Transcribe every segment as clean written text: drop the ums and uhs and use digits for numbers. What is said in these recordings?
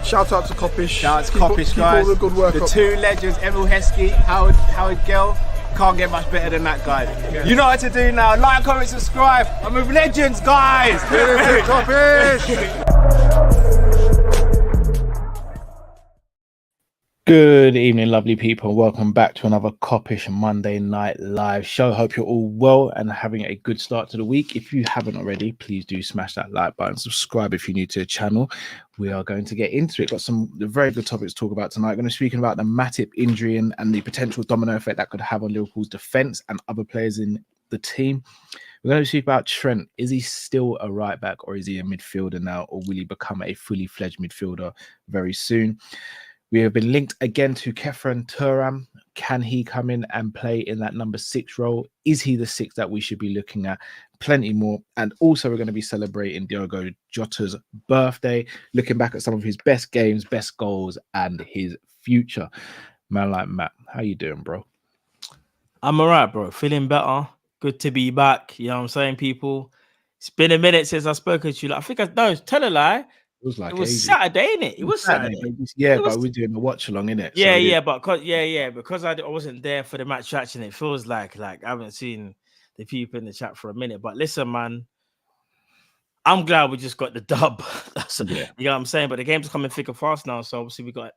Shout out to Kop-Ish. Shout out to Kopish, guys. Keep all the good work the up. two legends, Emil Heskey, Howard Gill. Can't get much better than that, guys. Yeah. You know what to do now. Like, comment, subscribe. I'm with legends, guys. Kop-Ish. Good evening, lovely people. Welcome back to another Kop-Ish Monday Night Live show. Hope you're all well and having a good start to the week. If you haven't already, please do smash that like button. Subscribe if you're new to the channel. We are going to get into it. Got some very good topics to talk about tonight. We're going to be speaking about the Matip injury and the potential domino effect that could have on Liverpool's defence and other players in the team. We're going to speak about Trent. Is he still a right back or is he a midfielder now, or will he become a fully fledged midfielder very soon? We have been linked again to Kelleher and Thuram. Can he come in and play in that number 6 role? Is he the 6 that we should be looking at? Plenty more. And also we're going to be celebrating Diogo Jota's birthday, looking back at some of his best games, best goals, and his future. Man like Matt, how you doing, bro? I'm all right, bro. Feeling better. Good to be back. You know what I'm saying, people? It's been a minute since I've spoken to you. I think tell a lie. It was Saturday, innit? It was Saturday. Yeah, but we're doing a watch along, innit? Yeah, because I wasn't there for the match reaction. It feels like I haven't seen the people in the chat for a minute. But listen, man, I'm glad we just got the dub. You know what I'm saying? But the game's coming thick and fast now. So obviously we got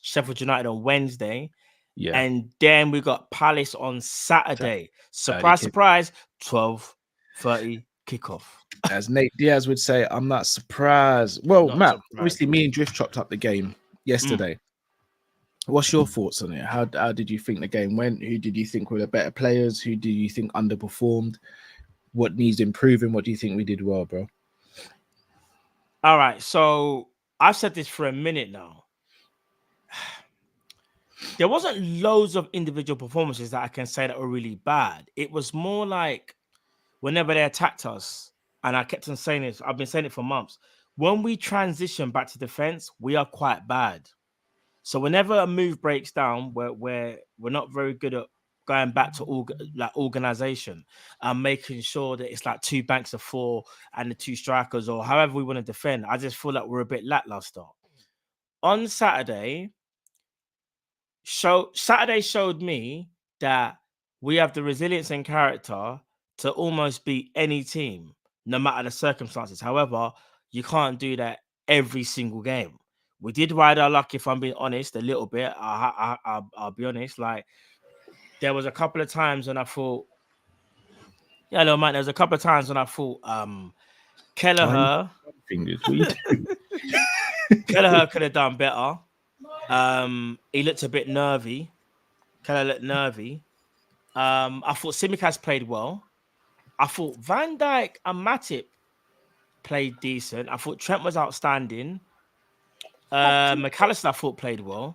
Sheffield United on Wednesday. Yeah. And then we got Palace on Saturday. Surprise, surprise, 12:30 kickoff. As Nate Diaz would say, I'm not surprised. Well, not Matt, surprised. Obviously me and Drift chopped up the game yesterday. What's your thoughts on it? How did you think the game went? Who did you think were the better players? Who do you think underperformed? What needs improving? What do you think we did well, bro? All right, so I've said this for a minute now. There wasn't loads of individual performances that I can say that were really bad. It was more like whenever they attacked us, and I kept on saying this, I've been saying it for months. When we transition back to defense, we are quite bad. So whenever a move breaks down, we're not very good at going back to organization and making sure that it's like 2 banks of 4 and the 2 strikers or however we want to defend. I just feel like we're a bit lackluster. On Saturday showed me that we have the resilience and character to almost beat any team, no matter the circumstances. However, you can't do that every single game. We did ride our luck, if I'm being honest, a little bit. I'll be honest. Like, there was a couple of times when I thought, there was a couple of times when I thought Kelleher Kelleher could have done better. He looked a bit nervy. Kelleher looked nervy. I thought Tsimikas played well. I thought Van Dijk and Matip played decent. I thought Trent was outstanding. McAllister, I thought, played well.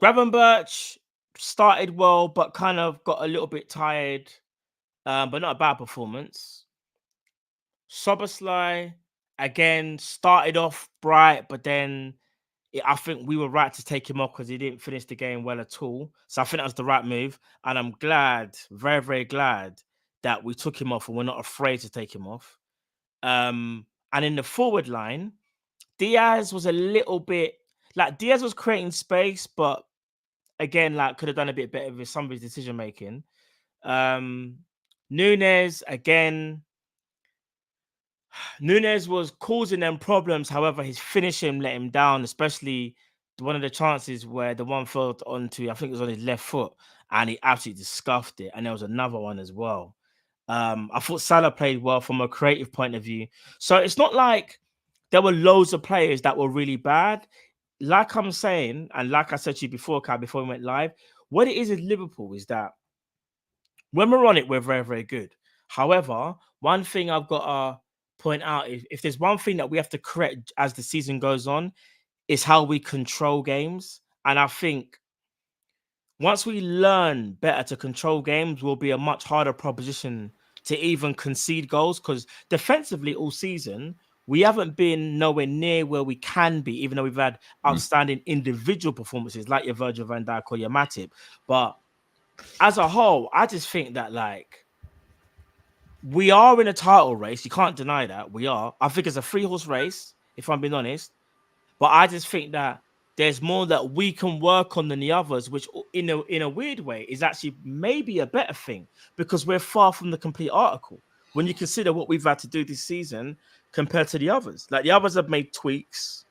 Gravenberch started well, but kind of got a little bit tired, but not a bad performance. Szoboszlai, again, started off bright, but then I think we were right to take him off because he didn't finish the game well at all. So I think that was the right move. And I'm glad, very, very glad, that we took him off and we're not afraid to take him off. And in the forward line, Diaz was a little bit like Diaz was creating space, but again, like could have done a bit better with some of his decision making. Nunes was causing them problems. However, his finishing let him down, especially one of the chances where the one fell onto, I think it was on his left foot, and he absolutely scuffed it. And there was another one as well. I thought Salah played well from a creative point of view. So it's not like there were loads of players that were really bad. Like I'm saying, and like I said to you before, Kai, before we went live, what it is with Liverpool is that when we're on it, we're very, very good. However, one thing I've got to point out is if there's one thing that we have to correct as the season goes on, is how we control games. And I think once we learn better to control games, we'll be a much harder proposition to even concede goals, because defensively all season, we haven't been nowhere near where we can be, even though we've had outstanding individual performances like your Virgil van Dijk or your Matip. But as a whole, I just think that like we are in a title race. You can't deny that we are. I think it's a 3-horse race, if I'm being honest. But I just think that there's more that we can work on than the others, which in a weird way is actually maybe a better thing because we're far from the complete article. When you consider what we've had to do this season compared to the others, like the others have made tweaks,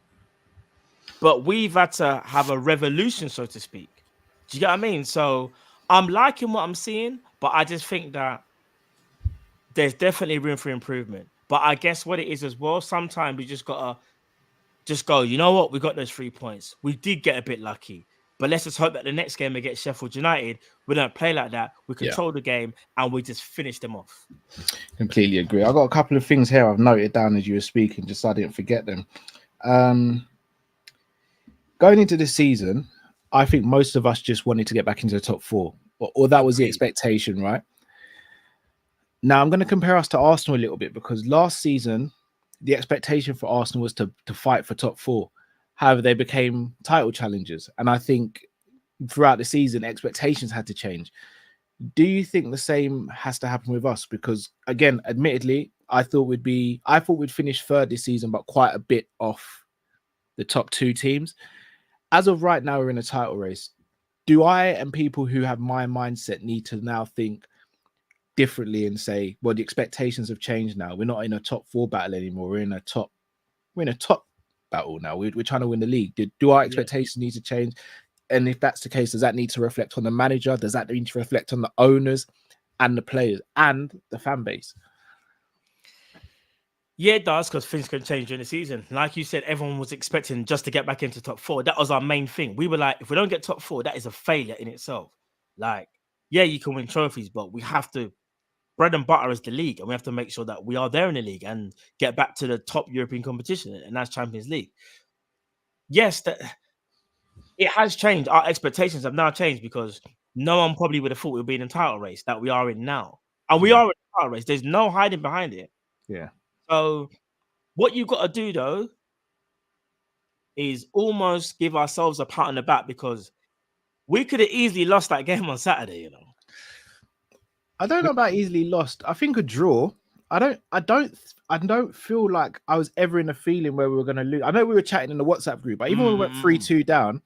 but we've had to have a revolution, so to speak. Do you get what I mean? So I'm liking what I'm seeing, but I just think that there's definitely room for improvement. But I guess what it is as well, sometimes we just gotta just go, you know what? We got those 3 points. We did get a bit lucky. But let's just hope that the next game against Sheffield United, we don't play like that. We control the game and we just finish them off. Completely agree. I got a couple of things here I've noted down as you were speaking, just so I didn't forget them. Going into this season, I think most of us just wanted to get back into the top 4, or that was the expectation, right? Now, I'm going to compare us to Arsenal a little bit because last season, the expectation for Arsenal was to fight for top 4. However, they became title challengers. And I think throughout the season, expectations had to change. Do you think the same has to happen with us? Because, again, admittedly, I thought we'd finish third this season, but quite a bit off the top 2 teams. As of right now, we're in a title race. Do I and people who have my mindset need to now think differently and say, well, the expectations have changed now. We're not in a top 4 battle anymore. We're in a top battle now. We're trying to win the league. Do our expectations need to change? And if that's the case, does that need to reflect on the manager? Does that need to reflect on the owners and the players and the fan base? Yeah, it does, because things can change during the season. Like you said, everyone was expecting just to get back into top 4. That was our main thing. We were like, if we don't get top 4, that is a failure in itself. Like, yeah, you can win trophies, but we have to, bread and butter is the league, and we have to make sure that we are there in the league and get back to the top European competition, and that's Champions League. Yes, it has changed. Our expectations have now changed because no one probably would have thought we'd be in the title race that we are in now. And we are in the title race. There's no hiding behind it. Yeah. So what you've got to do, though, is almost give ourselves a pat on the back because we could have easily lost that game on Saturday, you know. I don't know about easily lost. I think a draw. I don't feel like I was ever in a feeling where we were going to lose. I know we were chatting in the WhatsApp group, but even when we went 3-2 down,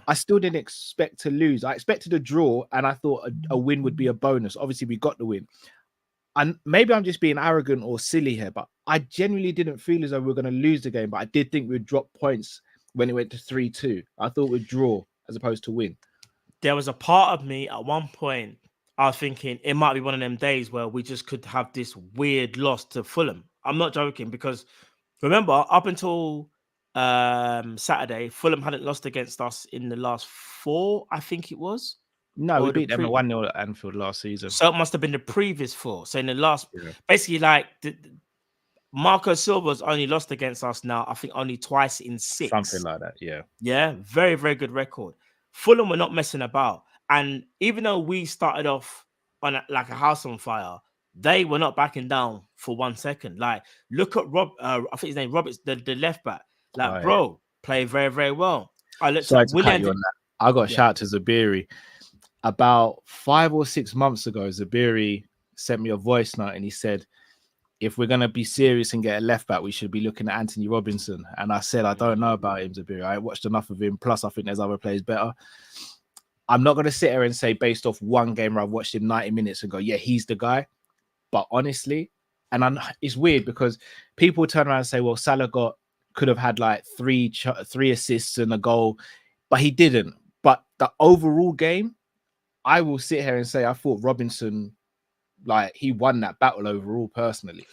I still didn't expect to lose. I expected a draw, and I thought a win would be a bonus. Obviously, we got the win. And maybe I'm just being arrogant or silly here, but I genuinely didn't feel as though we were going to lose the game. But I did think we'd drop points when it went to 3-2. I thought we'd draw as opposed to win. There was a part of me at one point, I was thinking it might be one of them days where we just could have this weird loss to Fulham. I'm not joking, because remember, up until Saturday, Fulham hadn't lost against us in the last 4, I think it was. No, we beat them at 1-0 at Anfield last season. So it must have been the previous 4. So in the last, basically, like Marco Silva's only lost against us now, I think only twice in 6. Something like that, yeah. Yeah, very, very good record. Fulham were not messing about. And even though we started off on like a house on fire, they were not backing down for 1 second. Like, look at Rob, I think his name Roberts, the left back. Like, bro, play very, very well. I looked at William. I got a shout out to Zabiri. About 5 or 6 months ago, Zabiri sent me a voice note and he said, if we're going to be serious and get a left back, we should be looking at Anthony Robinson. And I said, I don't know about him, Zabiri. I watched enough of him. Plus, I think there's other players better. I'm not going to sit here and say, based off one game where I've watched him 90 minutes ago, yeah, he's the guy. But honestly, it's weird because people turn around and say, well, Salah could have had like three assists and a goal, but he didn't. But the overall game, I will sit here and say I thought Robinson, like, he won that battle overall personally.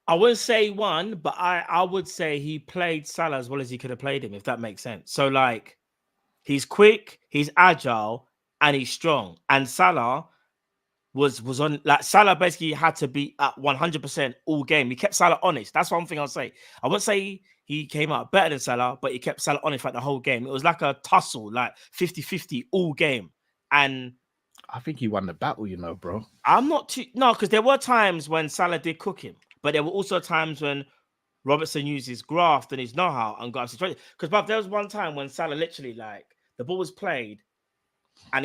I wouldn't say he won, but I would say he played Salah as well as he could have played him, if that makes sense. So, like, he's quick, he's agile, and he's strong. And Salah was on, like, Salah basically had to be at 100% all game. He kept Salah honest. That's one thing I'll say. I wouldn't say he came out better than Salah, but he kept Salah honest like the whole game. It was like a tussle, like 50-50 all game. And I think he won the battle, bro. I'm not too... No, because there were times when Salah did cook him, but there were also times when Robertson used his graft and his know-how and got situated. Because there was one time when Salah literally, like, the ball was played and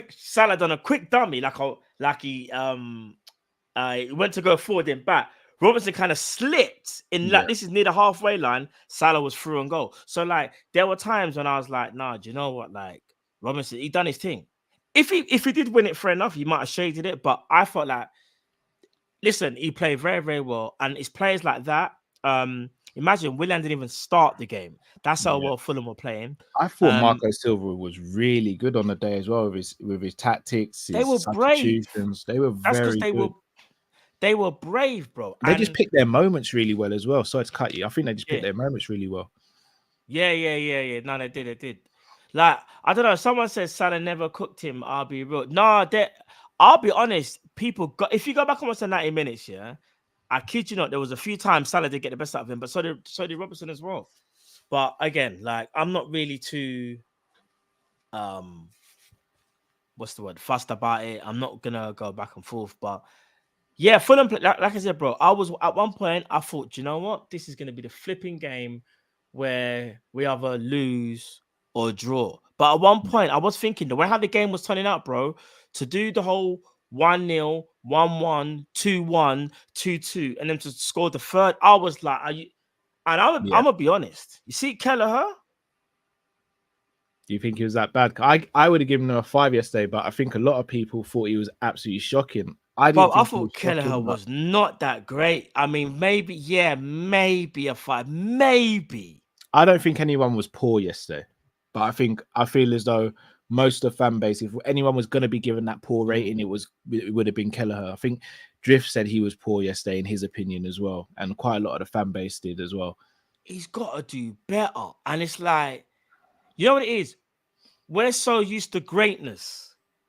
Salah done a quick dummy, like he went to go forward and back. Robinson kind of slipped in like this is near the halfway line. Salah was through and goal. So like there were times when I was like, nah, do you know what? Like Robinson, he done his thing. If he did win it, fair enough, he might have shaded it. But I felt like, listen, he played very, very well. And it's players like that. Imagine Willian didn't even start the game. That's how well Fulham were playing. I thought Marco Silva was really good on the day as well with his tactics, his they were brave. substitutions. They were very good. They were brave, bro. They just picked their moments really well as well. Sorry to cut you. I think they just picked their moments really well. Yeah. No, they did. Like, I don't know. Someone says Salah never cooked him. I'll be real. No, I'll be honest. If you go back almost to 90 minutes, I kid you not, there was a few times Salah did get the best out of him, but so did Robertson as well. But again, like, I'm not really too what's the word? Fussed about it. I'm not gonna go back and forth, but yeah, Fulham, like I said, bro, I was at one point, I thought, you know what? This is going to be the flipping game where we either lose or draw. But at one point, I was thinking the way how the game was turning out, bro, to do the whole 1-0, 1-1, 2-1, 2-2, and then to score the third, I was like, are you? And I'm going to be honest. You see Kelleher? Do you think he was that bad? I would have given him a 5 yesterday, but I think a lot of people thought he was absolutely shocking. I thought Kelleher was not that great. I mean, maybe a 5, maybe. I don't think anyone was poor yesterday, but I feel as though most of the fan base, if anyone was going to be given that poor rating, it would have been Kelleher. I think Drift said he was poor yesterday in his opinion as well, and quite a lot of the fan base did as well. He's got to do better, and it's like, you know what it is? We're so used to greatness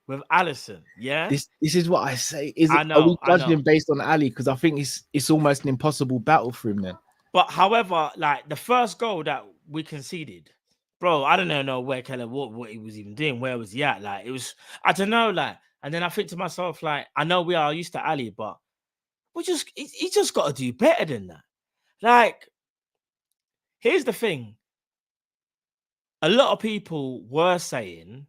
with Alisson, yeah. This is what I say. Are we judging him based on Ali? Because I think it's almost an impossible battle for him then. But however, like the first goal that we conceded, bro, I don't know where Kelleher what he was even doing. Where was he at? Like it was, I don't know. Like, and then I think to myself, like, I know we are used to Ali, but he just got to do better than that. Like, here's the thing. A lot of people were saying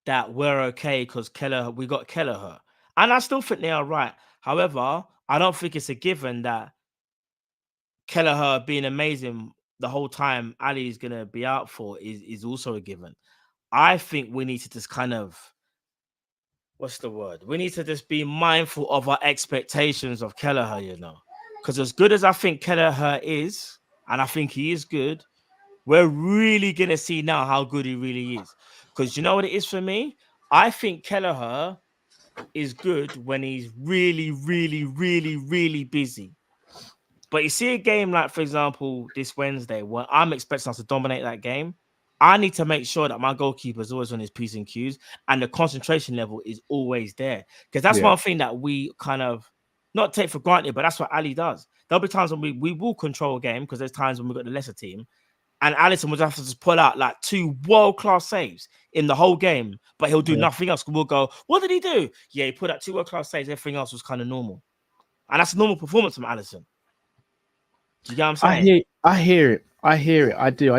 that we're okay because we got Kelleher. And I still think they are right. However, I don't think it's a given that Kelleher being amazing the whole time Ali is going to be out for is also a given. I think we need to just kind of, what's the word? We need to just be mindful of our expectations of Kelleher, you know. Because as good as I think Kelleher is, and I think he is good, we're really going to see now how good he really is. Because you know what it is for me? I think Kelleher is good when he's really, really, really, really busy. But you see a game like, for example, this Wednesday, where I'm expecting us to dominate that game, I need to make sure that my goalkeeper is always on his P's and Q's and the concentration level is always there. Because that's one thing that we kind of not take for granted, but that's what Ali does. There'll be times when we will control a game because there's times when we've got the lesser team. And Alisson would have to just pull out like 2 world-class saves in the whole game, but he'll do nothing else. We'll go, what did he do? Yeah, he put out 2 world-class saves. Everything else was kind of normal. And that's a normal performance from Alisson. Do you get what I'm saying? I hear it. I do.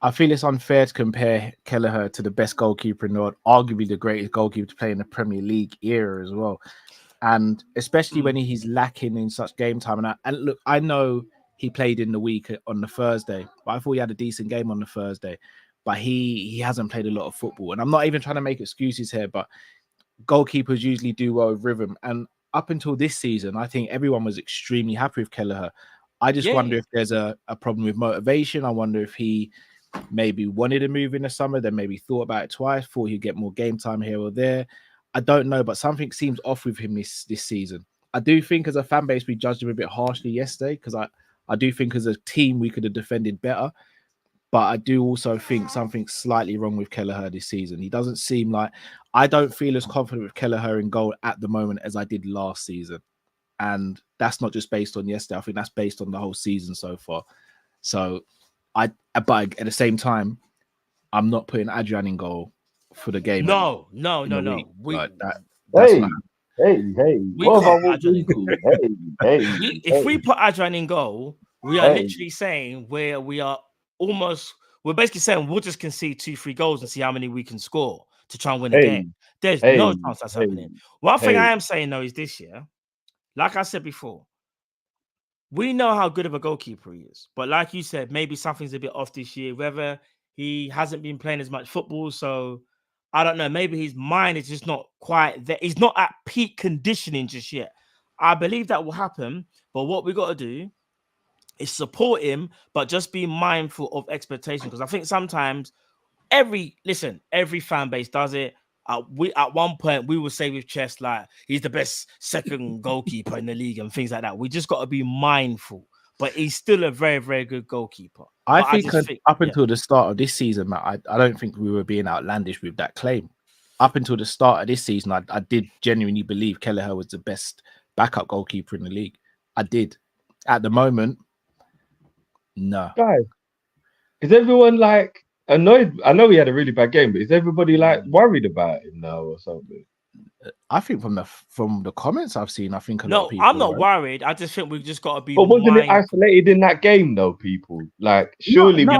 I feel it's unfair to compare Kelleher to the best goalkeeper in the world, arguably the greatest goalkeeper to play in the Premier League era as well. And especially when he's lacking in such game time. And look, I know he played in the week on the Thursday, but I thought he had a decent game on the Thursday. But he hasn't played a lot of football. And I'm not even trying to make excuses here, but goalkeepers usually do well with rhythm. And up until this season, I think everyone was extremely happy with Kelleher. I just wonder if there's a problem with motivation. I wonder if he maybe wanted to move in the summer, then maybe thought about it twice, thought he'd get more game time here or there. I don't know, but something seems off with him this season. I do think as a fan base, we judged him a bit harshly yesterday because I do think as a team we could have defended better. But I do also think something's slightly wrong with Kelleher this season. He doesn't seem like... I don't feel as confident with Kelleher in goal at the moment as I did last season. And that's not just based on yesterday. I think that's based on the whole season so far. So, but at the same time, I'm not putting Adrian in goal for the game. No. If we put Adrian in goal, we are literally saying we're basically saying we'll just concede 2-3 goals and see how many we can score to try and win the game. There's no chance that's happening. One thing I am saying though is this year, like I said before, we know how good of a goalkeeper he is. But like you said, maybe something's a bit off this year, whether he hasn't been playing as much football. So I don't know. Maybe his mind is just not quite there. He's not at peak conditioning just yet. I believe that will happen. But what we got to do is support him, but just be mindful of expectation. Because I think sometimes every fan base does it. We at one point we will say with chest like he's the best second goalkeeper in the league and things like that. We just got to be mindful, but he's still a very, very good goalkeeper. I think up until the start of this season, Matt, I don't think we were being outlandish with that claim. Up until the start of this season, I did genuinely believe Kelleher was the best backup goalkeeper in the league. I did. At the moment, no. Guys, is everyone like annoyed? I know he had a really bad game, but is everybody like worried about him now or something? I think from the comments I've seen, I think a lot of people. I'm not worried. I just think we've just got to be. But wasn't it isolated in that game though, people? Like, surely no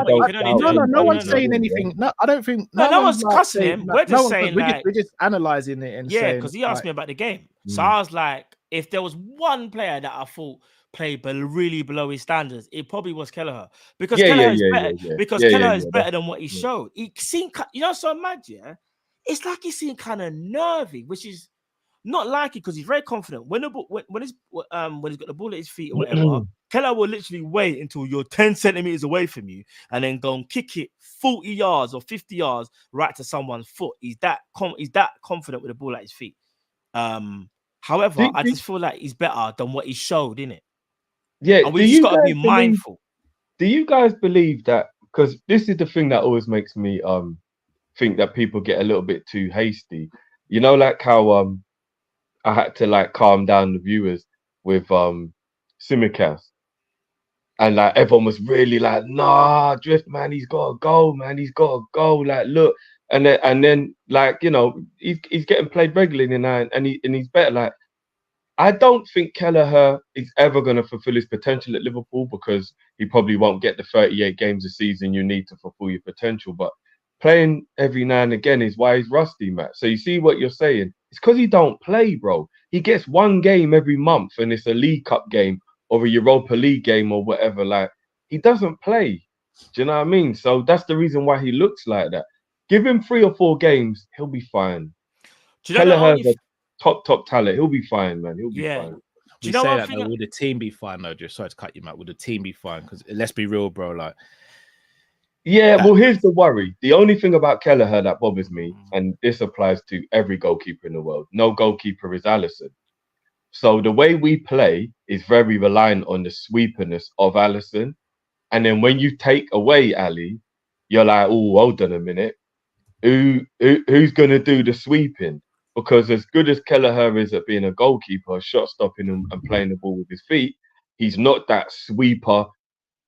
one's saying anything. No, I don't think. No one's cussing him. We're just saying we're just analysing it and saying, because he asked me about the game. So I was like, if there was one player that I thought played really below his standards, it probably was Kelleher. Because Kelleher is better. Because Kelleher is better than what he showed. He seemed, so mad, yeah. It's like he seemed kind of nervy, which is not like it because he's very confident. When he's got the ball at his feet or whatever, Kelleher will literally wait until you're 10 centimeters away from you and then go and kick it 40 yards or 50 yards right to someone's foot. He's that confident with the ball at his feet. However, I just feel like he's better than what he showed, innit? Yeah, and we just got to be mindful. Do you guys believe that? Because this is the thing that always makes me think that people get a little bit too hasty. You know, like how I had to like calm down the viewers with Simicast, and like everyone was really like, "Nah, Drift man, he's got a goal, man, he's got a goal." Like, look, and then like he's getting played regularly now, and he's better. Like, I don't think Kelleher is ever going to fulfill his potential at Liverpool because he probably won't get the 38 games a season you need to fulfill your potential. But playing every now and again is why he's rusty, Matt. So you see what you're saying? It's because he don't play, bro. He gets one game every month and it's a League Cup game or a Europa League game or whatever. Like, he doesn't play. Do you know what I mean? So that's the reason why he looks like that. Give him 3 or 4 games, he'll be fine. Kelleher's a top talent. He'll be fine, man. He'll be fine. Do you know say that, though, would the team be fine though? Just sorry to cut you, Matt. Would the team be fine? Because let's be real, bro. Like, well, here's the worry. The only thing about Kelleher that bothers me, and this applies to every goalkeeper in the world, no goalkeeper is Alisson. So the way we play is very reliant on the sweeperness of Alisson. And then when you take away Ali, you're like, oh, hold on a minute. Who's going to do the sweeping? Because as good as Kelleher is at being a goalkeeper, shot stopping and playing the ball with his feet, he's not that sweeper,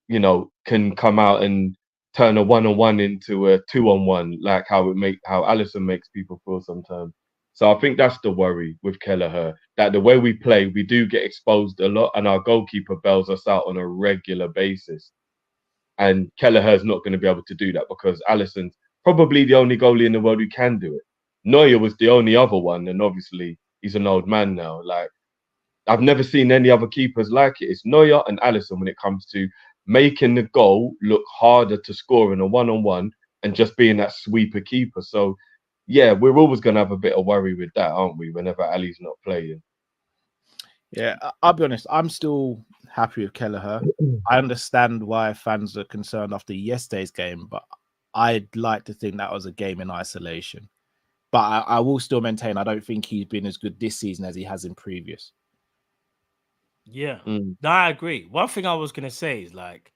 can come out and turn a 1-on-1 into a 2-on-1, like how Alisson makes people feel sometimes. So I think that's the worry with Kelleher, that the way we play, we do get exposed a lot and our goalkeeper bails us out on a regular basis. And Kelleher's not going to be able to do that because Alisson's probably the only goalie in the world who can do it. Neuer was the only other one, and obviously he's an old man now. Like, I've never seen any other keepers like it. It's Neuer and Alisson when it comes to making the goal look harder to score in a 1-on-1 and just being that sweeper keeper. So, yeah, we're always going to have a bit of worry with that, aren't we, whenever Ali's not playing? Yeah, I'll be honest. I'm still happy with Kelleher. I understand why fans are concerned after yesterday's game, but I'd like to think that was a game in isolation. But I will still maintain I don't think he's been as good this season as he has in previous. Yeah, no, I agree. One thing I was going to say is, like,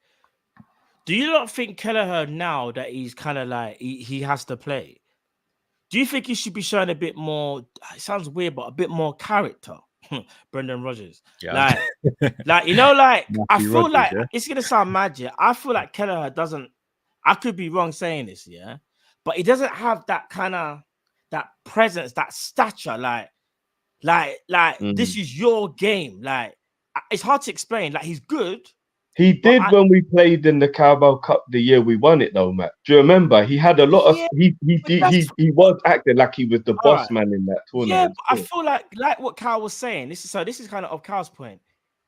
do you not think Kelleher now that he's kind of like, he has to play, do you think he should be showing a bit more, it sounds weird, but a bit more character? Brendan Rodgers. Yeah. Like I feel Rodgers, like it's going to sound mad, yeah. I feel like Kelleher doesn't, I could be wrong saying this, yeah, but he doesn't have that kind of, that presence, that stature, like this is your game. Like, it's hard to explain. Like, he's good. He did when we played in the Carabao Cup the year we won it, though, Matt. Do you remember? He had a lot of. He was acting like he was the boss man in that tournament. Yeah, but I feel like what Kyle was saying. This is kind of Kyle's point.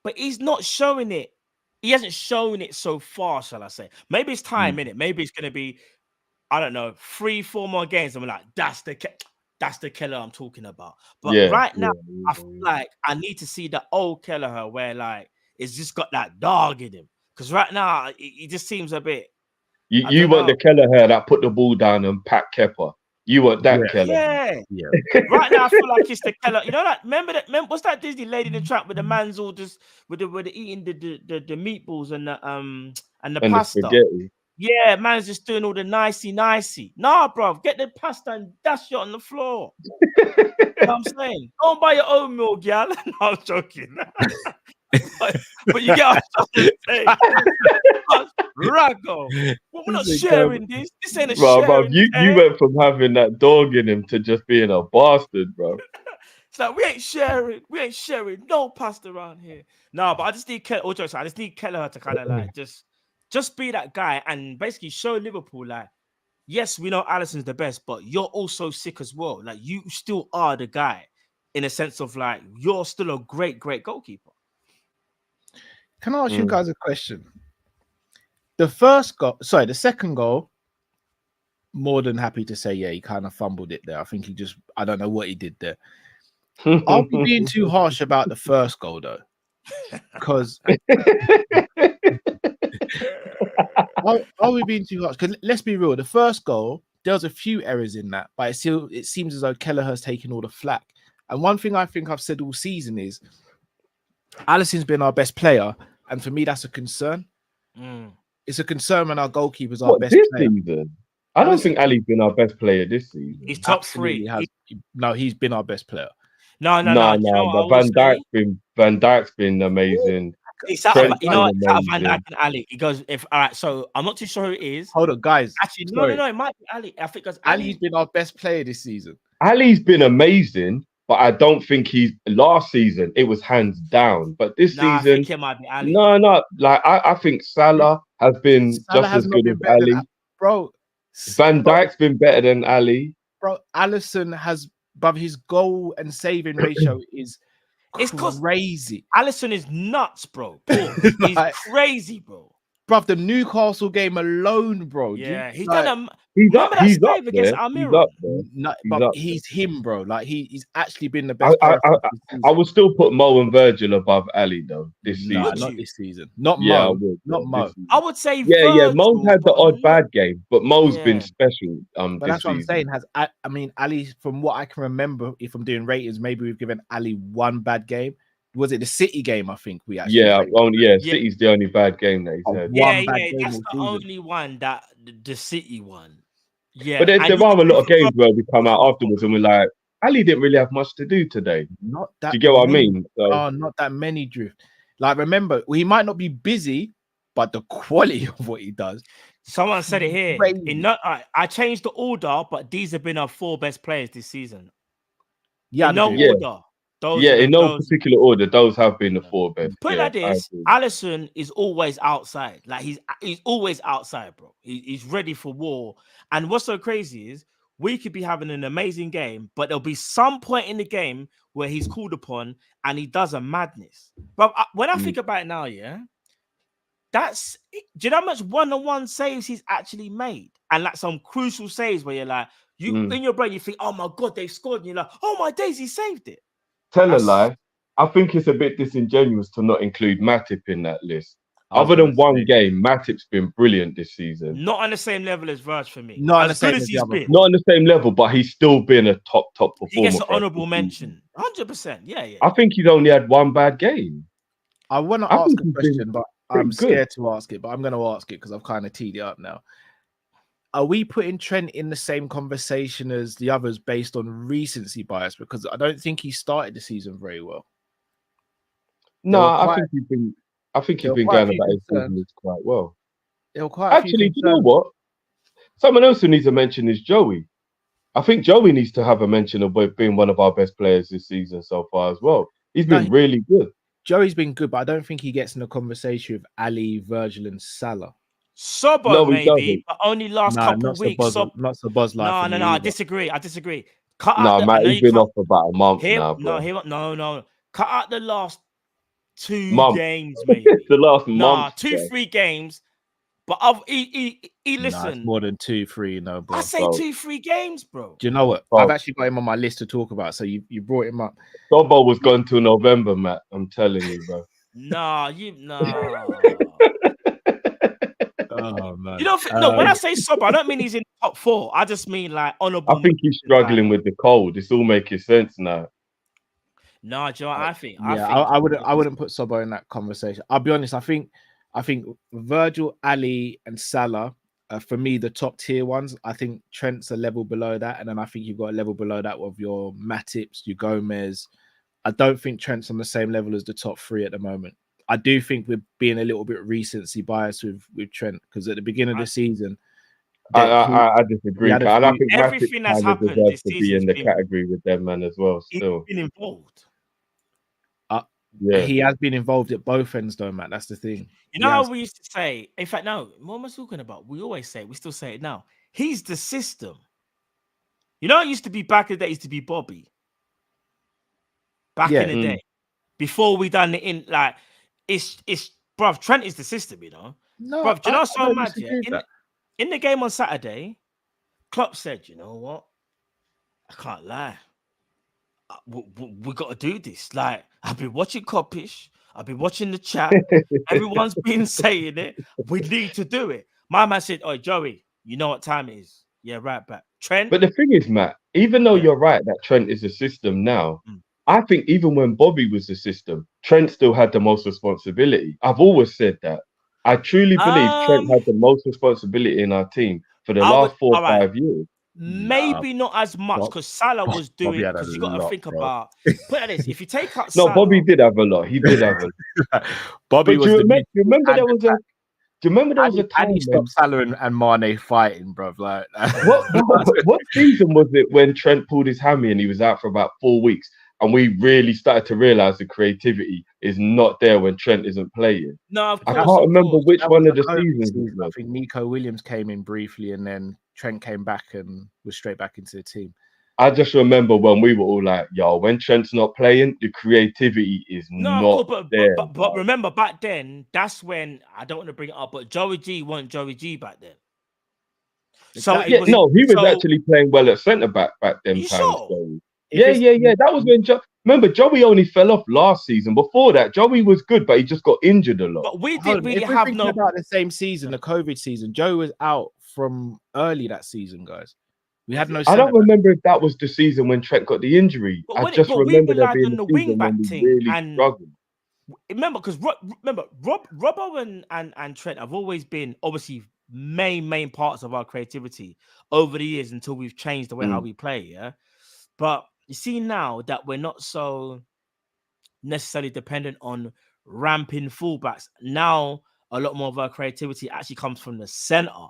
but he's not showing it. He hasn't shown it so far, shall I say? Maybe it's time in it. Maybe it's going to be, I don't know, 3-4 more games. And we're like, that's the Kelleher I'm talking about. But right now, I feel like I need to see the old Kelleher where like it's just got that dog in him. Because right now, he just seems a bit. You want the Kelleher that put the ball down and pat Kepa. You want that Kelleher. Yeah. Right now, I feel like it's the Kelleher. You know that? Remember what's that Disney Lady in the Trap with the man's all just with the eating the meatballs and the pasta. Spaghetti. Yeah, man's just doing all the nicey. Nah, bro, get the pasta and dash it on the floor. You know what I'm saying? Go and buy your own meal, gal. No, I'm joking. but you get what I'm saying. Raggo. Well, we're not sharing this. This ain't a sharing. You went from having that dog in him to just being a bastard, bro. It's like we ain't sharing no pasta around here. No, but I just need Kelleher to kind of like just be that guy and basically show Liverpool like, yes, we know Alisson's the best, but you're also sick as well. Like you still are the guy in a sense of like you're still a great goalkeeper. Can I ask you guys a question? The second goal, more than happy to say, yeah, he kind of fumbled it there. I think I don't know what he did there. Are we being too harsh about the first goal though? Because are we being too harsh? Because let's be real, the first goal, there was a few errors in that, but it seems as though Kelleher's taking all the flack. And one thing I think I've said all season is Alisson's been our best player, and for me, that's a concern. It's a concern when our goalkeepers are best player. Season? I don't think Ali's been our best player this season. He's top three. He's been our best player. No. But Van Dijk's been amazing. It's out of Van Dijk and Ali. He goes, all right, so I'm not too sure who it is. Hold on, guys. Actually, no, it might be Ali. I think because Ali's been our best player this season. Ali's been amazing, but I don't think last season it was hands down. But this season, I think it might be Ali. No. Like I think Salah has been just as good as Ali. Bro, Van Dijk's been better than Ali. Bro, Alisson has, but his goal and saving ratio is crazy. Alisson is nuts, bro. He's crazy, bro. Bro, the Newcastle game alone, bro. Yeah, he's up against Almira. He's him, bro. Like he's actually been the best. I would still put Mo and Virgil above Ali though this season. Not this season. Not Mo. Not Mo. I would say Mo's had the odd bad game, but Mo's been special. But that's what I'm saying. Ali, from what I can remember, if I'm doing ratings, maybe we've given Ali one bad game. Was it the City game? I think we actually. City's the only bad game that he's had. That's the only one that the City one. Yeah, but there are a lot of games where we come out afterwards and we're like, Ali didn't really have much to do today. Not that. Do you get what I mean? So, not that many, Drew. Like, remember, he might not be busy, but the quality of what he does. Someone said it here. I changed the order, but these have been our 4 best players this season. Yeah, order. In no particular order, those have been the 4 best. Put it like this: Alisson is always outside. Like he's always outside, bro. He's ready for war. And what's so crazy is we could be having an amazing game, but there'll be some point in the game where he's called upon and he does a madness. But when I think about it now, do you know how much one-on-one saves he's actually made? And like some crucial saves where you're like, in your brain, you think, oh my God, they scored. And you're like, oh my days, he saved it. Tell a lie. I think it's a bit disingenuous to not include Matip in that list. Other than one game, Matip's been brilliant this season. Not on the same level as Virg for me. Not on the same level. Not on the same level, but he's still been a top performer. He gets an honourable mention. 100%. Yeah. I think he's only had one bad game. I want to ask a question, but I'm scared to ask it. But I'm going to ask it because I've kind of teed it up now. Are we putting Trent in the same conversation as the others based on recency bias? Because I don't think he started the season very well. No, I think he's been going about his business quite well. Actually, do you know what? Someone else who needs a mention is Joey. I think Joey needs to have a mention of being one of our best players this season so far as well. He's been really good. Joey's been good, but I don't think he gets in a conversation with Ali, Virgil, and Salah. Maybe, but only last couple of weeks. Not so Buzz life. No, I disagree. He's been off for about a month now. No. Cut out the last 2 month. games, maybe. The last Nah, month. 3 games. But he Nah, listen. it's more than 2-3, no, bro. I say bro. 2-3 games, bro. Do you know what? Bro. I've actually got him on my list to talk about. So you brought him up. Sobbo was gone till November, Matt. I'm telling you, bro. Nah. Oh man. You don't think, no, when I say sub, I don't mean he's in the top 4. I just mean like honorable. I think he's struggling with the cold. It's all making sense now. Nah, Joe, I think. I wouldn't put Sobo in that conversation. I'll be honest. I think Virgil, Ali, and Salah are, for me, the top tier ones. I think Trent's a level below that, and then I think you've got a level below that with your Matips, your Gomez. I don't think Trent's on the same level as the top 3 at the moment. I do think we're being a little bit recency biased with Trent, because at the beginning of the season, I disagree. had a And I few- think everything Matip that's kind of happened deserves this to be season's in the been- category with them, man, as well. He's Still, been involved. yeah. he has been involved at both ends, though, Matt. That's the thing. You know how we used to say, in fact, no, what am I talking about? We always say, we still say it now. He's the system. You know, it used to be back in the day, it used to be Bobby. Back in the day. Before we done it in, like, it's bruv, Trent is the system, you know. No, Bruv, do you know what's so don't mad? disagree Yeah? with that. In the game on Saturday, Klopp said, you know what? I can't lie. We got to do this. Like, I've been watching Kop-Ish. I've been watching the chat. Everyone's been saying it. We need to do it. My man said, oh, Joey, you know what time it is? Yeah, right back. Trent. But the thing is, Matt, even though you're right that Trent is a system now, I think even when Bobby was the system, Trent still had the most responsibility. I've always said that. I truly believe Trent had the most responsibility in our team for the last 4 or 5 years. Maybe not as much because Salah was doing, because you got to think about, put it like this, if you take out No, Salah, Bobby did have a lot. He did have a lot. Bobby But was do you the remember there was a time and he when, stopped Salah and Mane fighting, bro. Like, what season was it when Trent pulled his hammy and he was out for about 4 weeks? And we really started to realize the creativity is not there when Trent isn't playing. No, of course, I can't remember which That one was of the COVID seasons. season. I think Nico Williams came in briefly, and then Trent came back and was straight back into the team. I just remember when we were all like, yo, when Trent's not playing, the creativity is not there. But remember, back then, that's when, I don't want to bring it up, but Joey G wasn't Joey G back then. So he was actually playing well at centre back then. You sure? Yeah. That was when remember Joey only fell off last season. Before that, Joey was good, but he just got injured a lot. But we didn't really have no about the same season, the COVID season. Joe was out from early that season, guys. We had no. I don't remember if that was the season when Trent got the injury. I just remember there being a season when we really struggled. Remember, because Robbo and Trent have always been obviously main parts of our creativity over the years until we've changed the way how we play. Yeah, but you see now that we're not so necessarily dependent on ramping fullbacks. Now a lot more of our creativity actually comes from the center,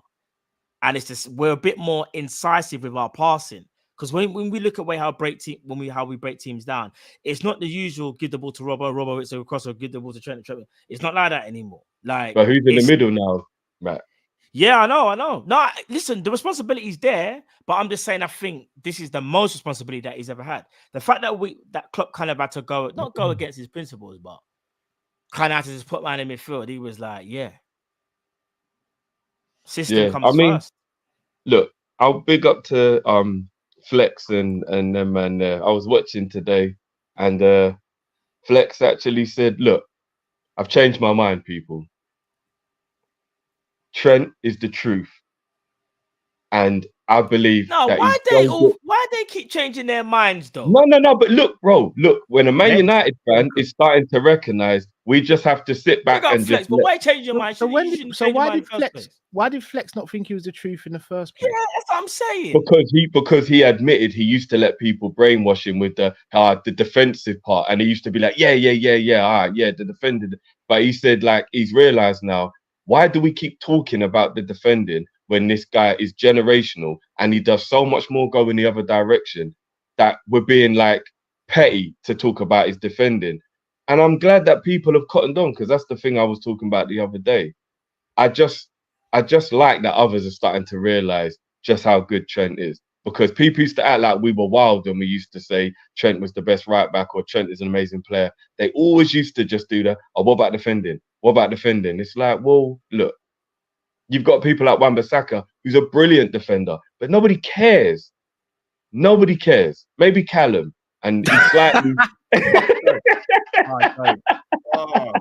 and it's just we're a bit more incisive with our passing. Because when we look at how we break teams down, it's not the usual give the ball to Robbo it's across, or give the ball to Trent. It's not like that anymore. Like, but who's in the middle now, Matt? Yeah, I know. No, listen, the responsibility is there, but I'm just saying I think this is the most responsibility that he's ever had. The fact that Klopp kind of had to not go against his principles, but kind of had to just put man in midfield. He was like, system comes first. Look, I'll big up to Flex and them man there. I was watching today, and Flex actually said, "Look, I've changed my mind, people. Trent is the truth, and I believe." No, that why they keep changing their minds though? No. But look, bro, when a Man United fan is starting to recognize, we just have to sit back and Flex, just. But why change your mind? Why did Flex not think he was the truth in the first place? Yeah, that's what I'm saying. Because he admitted he used to let people brainwash him with the defensive part, and he used to be like, the defending. But he said, like, he's realized now, why do we keep talking about the defending when this guy is generational and he does so much more go in the other direction, that we're being like petty to talk about his defending? And I'm glad that people have cottoned on, because that's the thing I was talking about the other day. I just like that others are starting to realize just how good Trent is. because people used to act like we were wild and we used to say Trent was the best right back or Trent is an amazing player. They always used to just do that. Oh, what about defending? What about defending? It's like, well, look, you've got people like Wan-Bissaka, who's a brilliant defender, but nobody cares. Nobody cares. Maybe Callum, and he's slightly. Oh.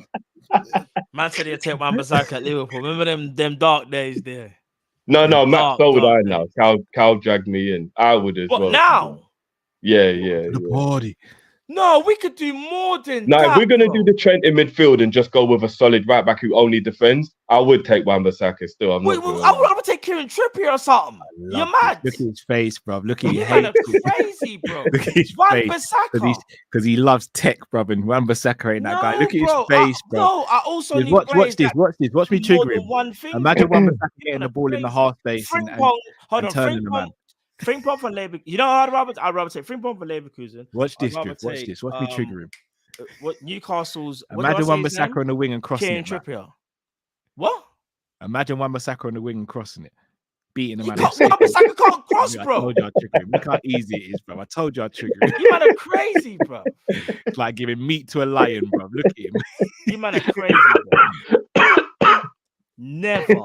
Man said he'd take Wan-Bissaka at Liverpool. Remember them dark days there? No, Matt, so would I days. now. Cal dragged me in. I would as well. What now? Yeah. The party. No, we could do more than Now, that. if we're gonna do the Trent in midfield and just go with a solid right back who only defends, I would take Wan-Bissaka still. I would take Kieran Trippier or something. You're mad. Look at his face, bro. Look at You're his crazy, bro. Look at his face. Because he loves tech, bro. And Wan-Bissaka ain't that guy. Look at his face, bro. No, I also need watch this. Watch me trigger him. One thing, Imagine Wan-Bissaka getting the ball in the half space and turning the man. Frimpong for Leverkusen. You know, I'd rather take Frimpong for Leverkusen. Watch this, Drift. Watch this. Watch me trigger him. What Newcastle's? Imagine Wan-Bissaka on the wing and crossing it. Trippier. What? Imagine Wan-Bissaka on the wing and crossing it, beating the man. Wan-Bissaka can't cross, bro. I told you I'd trigger him. Look how easy it is, bro. I told you I'd trigger him. You man are crazy, bro. It's like giving meat to a lion, bro. Look at him. You man are crazy, bro. Never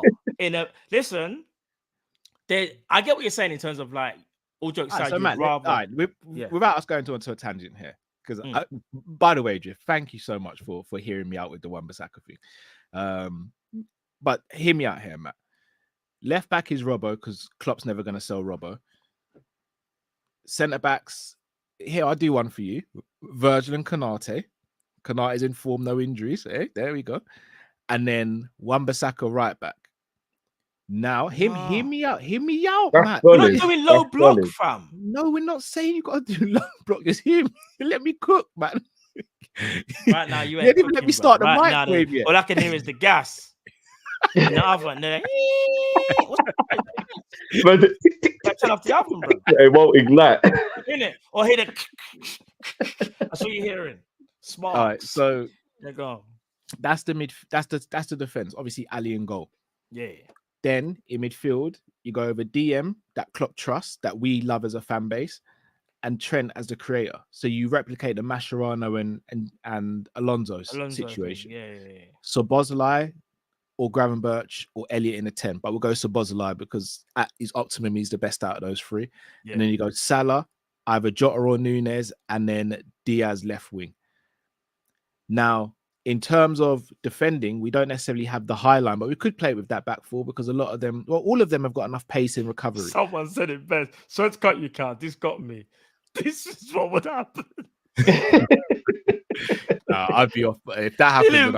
listen. I get what you're saying in terms of like all jokes aside. So Matt, without us going onto a tangent here, because by the way, Jeff, thank you so much for hearing me out with the Wan-Bissaka thing. But hear me out here, Matt. Left back is Robbo because Klopp's never going to sell Robbo. Centre backs, here I'll do one for you. Virgil and Konate. Konate's in form, no injuries. Hey, there we go. And then Wan-Bissaka right back. Now, hear me out, Matt. We're not doing low block, fam. No, we're not saying you got to do low block. Just hear me. Let me cook, man. Right now, you ain't cooking, let me start the right microwave yet. All I can hear is the gas. And the oven. They're like, turn off the oven, bro. It won't ignite. Innit? Or hear the. That's what you're hearing. Smart. All right, so there go. That's the defense. Obviously, Ali in goal. Yeah. Then in midfield, you go over DM, that Klopp trust that we love as a fan base, and Trent as the creator. So you replicate the Mascherano and Alonso situation. Yeah. So Bosley or Gravenberch or Elliott in a 10, but we'll go to Bosley because at his optimum, he's the best out of those three. Yeah. And then you go Salah, either Jota or Nunez, and then Diaz left wing. Now, in terms of defending, we don't necessarily have the high line, but we could play with that back four because a lot of them, well, all of them have got enough pace in recovery. Someone said it best. So it's cut you can't. This got me. This is what would happen. I'd be off. If that happens,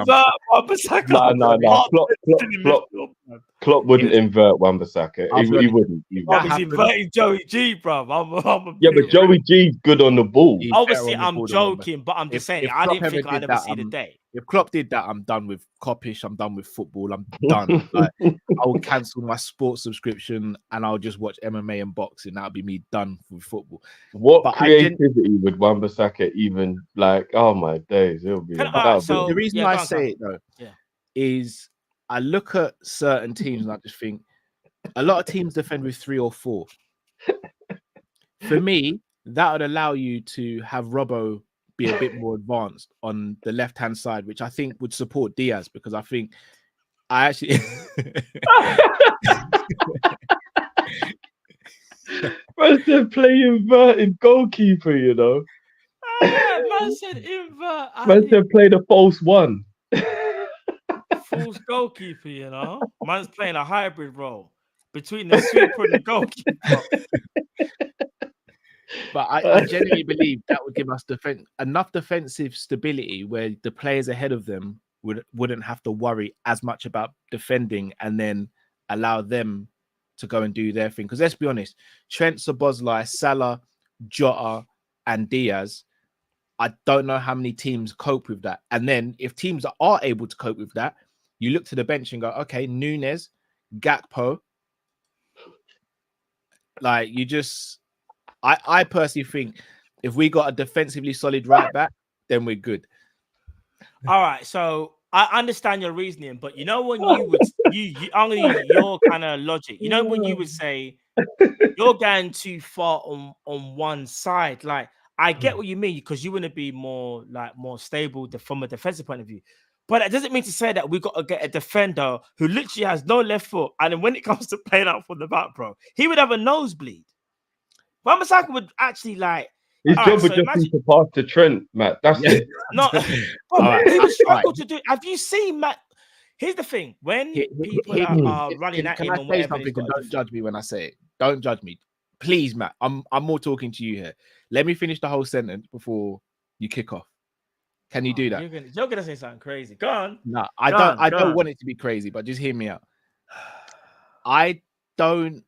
Klopp wouldn't invert Wan-Bissaka. He wouldn't. He's inverting Joey G, bro. But Joey G's good on the ball. Obviously, I'm joking, but I'm just saying, I didn't think I'd ever see the day. If Klopp did that, I'm done with Kop-Ish. I'm done with football. I'm done. Like, I will cancel my sports subscription and I'll just watch MMA and boxing. That'll be me done with football. What creativity would Wan-Bissaka even like? Oh my days, it'll be. The reason I say it though is I look at certain teams and I just think a lot of teams defend with 3 or 4. For me, that would allow you to have Robbo be a bit more advanced on the left-hand side, which I think would support Diaz because I think I actually man play inverted goalkeeper, you know. Man said invert. Man said play the false one. False goalkeeper, you know. Man's playing a hybrid role between the sweeper and the goalkeeper. But I genuinely believe that would give us enough defensive stability where the players ahead of them wouldn't have to worry as much about defending and then allow them to go and do their thing. Because let's be honest, Trent, Szoboszlai, Salah, Jota, and Diaz, I don't know how many teams cope with that. And then if teams are able to cope with that, you look to the bench and go, okay, Nunez, Gakpo. Like you just... I personally think if we got a defensively solid right back, then we're good. All right, so I understand your reasoning, but you know when you would I'm gonna use your kind of logic. You know when you would say you're going too far on one side. Like I get what you mean because you want to be more stable from a defensive point of view. But that doesn't mean to say that we got to get a defender who literally has no left foot, and then when it comes to playing out from the back, bro, he would have a nosebleed. Wan-Bissaka would actually like. His job would so just be to pass to Trent, Matt. That's it. No, but he would struggle to do. Have you seen Matt? Here's the thing: when people are running at him and whatever, don't judge me when I say it. Don't judge me, please, Matt. I'm more talking to you here. Let me finish the whole sentence before you kick off. Can you do that? You're gonna say something crazy. Go on. No, I don't want it to be crazy, but just hear me out. I don't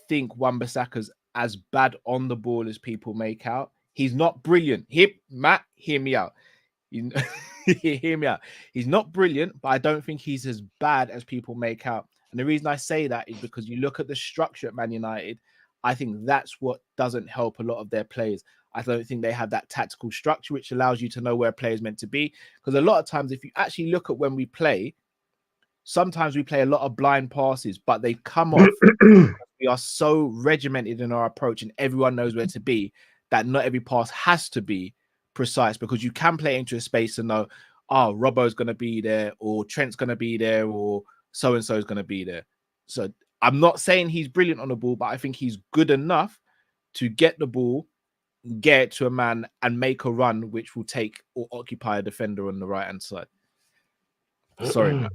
think Wan-Bissaka's as bad on the ball as people make out. He's not brilliant. Matt, hear me out. Hear me out. He's not brilliant, but I don't think he's as bad as people make out. And the reason I say that is because you look at the structure at Man United, I think that's what doesn't help a lot of their players. I don't think they have that tactical structure which allows you to know where a player is meant to be. Because a lot of times, if you actually look at when we play, sometimes we play a lot of blind passes, but they come off. We are so regimented in our approach and everyone knows where to be that not every pass has to be precise, because you can play into a space and know, oh, Robbo's going to be there, or Trent's going to be there, or so-and-so is going to be there. So I'm not saying he's brilliant on the ball, but I think he's good enough to get the ball, get it to a man and make a run which will take or occupy a defender on the right-hand side. Sorry, man.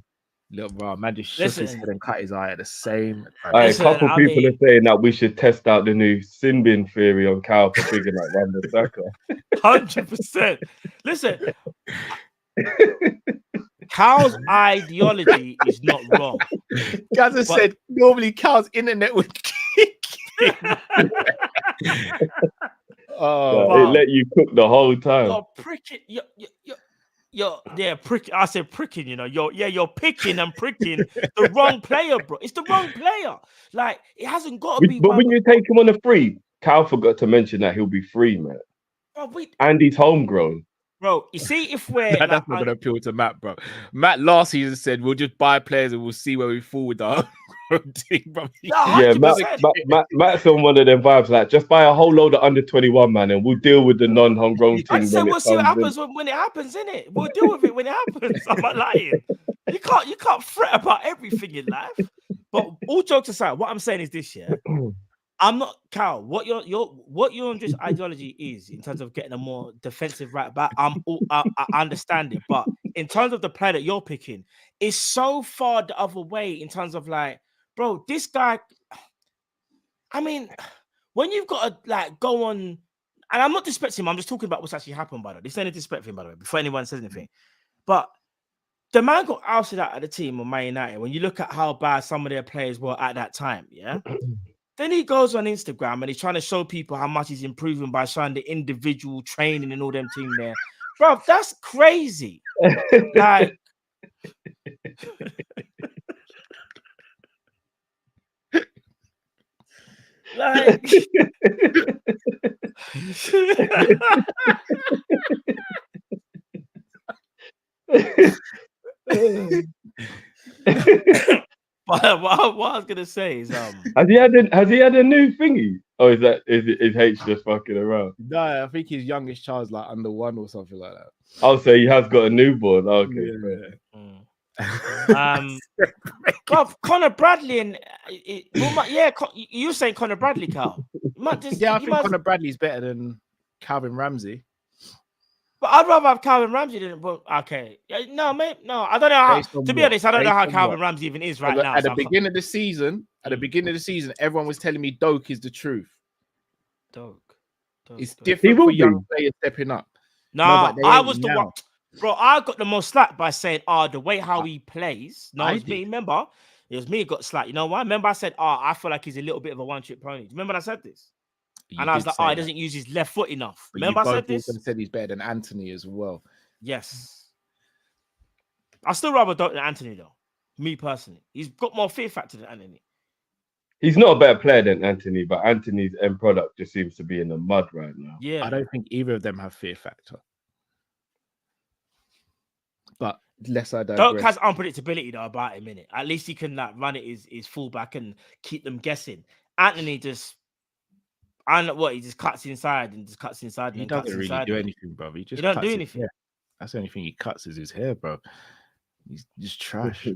Little man just shook his head and cut his eye at the same time. A couple people are saying that we should test out the new sin bin theory on Cal for bigger like Wan-Bissaka. 100%. Listen, Cal's ideology is not wrong. Gaza said normally Cal's internet would kick in. It let you cook the whole time. You're pricking. Pricking. I said pricking. You're picking and pricking the wrong player, bro. It's the wrong player. Like it hasn't got to be. But when you take him on a free, Cal forgot to mention that he'll be free, man. And he's homegrown. Bro, you see, if we're that's not going to appeal to Matt, bro. Matt last season said we'll just buy players and we'll see where we fall with our team, bro. Yeah, Matt's on one of them vibes, like just buy a whole load of under 21, man, and we'll deal with the non-homegrown team. I said we'll see what happens when it happens, innit? We'll deal with it when it happens. I'm not lying. You can't fret about everything in life. But all jokes aside, what I'm saying is this, yeah. I'm not Cal. What your just ideology is in terms of getting a more defensive right back. I understand it, but in terms of the player that you're picking, it's so far the other way in terms of like, bro, this guy. I mean, when you've got to like go on, and I'm not disrespecting him. I'm just talking about what's actually happened. By the way, this ain't a disrespect for him, by the way. Before anyone says anything, but the man got ousted out of the team on Man United. When you look at how bad some of their players were at that time, yeah. Then he goes on Instagram and he's trying to show people how much he's improving by showing the individual training and all them team there. Bro, that's crazy. Like, What I was gonna say is, has he had a new thingy? Or is H just fucking around? No, I think his youngest child's like under 1 or something like that. I'll say he has got a newborn. Okay. Yeah. Connor Bradley and you're saying Connor Bradley, Carl. I think Connor Bradley's better than Calvin Ramsey. But I'd rather have Calvin Ramsey than. Well, okay, no, mate, no. I don't know how. To be honest, I don't know how Calvin Ramsey even is right now. At the beginning of the season, everyone was telling me Doak is the truth. Doak. It's different for young players stepping up. No, I was the one, bro. I got the most slack by saying, the way how he plays. No, it's me. Remember, it was me who got slack. You know why? Remember, I said, I feel like he's a little bit of a one-trick pony. Remember, I said this. And I was like, he doesn't use his left foot enough. Remember, I said this? Said he's better than Anthony as well. Yes. I still rather Doak than Anthony, though. Me personally. He's got more fear factor than Anthony. He's not a better player than Anthony, but Anthony's end product just seems to be in the mud right now. Yeah. I don't think either of them have fear factor. But less I Doak digress. has unpredictability though about him, innit? At least he can like run it his fullback and keep them guessing. Anthony just, I don't know what, he just cuts inside and just cuts inside and He then doesn't cuts really inside. do anything, bro. He He just don't do cuts his anything. hair. That's the only thing he cuts is his hair, bro. He's just trash.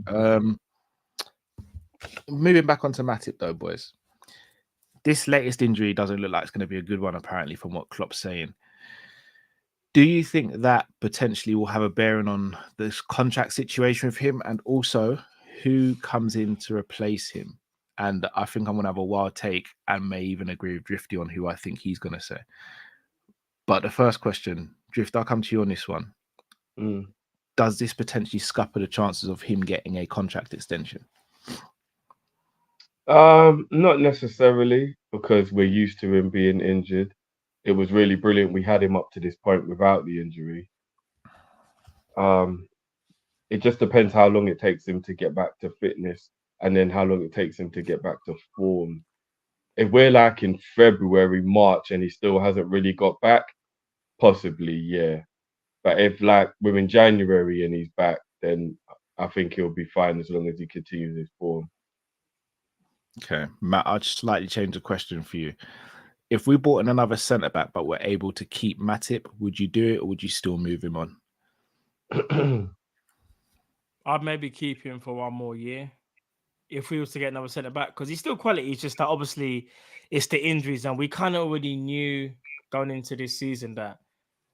Moving back onto Matip though, boys. This latest injury doesn't look like it's going to be a good one, apparently, from what Klopp's saying. Do you think that potentially will have a bearing on this contract situation with him, and also who comes in to replace him? And I think I'm going to have a wild take and may even agree with Drifty on who I think he's going to say. But the first question, Drift, I'll come to you on this one. Does this potentially scupper the chances of him getting a contract extension? Not necessarily, because we're used to him being injured. It was really brilliant. We had him up to this point without the injury. It just depends how long it takes him to get back to fitness, and then how long it takes him to get back to form. If we're like in February, March, and he still hasn't really got back, possibly, yeah. But if like we're in January and he's back, then I think he'll be fine as long as he continues his form. Okay, Matt, I'll just slightly change the question for you. If we bought in another centre back but were able to keep Matip, would you do it or would you still move him on? I'd maybe keep him for one more year if we was to get another centre back, because he's still quality. It's just that obviously it's the injuries, and we kind of already knew going into this season that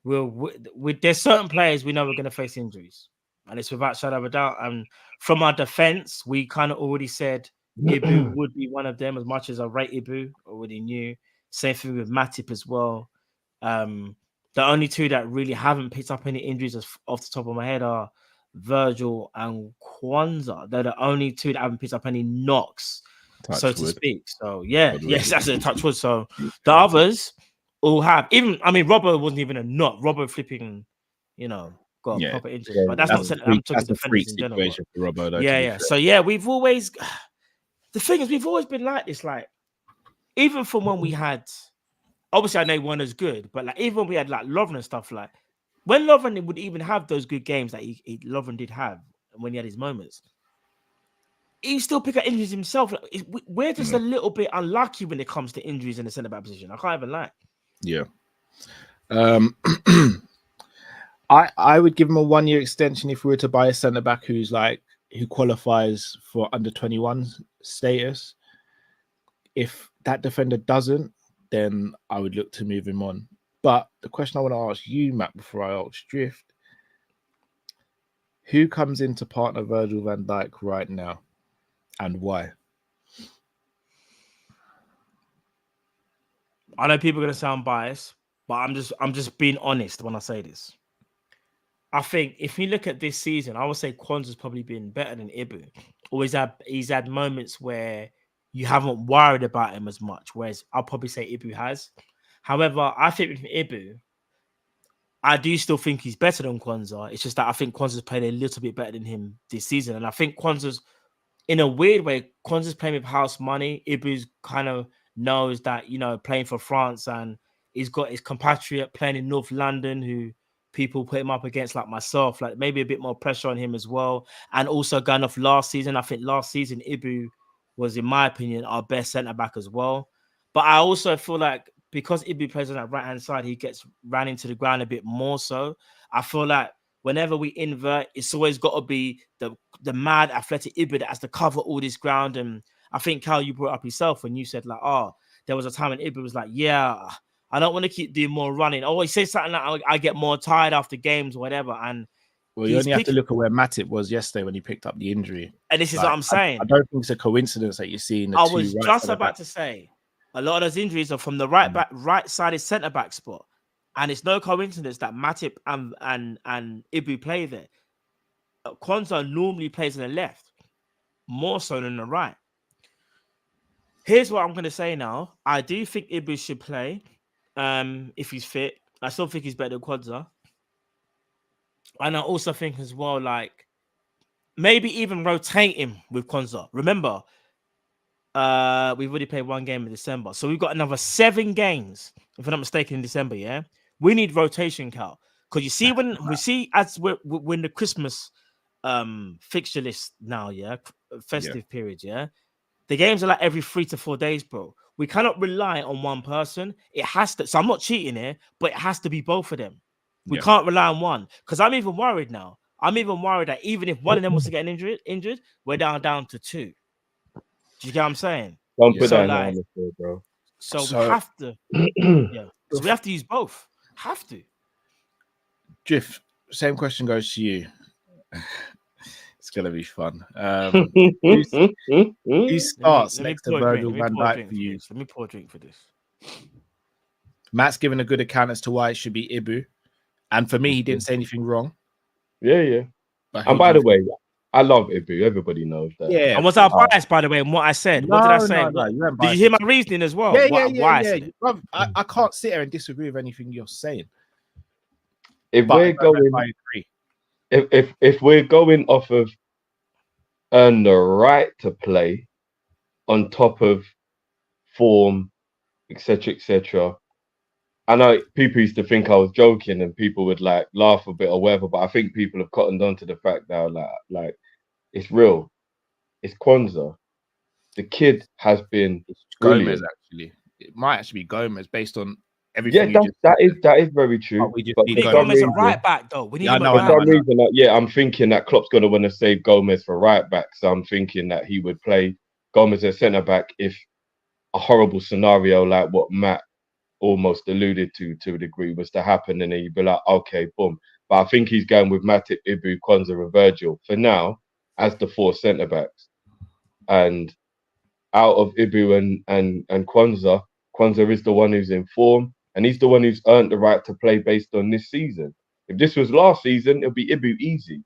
there's certain players we know we're going to face injuries, and it's without shadow of a doubt. And from our defense, we kind of already said Ibu would be one of them. As much as I rate Ibu, already knew. Same thing with Matip as well. The only two that really haven't picked up any injuries off the top of my head are Virgil and Kwanzaa. They're the only two that haven't picked up any knocks, so to speak. So yes, that's a touch wood. So the others all have. Even Robbo wasn't even a knock. Robbo flipping, got a proper injury, but that's not. I'm talking defenders in general. For Robbo, though, yeah. So yeah, we've always. The thing is, we've always been like this. Like even from when we had. Obviously, I know one is good, but like even when we had like Lovren and stuff, like when Lovren would even have those good games that Lovren did have when he had his moments, he still pick up injuries himself. Like, we're just a little bit unlucky when it comes to injuries in the centre back position. I can't even lie. Yeah. I would give him a 1 year extension if we were to buy a centre back who qualifies for under 21 status. If that defender doesn't, then I would look to move him on. But the question I want to ask you, Matt, before I ask Drift, who comes in to partner Virgil van Dijk right now and why? I know people are going to sound biased, but I'm just being honest when I say this. I think if you look at this season, I would say Kwanzaa's probably been better than Ibu. He's had moments where you haven't worried about him as much, whereas I'll probably say Ibu has. However, I think with Ibu, I do still think he's better than Kwanzaa. It's just that I think Kwanzaa's played a little bit better than him this season. And I think Kwanzaa's, in a weird way, Kwanzaa's playing with house money. Ibu's kind of knows that, playing for France, and he's got his compatriot playing in North London who people put him up against, like myself, like maybe a bit more pressure on him as well. And also going off last season, I think last season Ibu was, in my opinion, our best centre-back as well. But I also feel like because Ibu plays on that right-hand side, he gets ran into the ground a bit more so. I feel like whenever we invert, it's always got to be the mad athletic Ibu that has to cover all this ground. And I think, Cal, you brought up yourself when you said, like, there was a time when Ibu was like, yeah, I don't want to keep doing more running. Oh, he says something like, I get more tired after games or whatever. And well, you only have to look at where Matip was yesterday when he picked up the injury. And this is what I'm saying. I don't think it's a coincidence that you're seeing the I was just about to say, a lot of those injuries are from the right-sided centre-back spot. And it's no coincidence that Matip and Ibu play there. Kwanzaa normally plays on the left, more so than the right. Here's what I'm going to say now. I do think Ibu should play if he's fit. I still think he's better than Kwanzaa. And I also think as well, like, maybe even rotate him with Kwanzaa. Remember, we've already played one game in December. So we've got another 7 games, if I'm not mistaken, in December, yeah? We need rotation, Cal. Because you see, when the Christmas fixture list now, festive periods, the games are like every 3 to 4 days, bro. We cannot rely on one person. It has to. So I'm not cheating here, but it has to be both of them. We can't rely on one, because I'm even worried now. I'm even worried that even if one of them was to get injured, we're down to 2. Do you get what I'm saying? Don't put So that in like, the atmosphere, bro. so we have to, So we have to use both. Have to. Drift, same question goes to you. It's gonna be fun. Who starts next to Virgil van Dijk for you? Let me pour a drink for this. Matt's given a good account as to why it should be Ibu, and for me, he didn't say anything wrong. Yeah. And by the way, I love Ibu. Everybody knows that. Yeah. And was I biased, by the way, in what I said? What did I say? No, did you hear my reasoning as well? Yeah. I can't sit here and disagree with anything you're saying. If we're going off of earn the right to play on top of form, etc. I know people used to think I was joking and people would like laugh a bit or whatever, but I think people have cottoned on to the fact now, like it's real. It's Kwanzaa. The kid has been Gomez, actually. It might actually be Gomez based on everything. Yeah, that is very true. We need Gomez a right back, though. We need him for some reason, I'm thinking that Klopp's going to want to save Gomez for right back. So I'm thinking that he would play Gomez as centre back if a horrible scenario like what Matt almost alluded to a degree was to happen, and then you'd be like, okay, boom. But I think he's going with Matip, Ibu, Kwanzaa, and Virgil for now as the 4 centre backs. And out of Ibu and Kwanzaa is the one who's in form, and he's the one who's earned the right to play based on this season. If this was last season, it'll be Ibu easy.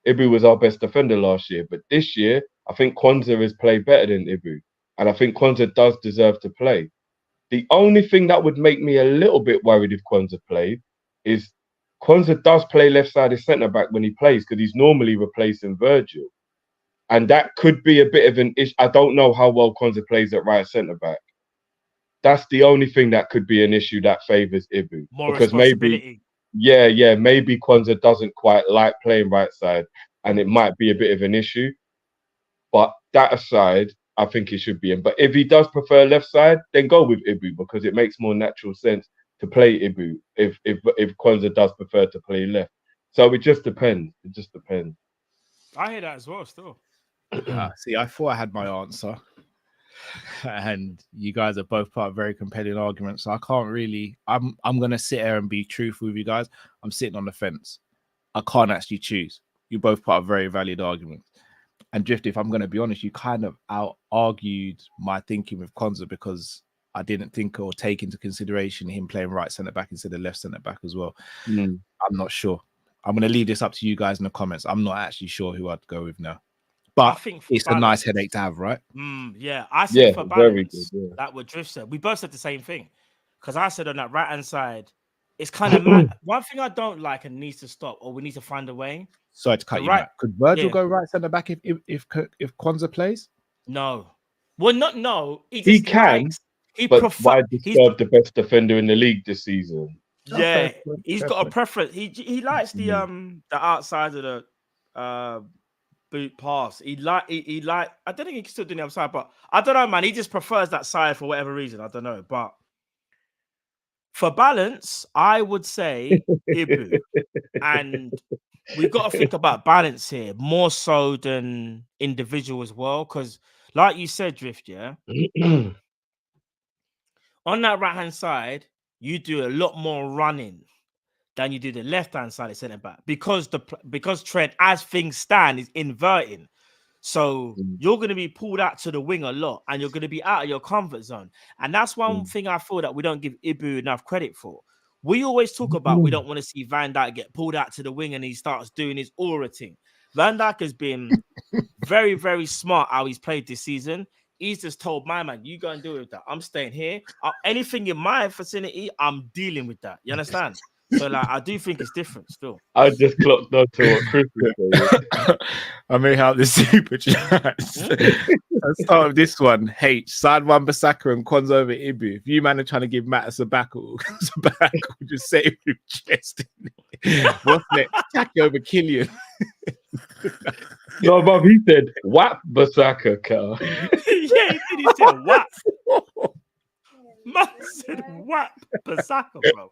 Ibu was our best defender last year, but this year I think Kwanzaa has played better than Ibu, and I think Kwanzaa does deserve to play. The only thing that would make me a little bit worried if Kwanzaa played is Kwanzaa does play left-sided centre-back when he plays because he's normally replacing Virgil. And that could be a bit of an issue. I don't know how well Kwanzaa plays at right centre-back. That's the only thing that could be an issue that favours Ibu. More because responsibility. maybe Kwanzaa doesn't quite like playing right side and it might be a bit of an issue. But that aside, I think he should be in. But if he does prefer left side, then go with Ibu because it makes more natural sense to play Ibu if Kwanzaa does prefer to play left. So it just depends. I hear that as well still. See, I thought I had my answer. And you guys are both part of very compelling arguments. So I can't really I'm gonna sit here and be truthful with you guys. I'm sitting on the fence. I can't actually choose. You both part of very valid arguments. And Drift, if I'm going to be honest, you kind of out-argued my thinking with Kwanzaa because I didn't think or take into consideration him playing right centre-back instead of left centre-back as well. I'm not sure. I'm going to leave this up to you guys in the comments. I'm not actually sure who I'd go with now. But I think it's balance, a nice headache to have, right? I said for balance, that what Drift said. We both said the same thing. Because I said on that right-hand side, it's kind of mad. One thing I don't like and needs to stop, or we need to find a way. Sorry to cut you back. Could Virgil go right centre back if Kwanzaa plays? No. Well, not no. He can. But why disturb the best defender in the league this season? Yeah, he's got a preference. He likes the outside of the boot pass. He like. I don't think he can still do the other side, but I don't know, man. He just prefers that side for whatever reason. I don't know, but. For balance, I would say Ibu. And we've got to think about balance here more so than individual as well. Because, like you said, Drift, on that right-hand side, you do a lot more running than you do the left-hand side of centre-back. Because Trent, as things stand, is inverting. So you're going to be pulled out to the wing a lot and you're going to be out of your comfort zone. And that's one thing I feel that we don't give Ibu enough credit for. We always talk about we don't want to see Van Dijk get pulled out to the wing and he starts doing his aura thing. Van Dijk has been very, very smart how he's played this season. He's just told my man, you go and do it with that. I'm staying here. Anything in my vicinity, I'm dealing with that. You understand? So, like, I do think it's different still. I just clocked on to what Chris was saying. I may have the super chat. Let's start with this one. H. Side one Basaka and Kwanzaa over Ibu. If you man are trying to give Matt a sabbatical, just say it with chest. What's next? Taki over Killian. No, Bob, he said, "Whap Basaka, car." Yeah, he did. He said whap. Man said whap Basaka, bro.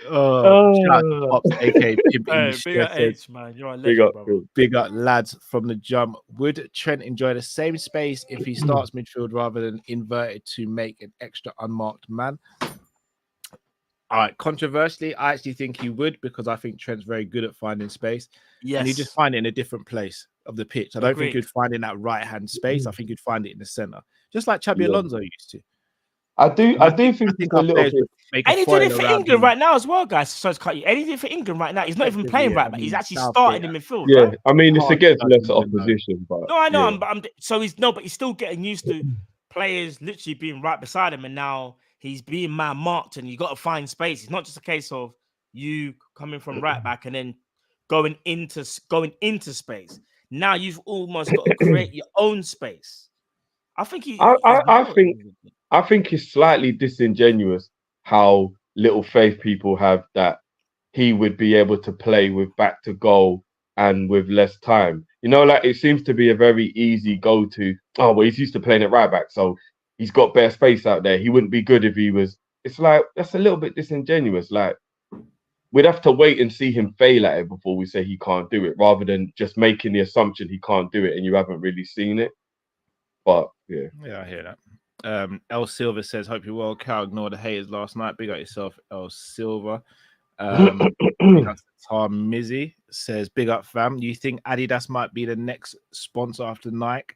Shout out to Pops, aka Pimp Hey, English. big up Says, H, man. You're a Big legend, up, bro. Phil. big up lads from the jump. Would Trent enjoy the same space if he starts midfield rather than inverted to make an extra unmarked man? All right, controversially, I actually think he would, because I think Trent's very good at finding space. Yes. And you just find it in a different place of the pitch. I don't think Agreed. you'd find it in that right-hand space. I think you'd find it in the center, just like Xabi Yeah. Alonso used to. I do think he's a our little players bit. would make a And he's doing it foil for around England him. right now as well, guys. So to cut you. Anything for England right now. He's not even playing Yeah, right I back. He's mean, actually Southgate, starting in midfield. Yeah, Right? I mean, it's Hard against judgment, lesser though. opposition, but No, I know. yeah. But he's still getting used to players literally being right beside him, and now he's being man marked, and you got to find space. It's not just a case of you coming from right back and then going into space. Now you've almost got to create your own space. I think I think it's slightly disingenuous how little faith people have that he would be able to play with back to goal and with less time. You know, like it seems to be a very easy go-to. Oh, well, he's used to playing at right back, so he's got bare space out there. He wouldn't be good if he was. It's like that's a little bit disingenuous. Like we'd have to wait and see him fail at it before we say he can't do it, rather than just making the assumption he can't do it and you haven't really seen it. But yeah, I hear that. El Silva says, "Hope you're well. Cal, ignore the haters last night. Big up yourself, El Silva." Big up Tom Mizzy says, "Big up, fam. You think Adidas might be the next sponsor after Nike?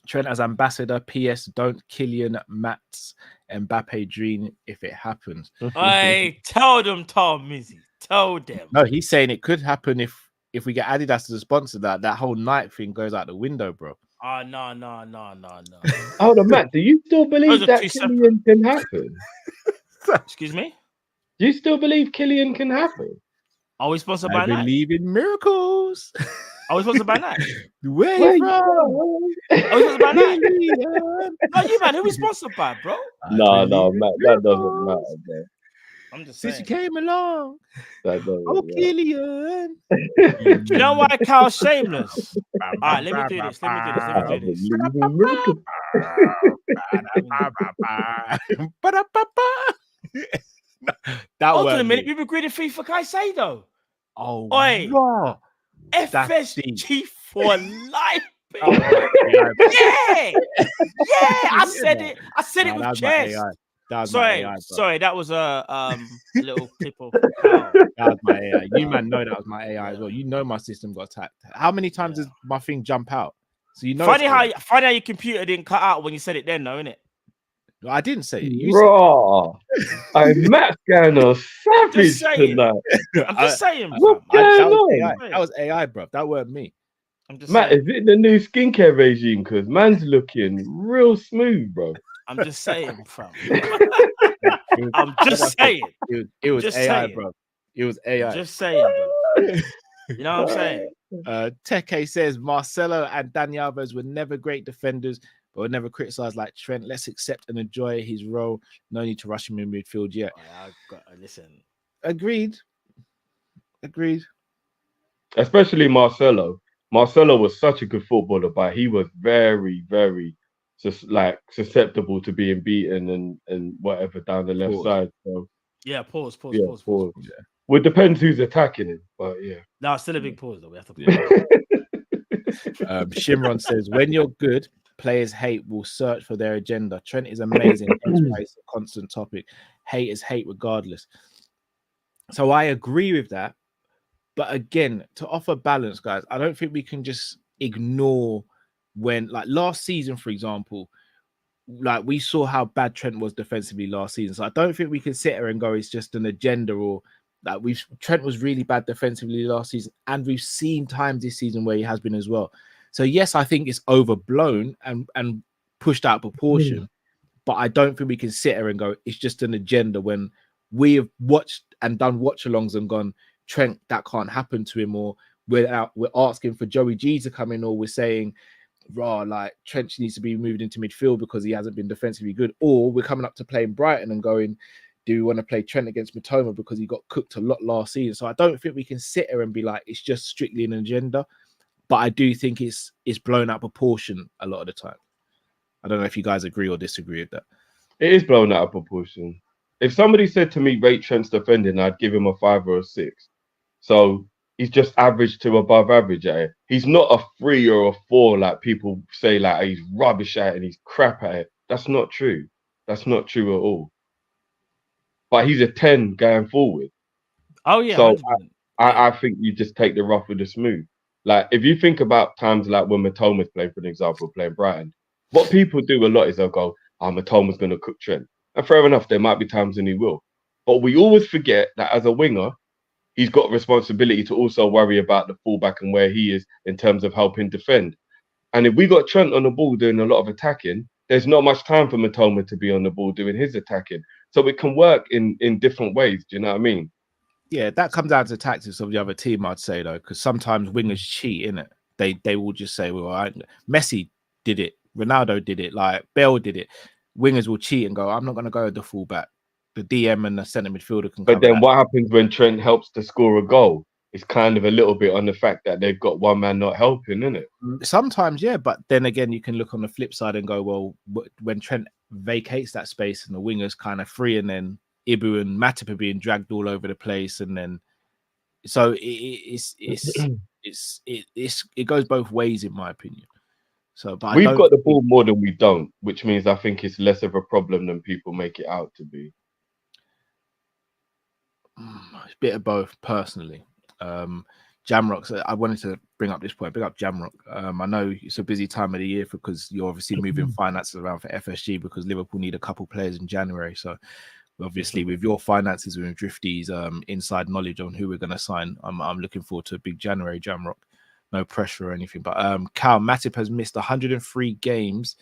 Trent as ambassador. PS. Don't Kylian, Mats, Mbappe dream if it happens." I tell them, Tom Mizzy. Tell them. No, he's saying it could happen if we get Adidas as a sponsor. That whole Nike thing goes out the window, bro. Oh, no. Hold on, Matt. Do you still believe Those are that two Kylian can happen? Excuse me? Do you still believe Kylian can happen? Are we sponsored by I Nike? believe in miracles. Are we sponsored by Nike? Where Where you you from? Are we sponsored by Nike? No, you man, who we sponsored by, bro? No, Matt. That doesn't matter, bro. I'm just Since saying. you came along, That doesn't oh matter. Killian. You know why Cal's shameless? All right, let me do this. I believe in miracles. That Hold on a was minute. We've agreed a fee for Caicedo. Oh, Oi. wow. FSG for life. baby. Oh, Yeah, I said it. I said it Nah, with that was my chest. AI. That was my Sorry, AI, bro. sorry, that was a little clip of Cal. That was my AI. You man know that was my AI as well. You know my system got attacked. How many times does my thing jump out? So you know. Funny how your computer didn't cut out when you said it then, though, innit? I didn't say it. You Raw. Matt Scanner savage Just saying. tonight. I'm just saying, What fam. going that was on? AI. That was AI, bro. That weren't me. I'm just Matt, saying. is it the new skincare regime? Because man's looking real smooth, bro. I'm just saying, fam. I'm just saying. It was Just AI, saying. bro. It was AI. Just saying, bro. You know what I'm saying? Teke says Marcelo and Dani Alves were never great defenders, but were never criticized like Trent. Let's accept and enjoy his role. No need to rush him in midfield yet. I've got listen. Agreed. Especially Marcelo. Marcelo was such a good footballer, but he was very, very just like susceptible to being beaten and whatever down the left side. So Yeah, pause. yeah, pause. Yeah. Well, it depends who's attacking him, but yeah. No, it's still a big pause though. We have to. Shimron says, when you're good, players hate will search for their agenda. Trent is amazing. Hence why it's a constant topic. Hate is hate regardless. So I agree with that. But again, to offer balance, guys, I don't think we can just ignore when, like last season, for example, like we saw how bad Trent was defensively last season. So I don't think we can sit here and go, it's just an agenda, or like Trent was really bad defensively last season. And we've seen times this season where he has been as well. So yes, I think it's overblown and pushed out of proportion. But I don't think we can sit here and go, it's just an agenda, when we have watched and done watch-alongs and gone, Trent, that can't happen to him, or we're asking for Joey G to come in, or we're saying, like Trent needs to be moved into midfield because he hasn't been defensively good, or we're coming up to playing Brighton and going, do we want to play Trent against Matoma because he got cooked a lot last season? So I don't think we can sit here and be like it's just strictly an agenda, but I do think it's blown out proportion a lot of the time. I don't know if you guys agree or disagree with that. It is blown out of proportion. If somebody said to me, rate Trent's defending, I'd give him a 5 or a 6. So he's just average to above average at it. He's not a 3 or a 4 like people say, like he's rubbish at it and he's crap at it. That's not true. That's not true at all. But he's a 10 going forward. Oh yeah. So I think you just take the rough with the smooth. Like if you think about times like when Matoma's playing, for example, playing Brighton, what people do a lot is they'll go, Matoma's going to cook Trent. And fair enough, there might be times when he will. But we always forget that as a winger, he's got a responsibility to also worry about the fullback and where he is in terms of helping defend. And if we got Trent on the ball doing a lot of attacking, there's not much time for Matoma to be on the ball doing his attacking. So it can work in different ways. Do you know what I mean? Yeah, that comes down to tactics of the other team, I'd say, though, because sometimes wingers cheat, innit? They will just say, well, Messi did it, Ronaldo did it, like Bale did it. Wingers will cheat and go, I'm not going to go with the fullback. The DM and the centre midfielder can But then that. what happens when Trent helps to score a goal? It's kind of a little bit on the fact that they've got one man not helping, isn't it? Sometimes, yeah, but then again, you can look on the flip side and go, well, when Trent vacates that space and the wingers kind of free, and then Ibu and Matip are being dragged all over the place, and then so it goes both ways, in my opinion. So, but we've got the ball more than we don't, which means I think it's less of a problem than people make it out to be. It's a bit of both, personally. Jamrock, so I wanted to bring up this point. Bring up Jamrock. I know it's a busy time of the year because you're obviously moving finances around for FSG because Liverpool need a couple players in January. So obviously with your finances and with Drifty's inside knowledge on who we're going to sign, I'm looking forward to a big January Jamrock. No pressure or anything. But Cal, Matip has missed 103 games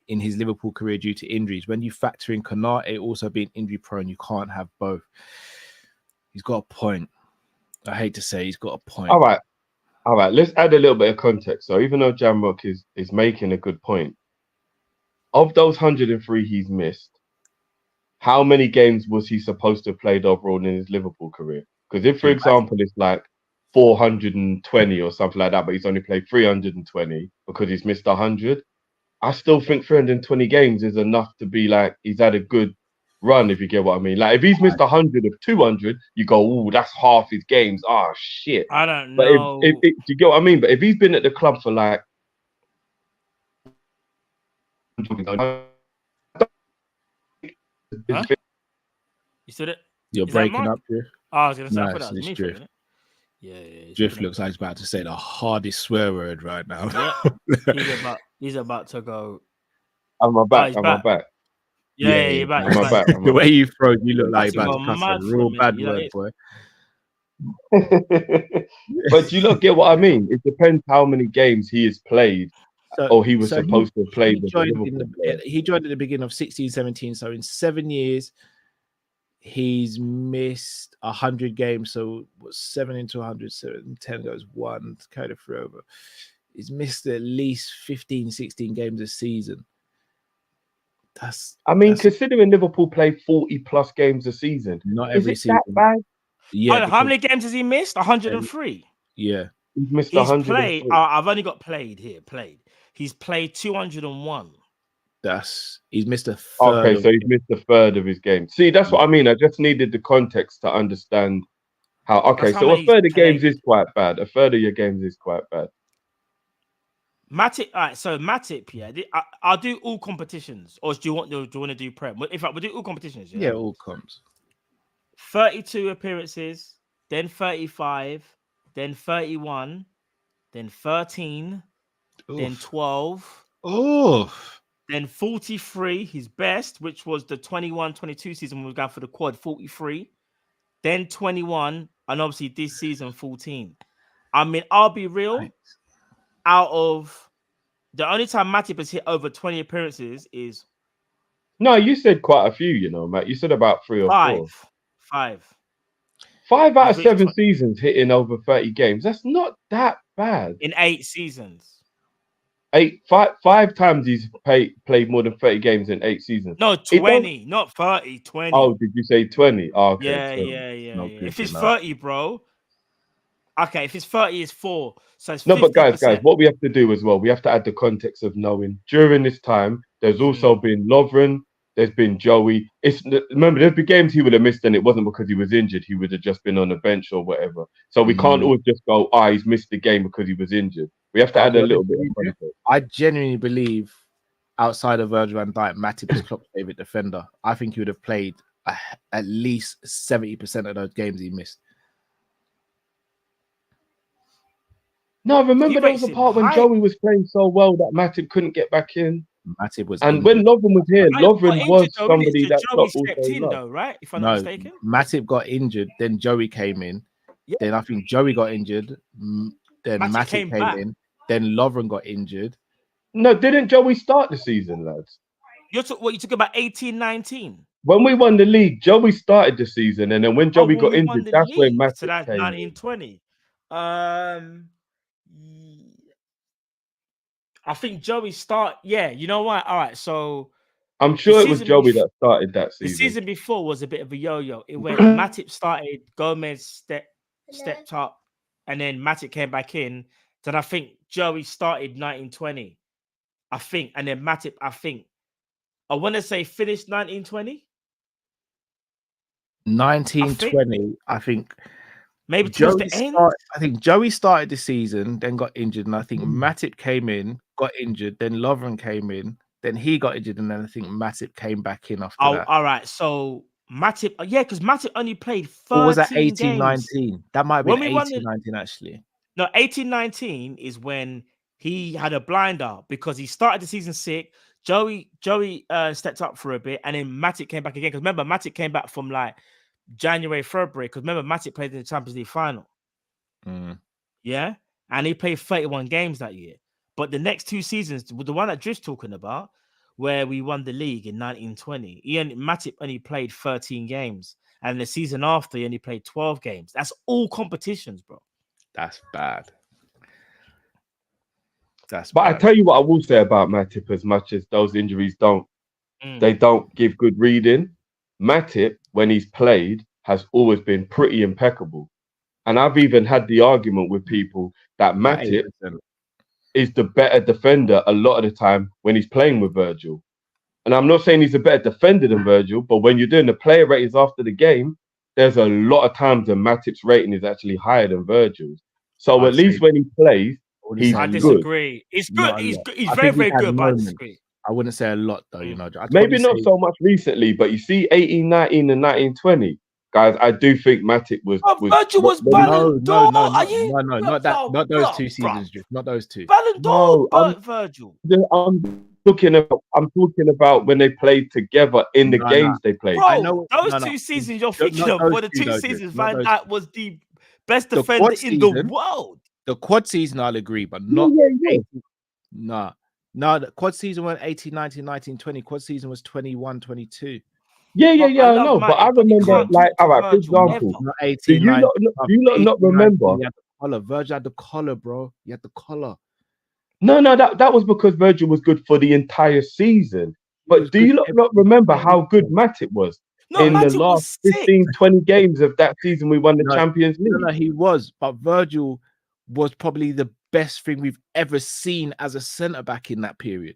in his Liverpool career due to injuries. When you factor in Konate also being injury prone, you can't have both. He's got a point. I hate to say he's got a point. All right. Let's add a little bit of context. So even though Jamrock is making a good point, of those 103 he's missed, how many games was he supposed to have played overall in his Liverpool career? Because if, for example, it's like 420 or something like that, but he's only played 320 because he's missed 100, I still think 320 games is enough to be like he's had a good run, if you get what I mean. Like if he's missed 100 of 200, you go, oh, that's half his games. Oh shit. I don't know. But do you get what I mean? But if he's been at the club for like, huh? You said it. You're breaking up here. Oh, I was gonna say, No, I thought that was me for a Drift. minute. Yeah. Drift looks like he's about to say the hardest swear word right now. Yeah. he's about to go. I'm back. Yeah, you're back. I'm back. The way you froze, you look like you're about to cuss mad a real for a bad minute, word, boy. But do you not get what I mean? It depends how many games he has played, or he was supposed to have played. He joined at the beginning of 16-17, so in 7 years, he's missed 100 games. So what's 7 into 100? 7, 10 goes 1, carry the through over. He's missed at least 15, 16 games a season. Considering Liverpool play 40 plus games a season, not every season. That bad? Yeah. How many games has he missed? 103. Yeah. He's missed 100. Played. I've only got played here. He's played 201. He's missed a third. Okay, so he's missed a third of his game. See, that's what I mean. I just needed the context to understand how. Okay, so a third of games is quite bad. A third of your games is quite bad. Matip, all right. So Matip, yeah. I'll do all competitions, or do you want to do Prem? In fact, we'll do all competitions. Yeah, all comps. 32 appearances, then 35, then 31, then 13, then 12. Then 43, his best, which was the 21-22 season when we were going for the quad, 43. Then 21, and obviously this season 14. I mean, I'll be real. Right. Out of the only time Matip has hit over 20 appearances is. No, you said quite a few, Matt. You said about 3 or 4. 5. 5 out of 7 seasons hitting over 30 games. That's not that bad. In 8 seasons. Five times he's played more than 30 games in 8 seasons. No, 20, not 30, 20. Oh, did you say 20? Oh, okay. Yeah. good If it's enough. 30, bro. Okay, if it's 30, it's 4. So it's No, 50%. but guys, what we have to do as well, we have to add the context of knowing during this time, there's also been Lovren, there's been Joey. Remember, there's been games he would have missed, and it wasn't because he was injured. He would have just been on the bench or whatever. So we can't always just go, he's missed the game because he was injured. We have to add a little bit of context. I genuinely believe, outside of Virgil van Dijk, Matip is Klopp's favorite defender. I think he would have played at least 70% of those games he missed. No, remember there was rates a him part when high. Joey was playing so well that Matip couldn't get back in. Matip was And injured. when Lovren was here, Lovren was Though, somebody that Joey Klopp also stepped in, loved. though, right? If I'm not mistaken. Matip got injured, then Joey came in. Yeah. Then I think Joey got injured. Then Matip came came back. in. Then Lovren got injured. No, didn't Joey start the season, lads? You took about 18, 19. When we won the league, Joey started the season, and then when Joey got injured, that's when Matip So that's came 1920. I think Joey start. Yeah, you know what? All right, so I'm sure it was Joey that started that season. The season before was a bit of a yo-yo. It went Matip started, Gomez stepped up, and then Matip came back in. Then I think Joey started 1920. I think, and then Matip, I want to say finished 1920. 1920, I think. Maybe towards the end. I think Joey started the season, then got injured, and I think Matip came in, got injured, then Lovren came in, then he got injured, and then I think Matip came back in after that. All right. So Matip, because Matip only played 13 or was that 18, games. 19? That might have been 18, 19, actually. No, 18, 19 is when he had a blinder because he started the season sick. Joey stepped up for a bit, and then Matip came back again. Because remember, Matip came back from like January, February. Because remember, Matip played in the Champions League final. Yeah, and he played 31 games that year. But the next 2 seasons, the one that Drift's talking about, where we won the league in 1920, Matip only played 13 games, and the season after he only played 12 games. That's all competitions, bro. That's bad. But I tell you what I will say about Matip, as much as those injuries don't give good reading. Matip, when he's played, has always been pretty impeccable. And I've even had the argument with people that Matip is the better defender a lot of the time when he's playing with Virgil. And I'm not saying he's a better defender than Virgil, but when you're doing the player ratings after the game, there's a lot of times that Matip's rating is actually higher than Virgil's. So at least when he plays, he's I good. disagree. He's good. He's very, very good, but I disagree. I wouldn't say a lot, though, you know. Maybe not so much recently, but you see 18, 19, and 1920. Guys, I do think Matip was. Virgil was Ballon d'Or. Not those 2 seasons, Drift. Not those 2. Ballon d'Or, Virgil. I'm talking about when they played together in the games they played. Bro, those 2 seasons you're thinking of were the 2 seasons Van Dijk was the best defender in the world. The quad season, I'll agree, but not. No, the quad season went 18, 19, 19, 20. Quad season was 21, 22. Yeah, I know. But I remember, like, all right, for example, do you not remember? He had the collar. Virgil had the collar, bro. He had the collar. No, that was because Virgil was good for the entire season. But do you not remember how good Matip was in the last 15, 20 games of that season we won the Champions League? No, he was. But Virgil was probably the best thing we've ever seen as a centre-back in that period.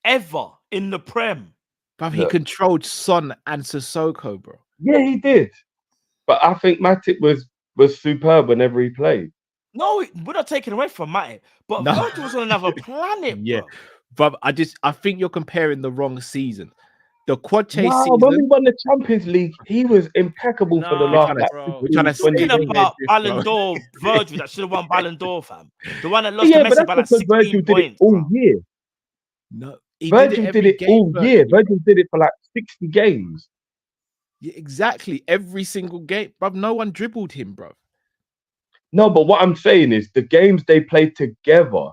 Ever in the Prem. But he controlled Son and Sissoko, bro. Yeah, he did. But I think Matip was superb whenever he played. No, we're not taking away from Matip. But Virgil was on another planet, bro. But I think you're comparing the wrong season. The quad chase season. When we won the Champions League, he was impeccable for the last. We're talking about Ballon d'Or Virgil that should have won Ballon d'Or, fam. The one that lost to Messi by like 16 Virgil points. Did it all year. No, Virgil did it all year. Virgil did it for like 60 games. Yeah, exactly. Every single game, bruv. No one dribbled him, bruv. No, but what I'm saying is the games they played together,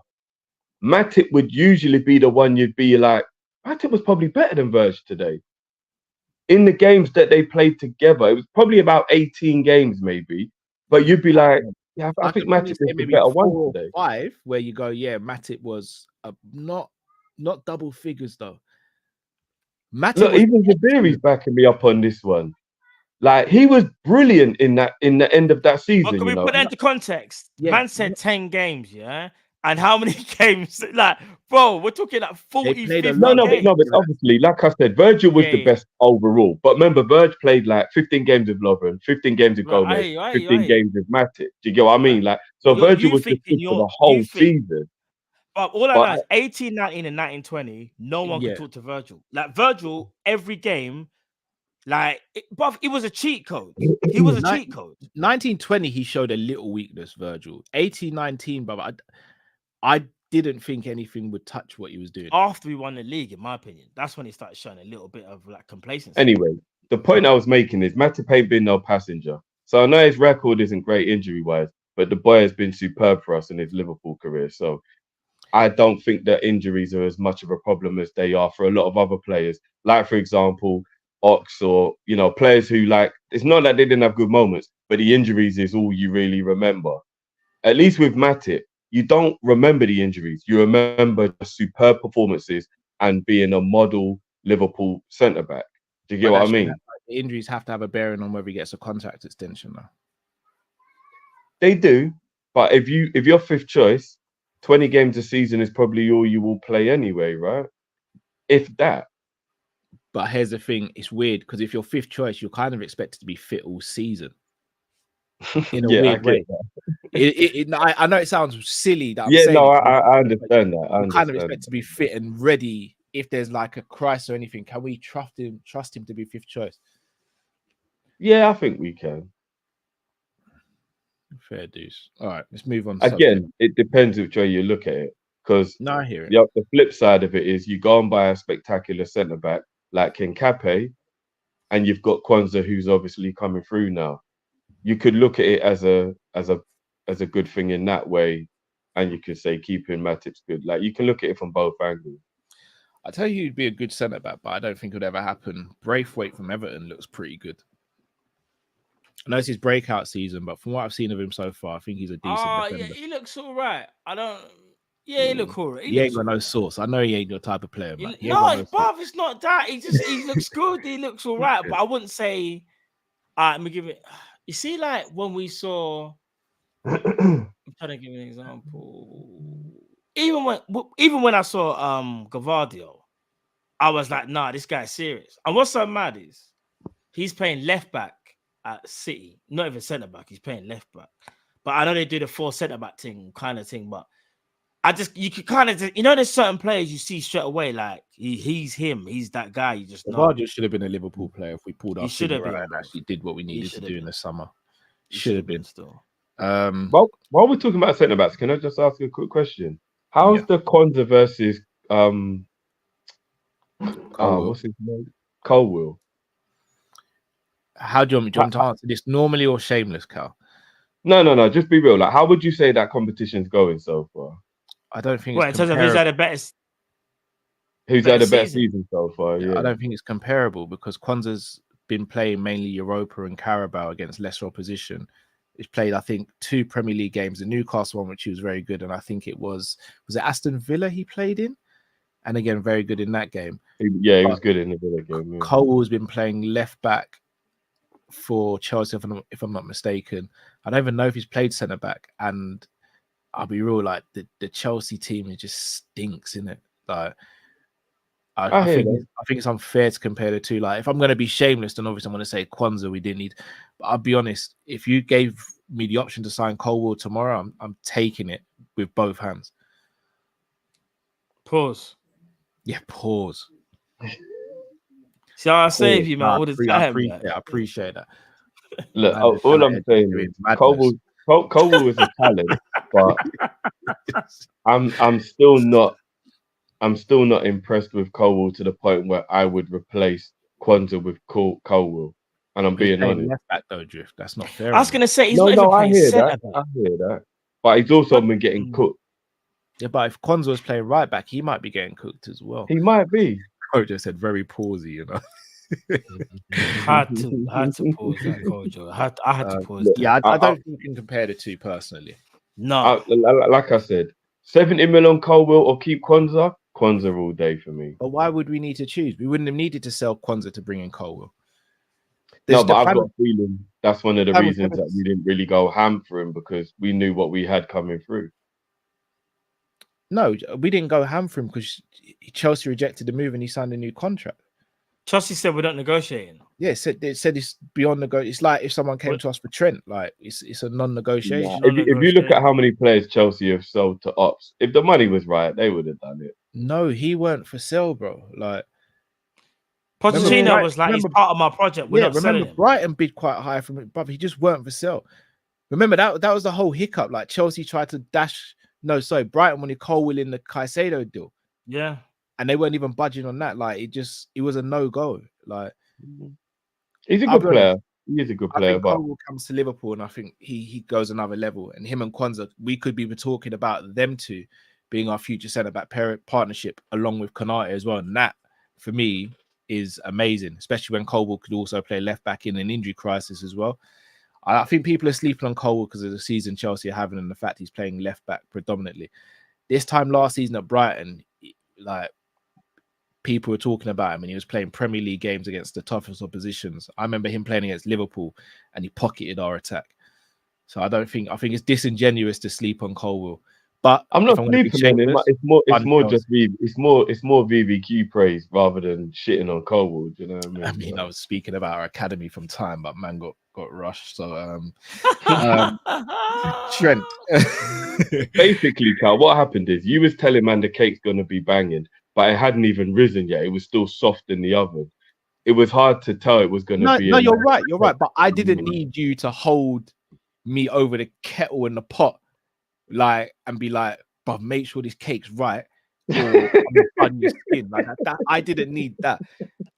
Matip would usually be the one you'd be like, Matip was probably better than Virgil today. In the games that they played together, it was probably about 18 games maybe, but you'd be like, Yeah, I think could probably Matip is say the maybe better 4 one or today. 5 where you go, yeah, Matip was not double figures though. Matip Look, was even Zaviri's excellent. backing me up on this one. Like he was brilliant in the end of that But season, can you we know. put that into context? Yeah, Man said 10 games, yeah? And how many games? Like, bro, we're talking like they 40, played a 50 No, lot. games. but obviously, like I said, Virgil was Yeah, the yeah. best overall. But remember, Virg played like 15 games with Lovren, 15 games with Right, I Gomez, hear you, I hear you, I 15 hear you. games with Matip. Do you get what I Right. mean? Like, But so Virgil was just good for the you whole think, season. but all I But know is 18, 19, and 19, 20, no one Yeah. could talk to Virgil. Like, Virgil, every game, like, but he was a cheat code. He was a cheat code. 1920, he showed a little weakness, Virgil. 18-19, but I didn't think anything would touch what he was doing. After we won the league, in my opinion, that's when he started showing a little bit of like complacency. anyway, the point I was making is Matip ain't been no passenger. So I know his record isn't great injury wise, but the boy has been superb for us in his Liverpool career. So I don't think that injuries are as much of a problem as they are for a lot of other players. Like, for example, Ox or, you know, players who like, it's not that they didn't have good moments, but the injuries is all you really remember. At least with Matip, you don't remember the injuries. You remember the superb performances and being a model Liverpool centre back. Do you get But what I that mean? the injuries have to have a bearing on whether he gets a contract extension though. They do, but if you're fifth choice, 20 games a season is probably all you will play anyway, right? If that. But here's the thing, it's weird because if you're fifth choice, you're kind of expected to be fit all season. In a Yeah, I weird get way. that. I know it sounds silly that I'm Yeah, saying no, it, I understand that. I you kind of understand. expect to be fit and ready if there's like a crisis or anything. Can we trust him to be fifth choice? Yeah, I think we can. Fair dues. All right, let's move on to Again, it depends which way you look at it. Because No, I hear it. the flip side of it is you go and buy a spectacular centre back like Kincape, and you've got Kwanzaa who's obviously coming through now. You could look at it as a good thing in that way, and you could say keeping Matip's good. Like you can look at it from both angles. I tell you, he'd be a good centre back, but I don't think it would ever happen. Braithwaite from Everton looks pretty good. I know it's his breakout season, but from what I've seen of him so far, I think he's a decent defender. Yeah, he looks all right. He look all right. He ain't got no sauce. I know he ain't your type of player, man. It's not that. He looks good. He looks all right, but I wouldn't say. Let me give it. You see, like when we saw. I'm trying to give an example. Even when I saw Gavardio, I was like, nah, this guy's serious. And what's so mad is he's playing left back at City, not even centre back. He's playing left back. But I know they do the 4 centre back kind of thing. But you could kind of, there's certain players you see straight away, like he's him, he's that guy. You just know. Gavardio should have been a Liverpool player if we pulled our should have been and actually did what we needed to do in the summer. Should have been still. While we're talking about centre backs, can I just ask you a quick question? How's the Kwanzaa versus what's his name? Colwill. How do you want me to answer this normally or shameless, Cal? No. Just be real. Like, how would you say that competition's going so far? I don't think. Well, in terms of who's had the best. Who's had a better season so far? Yeah, I don't think it's comparable because Kwanzaa's been playing mainly Europa and Carabao against lesser opposition. He's played, I think, 2 Premier League games, the Newcastle one, which he was very good, and I think it was it Aston Villa he played in, and again very good in that game. He was good in the Villa game. Yeah. Cole's been playing left back for Chelsea, if I'm not mistaken. I don't even know if he's played centre back, and I'll be real, like the Chelsea team, it just stinks, innit? Like I think it's unfair to compare the two. Like, if I'm going to be shameless, then obviously I'm going to say Kwanzaa we didn't need. But I'll be honest, if you gave me the option to sign Colwill tomorrow, I'm taking it with both hands. Pause. Yeah, pause. See how I save you, man, all the time. I appreciate that. Look, all I'm saying is Colwill is a talent, but I'm still not impressed with Colwill to the point where I would replace Kwanzaa with Colwill. And I'm being honest. Left back though, Drift. That's not fair. I was gonna say he's not even playing centre back. I hear that. But he's also been getting cooked. Yeah, but if Kwanzaa was playing right back, he might be getting cooked as well. He might be. Coach just said very pausey, Had to pause that, Kojo. I had to pause Look, that. Yeah, I don't think you can compare the two personally. No, like I said, 70 mil on Colwell or keep Kwanzaa. Kwanzaa all day for me. But why would we need to choose? We wouldn't have needed to sell Kwanzaa to bring in Colwell. No, but I've got a feeling that's one of the plan was reasons that evidence. we didn't really go ham for him, because we knew what we had coming through. No, we didn't go ham for him because Chelsea rejected the move and he signed a new contract. Chelsea said we're not negotiating. Yeah, it said it's beyond negotiation. It's like if someone came to us for Trent, like it's a non-negotiation. Nah, if you look at how many players Chelsea have sold to Ops, if the money was right, they would have done it. No, he weren't for sale, bro. Like Pochettino was like, he's part of my project. We're not selling him. Brighton bid quite high from it, but he just weren't for sale. Remember that was the whole hiccup. Like Chelsea tried to dash. No, sorry, Brighton wanted Colwell in the Caicedo deal. Yeah, and they weren't even budging on that. Like it was a no-go. Like he's a good player. He is a good player. I think Colwell comes to Liverpool, and I think he goes another level. And him and Kwanzaa, we could be talking about them two being our future centre-back partnership, along with Konate as well. And that, for me, is amazing, especially when Colwell could also play left-back in an injury crisis as well. I think people are sleeping on Colwell because of the season Chelsea are having and the fact he's playing left-back predominantly. This time last season at Brighton, like, people were talking about him and he was playing Premier League games against the toughest oppositions. I remember him playing against Liverpool and he pocketed our attack. So I think it's disingenuous to sleep on Colwell. But I'm not sleeping on him. It's more VVQ praise rather than shitting on Colwell. Do you know what I mean? I was speaking about our academy from time, but man got rushed. So Trent. Basically, Carl, what happened is you was telling man the cake's gonna be banging, but it hadn't even risen yet. It was still soft in the oven. It was hard to tell it was gonna be. No, you're right. You're right. But I didn't need you to hold me over the kettle in the pot, like, and be like, but make sure this cake's right, or I'm your skin. Like that. I didn't need that,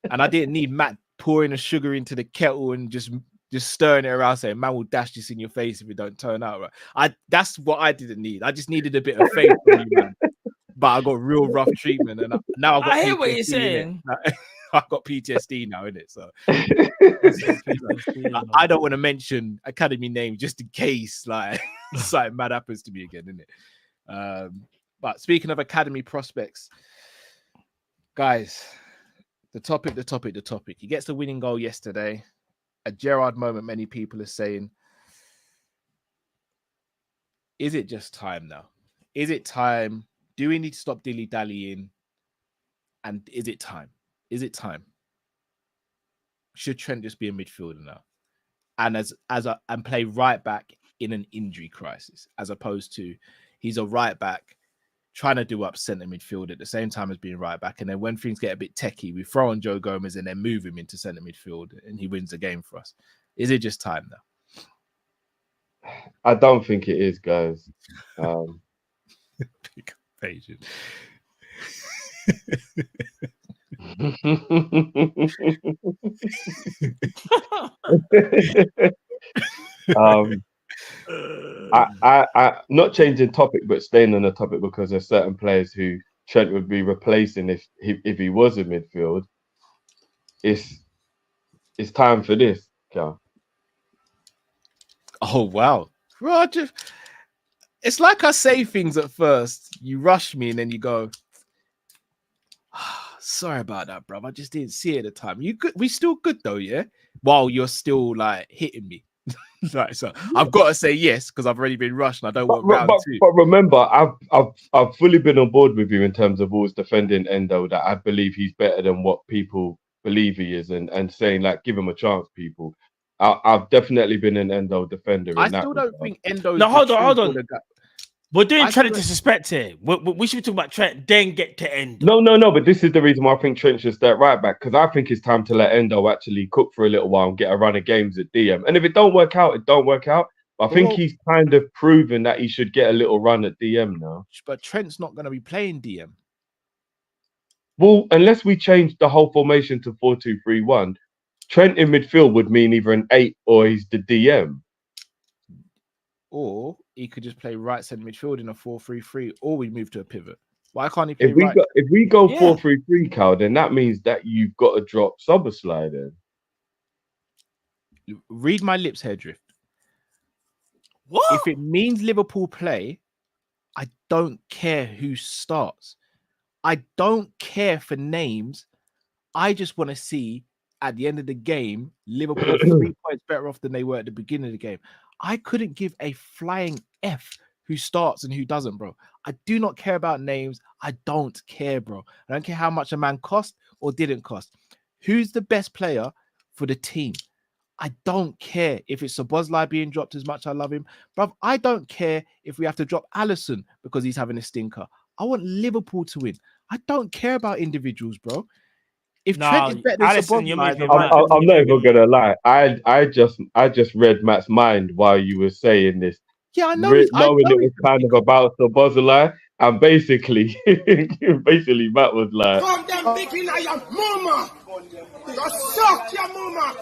and I didn't need Matt pouring the sugar into the kettle and just stirring it around, saying, "Man will dash this in your face if it don't turn out right." That's what I didn't need. I just needed a bit of faith from you, man. But I got real rough treatment, and now I've got. I hear what you're saying. I've got PTSD now, innit? So I don't want to mention academy names just in case, like, something mad happens to me again, innit? But speaking of academy prospects, guys, the topic. He gets the winning goal yesterday. A Gerrard moment, many people are saying. Is it just time now? Is it time? Do we need to stop dilly-dallying? And is it time? Is it time? Should Trent just be a midfielder now? And and play right back in an injury crisis, as opposed to he's a right back trying to do up centre midfield at the same time as being right back. And then when things get a bit techie, we throw on Joe Gomez and then move him into centre midfield and he wins the game for us. Is it just time now? I don't think it is, guys. Patient. I not changing topic, but staying on the topic, because there's certain players who Trent would be replacing if he was in midfield. It's time for this, Cal. Oh wow, Roger! It's like I say things at first, you rush me, and then you go, sorry about that, bro. I just didn't see it at the time. You good? We still good though, yeah. While you're still like hitting me, right? So I've got to say yes because I've already been rushed. And I don't want round two. But remember, I've fully been on board with you in terms of always defending Endo. That I believe he's better than what people believe he is, and saying like give him a chance, people. I've definitely been an Endo defender. I still don't think Endo. No, hold on. We're doing Trent disrespect here. We should be talking about Trent, then get to Endo. No. But this is the reason why I think Trent should start right back, because I think it's time to let Endo actually cook for a little while and get a run of games at DM. And if it don't work out, it don't work out. But I think he's kind of proven that he should get a little run at DM now. But Trent's not going to be playing DM. Well, unless we change the whole formation to 4-2-3-1, Trent in midfield would mean either an 8 or he's the DM. Or he could just play right centre midfield in a 4-3-3, or we move to a pivot. Why can't he play right? If we go Yeah. 4-3-3, Cal, then that means that you've got to drop Soboslai then. Read my lips, Hairdrift. What? If it means Liverpool play, I don't care who starts. I don't care for names. I just want to see at the end of the game, Liverpool 3 points better off than they were at the beginning of the game. I couldn't give a flying F who starts and who doesn't, bro. I do not care about names. I don't care, bro. I don't care how much a man cost or didn't cost. Who's the best player for the team? I don't care if it's Szoboszlai being dropped as much. I love him, bro. I don't care if we have to drop Alisson because he's having a stinker. I want Liverpool to win. I don't care about individuals, bro. If Trent is better than Alisson, you're Szoboszlai, moving then mad. I'm not even gonna lie. I just read Matt's mind while you were saying this, yeah, I know. I knowing know it was kind of about Szoboszlai, and basically, basically Matt was like, Come them big in your mama. You suck your mama.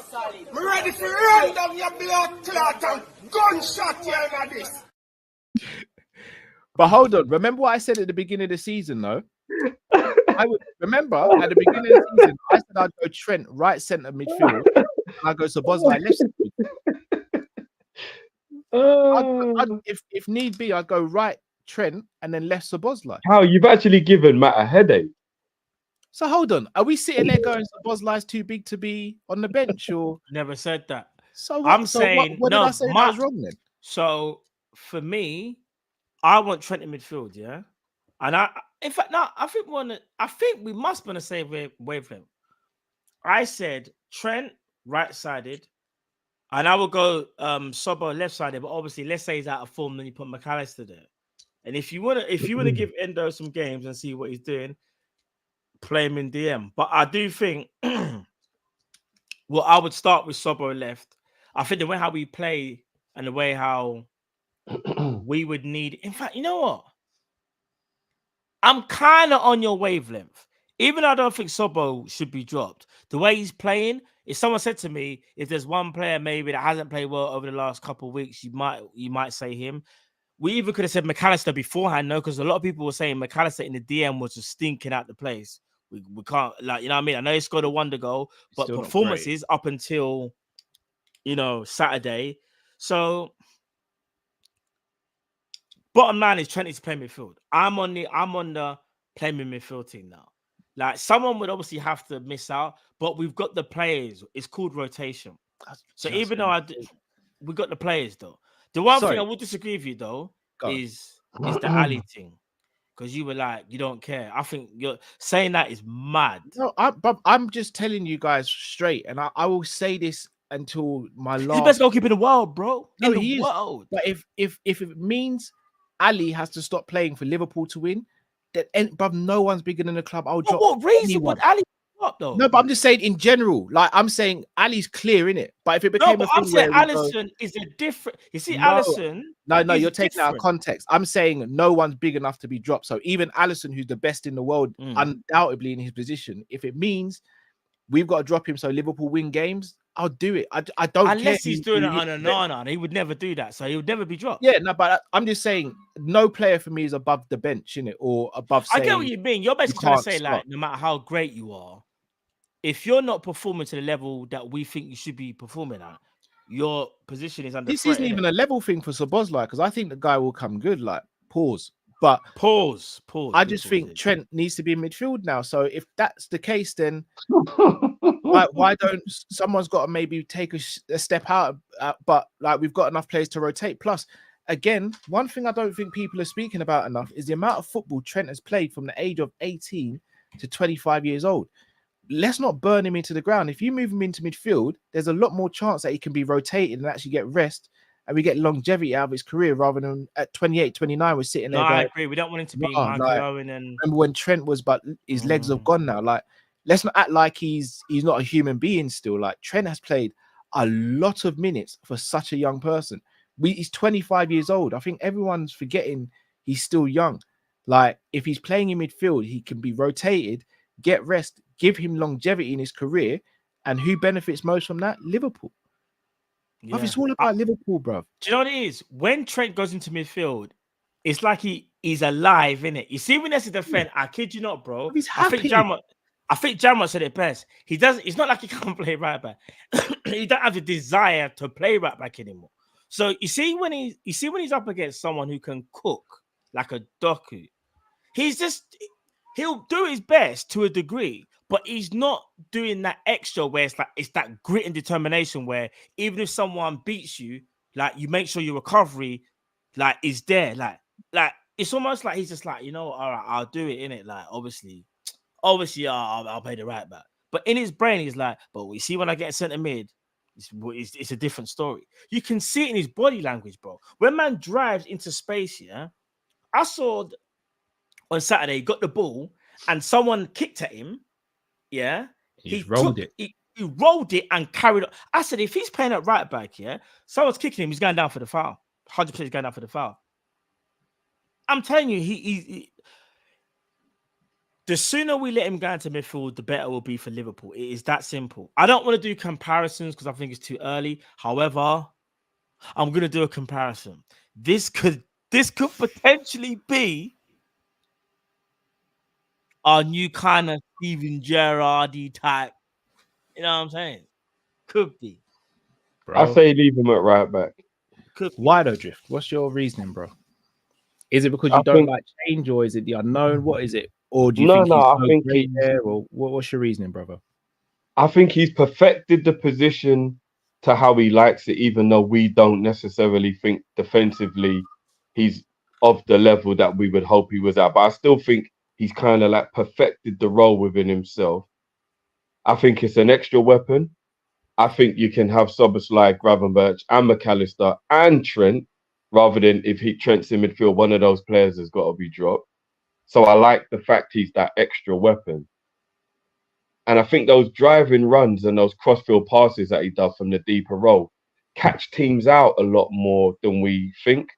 Me ready for run down your blood clot and gunshot you in this. But hold on. Remember what I said at the beginning of the season, though? I would remember at the beginning of the season, I said I'd go Trent right centre midfield, and I'd go Szoboszlai left centre. If need be, I'd go right Trent and then left Szoboszlai. how you've actually given Matt a headache. So hold on. Are we sitting there going Szoboszlai's too big to be on the bench, or Never said that. so? I'm saying what did no. I say that was wrong then? So for me, I want Trent in midfield, yeah. And in fact, no, I think we must be on the same wavelength. I said Trent right-sided, and I will go Sobo left-sided. But obviously, let's say he's out of form, then you put McAllister there. And if you wanna give Endo some games and see what he's doing, play him in DM. But I do think, well, I would start with Sobo left. I think the way how we play and the way how we would need. In fact, you know what? I'm kind of on your wavelength. Even though I don't think Sobo should be dropped. The way he's playing, if someone said to me, if there's one player maybe that hasn't played well over the last couple of weeks, you might say him. We even could have said McAllister beforehand, no, because a lot of people were saying McAllister in the DM was just stinking out the place. We can't, like, you know what I mean? I know he scored a wonder goal, but Still not performances up until, Saturday. So bottom line is Trent is playing midfield. I'm on the playing midfield team now. Like, someone would obviously have to miss out, but we've got the players. It's called rotation. So even though we got the players though. The one thing I would disagree with you though is the Ali thing. Because you were like, you don't care. I think you're saying that is mad. No, I'm just telling you guys straight, and I will say this until my last. He's the best goalkeeper in the world, bro. No, in he the is. world. But if it means Ali has to stop playing for Liverpool to win, then but no one's bigger than the club. I'll drop. What reason anyone. would Ali up though? No, but I'm just saying in general. Like, I'm saying Ali's clear in it. But if it became a thing I'm saying where Alisson is a different. You see, No. Alisson. No, is you're taking out of different. context. I'm saying no one's big enough to be dropped. So even Alisson, who's the best in the world, undoubtedly in his position, if it means we've got to drop him so Liverpool win games, I'll do it. I don't care. Unless he's doing it on a nana, he would never do that. So he would never be dropped. Yeah, no, but I'm just saying no player for me is above the bench, innit? Or above saying, I get what you mean. You're basically trying to say, stop. like, no matter how great you are, if you're not performing to the level that we think you should be performing at, your position is under This threat, isn't even a level thing for Szoboszlai, because I think the guy will come good. Like, pause. But pause. I just think Trent needs to be in midfield now. So if that's the case, then why don't someone's got to maybe take a step out? But like, we've got enough players to rotate. Plus, again, one thing I don't think people are speaking about enough is the amount of football Trent has played from the age of 18 to 25 years old. Let's not burn him into the ground. If you move him into midfield, there's a lot more chance that he can be rotated and actually get rest, and we get longevity out of his career rather than at 28, 29, we're sitting there. I agree. We don't want him to be Michael Owen and remember when Trent was, but his legs have gone now. Like, let's not act like he's not a human being still. Like, Trent has played a lot of minutes for such a young person. He's 25 years old. I think everyone's forgetting he's still young. Like, if he's playing in midfield, he can be rotated, get rest, give him longevity in his career. And who benefits most from that? Liverpool. Yeah. It's all about Liverpool, bro. Do you know what it is? When Trent goes into midfield, it's like he he's alive, innit? You see when there's a defend, I kid you not, bro. He's I think happy. Jammer said it best. He doesn't. It's not like he can't play right back. He don't have the desire to play right back anymore. So you see when he's up against someone who can cook like a Doku, he'll do his best to a degree, but he's not doing that extra where it's that grit and determination where even if someone beats you, like you make sure your recovery like is there. Like it's almost like he's just like, you know, all right, I'll do it in it. Like obviously I'll play the right back. But in his brain, he's like, but we see when I get centre mid, it's a different story. You can see it in his body language, bro. When man drives into space, yeah. I saw on Saturday, he got the ball and someone kicked at him. Yeah. He rolled it. He rolled it and carried on. I said, if he's playing at right back, yeah, someone's kicking him, he's going down for the foul. 100% he's going down for the foul. I'm telling you, he the sooner we let him go into midfield, the better it will be for Liverpool. It is that simple. I don't want to do comparisons because I think it's too early. However, I'm going to do a comparison. This could potentially be our new kind of Steven Gerrard type. You know what I'm saying? Could be. Bro. I say leave him at right back. Why though, Drift? What's your reasoning, bro? Is it because you don't like change, or is it the unknown? What is it? Or do you think he's so great there? Or what's your reasoning, brother? I think he's perfected the position to how he likes it, even though we don't necessarily think defensively he's of the level that we would hope he was at. But I still think he's kind of like perfected the role within himself. I think it's an extra weapon. I think you can have Szoboszlai, Gravenberch and McAllister and Trent, rather than if Trent's in midfield, one of those players has got to be dropped. So I like the fact he's that extra weapon. And I think those driving runs and those crossfield passes that he does from the deeper role catch teams out a lot more than we think.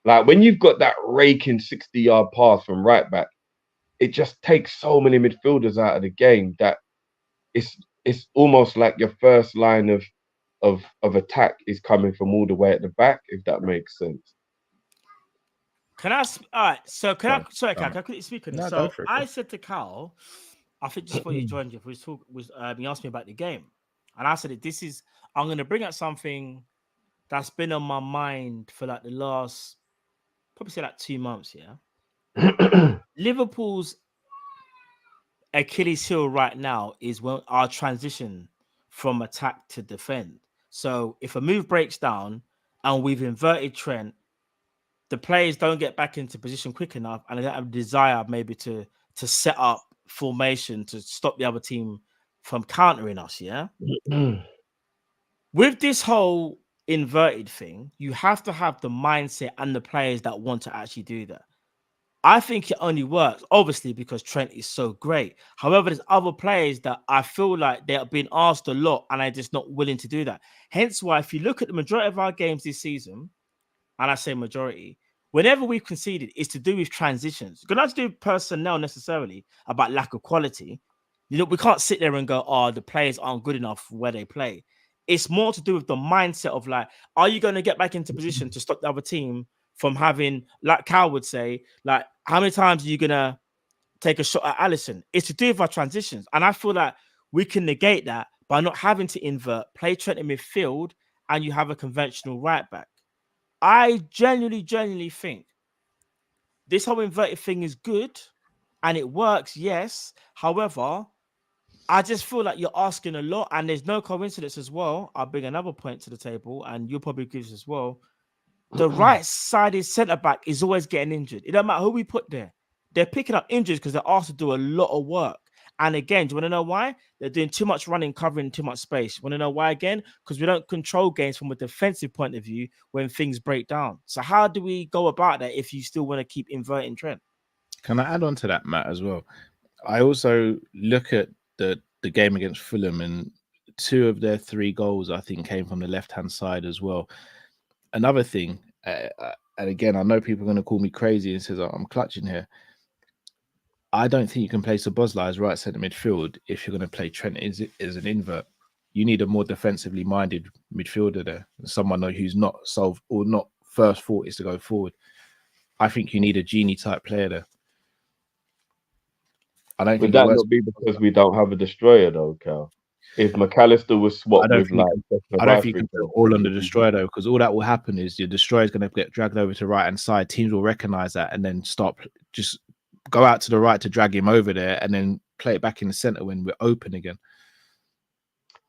Like when you've got that raking 60-yard pass from right back, it just takes so many midfielders out of the game that it's almost like your first line of attack is coming from all the way at the back, if that makes sense. Can I? All right. So can I? Sorry, Cal, can I quickly speak on this? No, So go for it, I said to Cal, I think just before you joined, Jeff, he asked me about the game, and I said that I'm going to bring up something that's been on my mind for like the last, probably say like 2 months. Yeah, Liverpool's Achilles heel right now is when our transition from attack to defend. So if a move breaks down and we've inverted Trent, the players don't get back into position quick enough, and they don't have a desire maybe to set up formation to stop the other team from countering us. Yeah. With this whole inverted thing, you have to have the mindset and the players that want to actually do that. I think it only works, obviously, because Trent is so great. However, there's other players that I feel like they're being asked a lot and they're just not willing to do that. Hence why, if you look at the majority of our games this season, and I say majority, whenever we've conceded, it's to do with transitions. It's not to do with personnel necessarily, about lack of quality. You know, we can't sit there and go, oh, the players aren't good enough where they play. It's more to do with the mindset of like, are you going to get back into position to stop the other team from having, like Cal would say, like, how many times are you going to take a shot at Alisson? It's to do with our transitions. And I feel like we can negate that by not having to invert, play Trent in midfield, and you have a conventional right back. I genuinely think this whole inverted thing is good and it works, yes. However, I just feel like you're asking a lot, and there's no coincidence as well. I'll bring another point to the table, and you'll probably agree as well. The right-sided centre-back is always getting injured. It don't matter who we put there. They're picking up injuries because they're asked to do a lot of work. And again, do you want to know why? They're doing too much running, covering too much space. Want to know why again? Because we don't control games from a defensive point of view when things break down. So how do we go about that if you still want to keep inverting Trent? Can I add on to that, Matt, as well? I also look at the game against Fulham, and 2 of their 3 goals, I think, came from the left-hand side as well. Another thing, and again, I know people are going to call me crazy and says I'm clutching here. I don't think you can play Szoboszlai as right centre midfield if you're going to play Trent as an invert. You need a more defensively minded midfielder there, someone who's not not first thought is to go forward. I think you need a genie type player there. I don't Would think that not be because we don't have a destroyer though, Cal? If McAllister was I swapped don't with think like, I don't think you can put it all on the destroyer though, because all that will happen is your destroyer is going to get dragged over to the right hand side. Teams will recognize that and then stop, just go out to the right to drag him over there, and then play it back in the center when we're open again.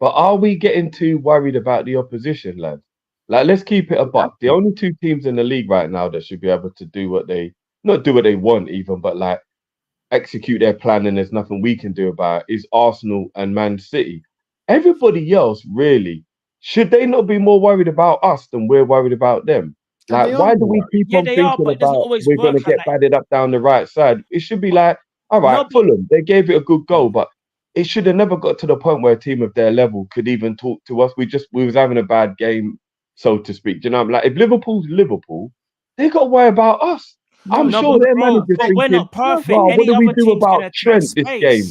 But are we getting too worried about the opposition, lads? Like, let's keep it a buck. The only two teams in the league right now that should be able to do what they not do what they want even, but like execute their plan, and there's nothing we can do about it, is Arsenal and Man City. Everybody else, really, should they not be more worried about us than we're worried about them? Like, why do we keep on they are, thinking but it doesn't about always we're going to work like get that. batted up down the right side? It should be like, all right, No, but- Fulham, they gave it a good goal, but it should have never got to the point where a team of their level could even talk to us. We was having a bad game, so to speak. Do you know, I'm like, if Liverpool's Liverpool, they got to worry about us. I'm No, sure but their bro, manager's but thinking, we're not perfect. "Wow, what Any do we other do team's about gonna attack Trent this space. game?"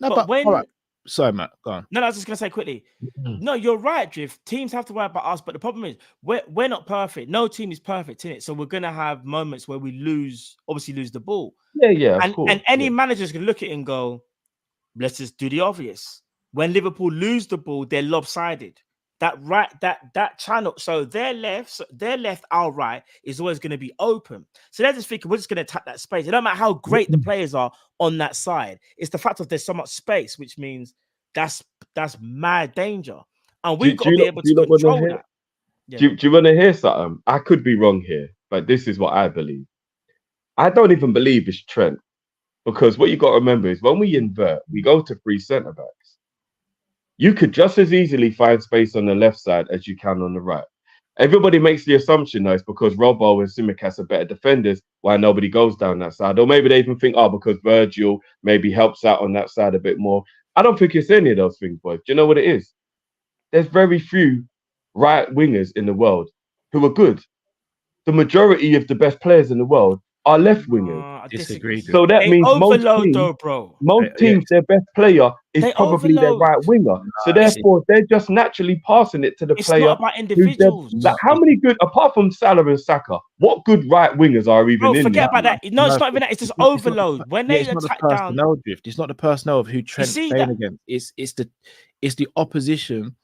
No, But when all right. Sorry, Matt, go on. No, I was just gonna say quickly. No, you're right, Drift. Teams have to worry about us, but the problem is we're not perfect. No team is perfect in it, so we're gonna have moments where we lose the ball. Yeah, of And course. any manager's gonna look at it and go, let's just do the obvious. When Liverpool lose the ball, they're lopsided. That channel, so their left, our right is always going to be open. So they're just thinking we're just going to attack that space. It don't matter how great the players are on that side. It's the fact that there's so much space, which means that's mad danger, and we've got to be able to control that. Yeah. Do you want to hear something? I could be wrong here, but this is what I believe. I don't even believe it's Trent, because what you got to remember is when we invert, we go to 3 centre backs. You could just as easily find space on the left side as you can on the right. Everybody makes the assumption, though, it's because Robbo and Tsimikas are better defenders, why nobody goes down that side. Or maybe they even think, because Virgil maybe helps out on that side a bit more. I don't think it's any of those things, boys. Do you know what it is? There's very few right wingers in the world who are good. The majority of the best players in the world are left wingers. I Disagree. So that they means overload though, bro. most teams, their best player is They probably their overload. right winger. So therefore, they're just naturally passing it to the It's player. not about individuals. Like, how many good, apart from Salah and Saka, what good right wingers are even in Forget there? about that. No, it's not even that. It's just overload. When they it's not the attack down, personnel drift. It's not the personnel of who Trent's see playing that- against. It's the opposition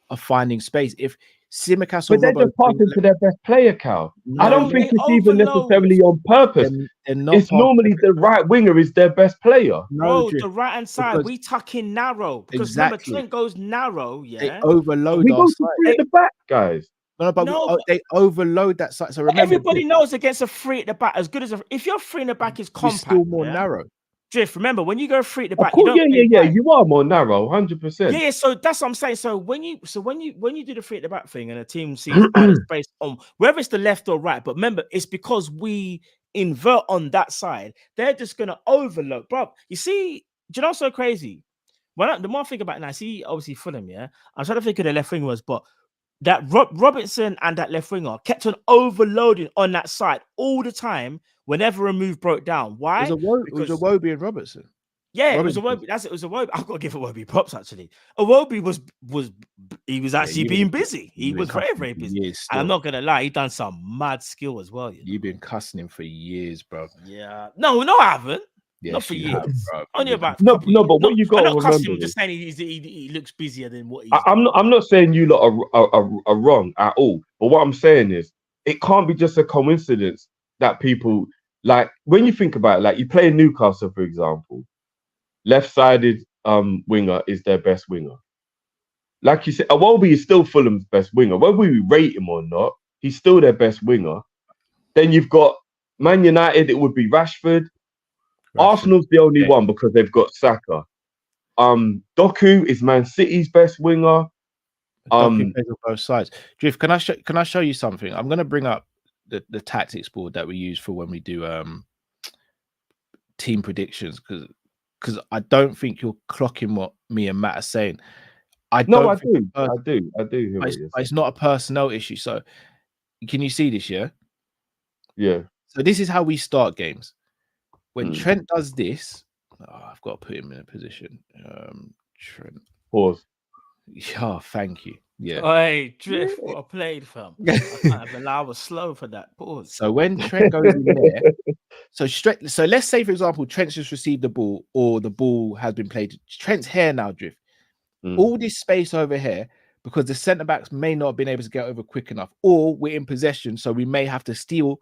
of finding space. If Tsimikas or But they're Robbo just passing to their best player, Cal. I No, don't think they it's even overload. necessarily on purpose. they're not It's normally the right winger is their best player. bro, Drift, the right hand side, because- we tuck in narrow because Exactly. remember Trent goes narrow, They yeah. overload We our go to side. 3 at the back, guys. No, but No, but- they overload that side. So But remember, everybody knows against a 3 at the back, as good as if you're 3 in the back is we're compact, still more yeah? narrow. Drift. Remember when you go 3 at the Of back, you course, don't play yeah. wide. You are more narrow, 100%. Yeah, so that's what I'm saying. So when you do the 3 at the back thing and a team sees there's space on whether it's the left or right, but remember it's because we invert on that side, they're just gonna overload, bro. You see, do you know what's so crazy? The more I think about it now, I see obviously Fulham, yeah. I'm trying to think of the left wing was, but that Robinson and that left winger kept on overloading on that side all the time whenever a move broke down. Why? It was a Wobie and Robertson. Yeah, Robinson. it was a Wobie. It was a Wobie. I've got to give Wobie props actually. Wobie was actually being busy. He was very, very busy. And I'm not gonna lie, he done some mad skill as well. You've been cussing him for years, bro. Yeah. No, I haven't. Yes, not for you years. have, bro. Only about No, but what you got I'm to not cussing remember him, just is, saying he looks busier than what he's I'm not saying you lot are wrong at all. But what I'm saying is, it can't be just a coincidence that people, like, when you think about it, like you play in Newcastle, for example, left-sided winger is their best winger. Like you said, Iwobi is still Fulham's best winger. Whether we rate him or not, he's still their best winger. Then you've got Man United, it would be Rashford. Arsenal's the only one because they've got Saka. Doku is Man City's best winger. Doku plays on both sides. Drift, can I show you something? I'm going to bring up the tactics board that we use for when we do team predictions because I don't think you're clocking what me and Matt are saying. I do. It's not a personnel issue. So can you see this? Yeah. So this is how we start games. When Trent does this, I've got to put him in a position. Trent. Pause. Oh, thank you. Yeah. Hey, Drift, what I played, fam. I can't even lie, I was slow for that. Pause. So when Trent goes in there, so let's say, for example, Trent's just received the ball or the ball has been played. Trent's here now, Drift. All this space over here, because the centre backs may not have been able to get over quick enough, or we're in possession, so we may have to still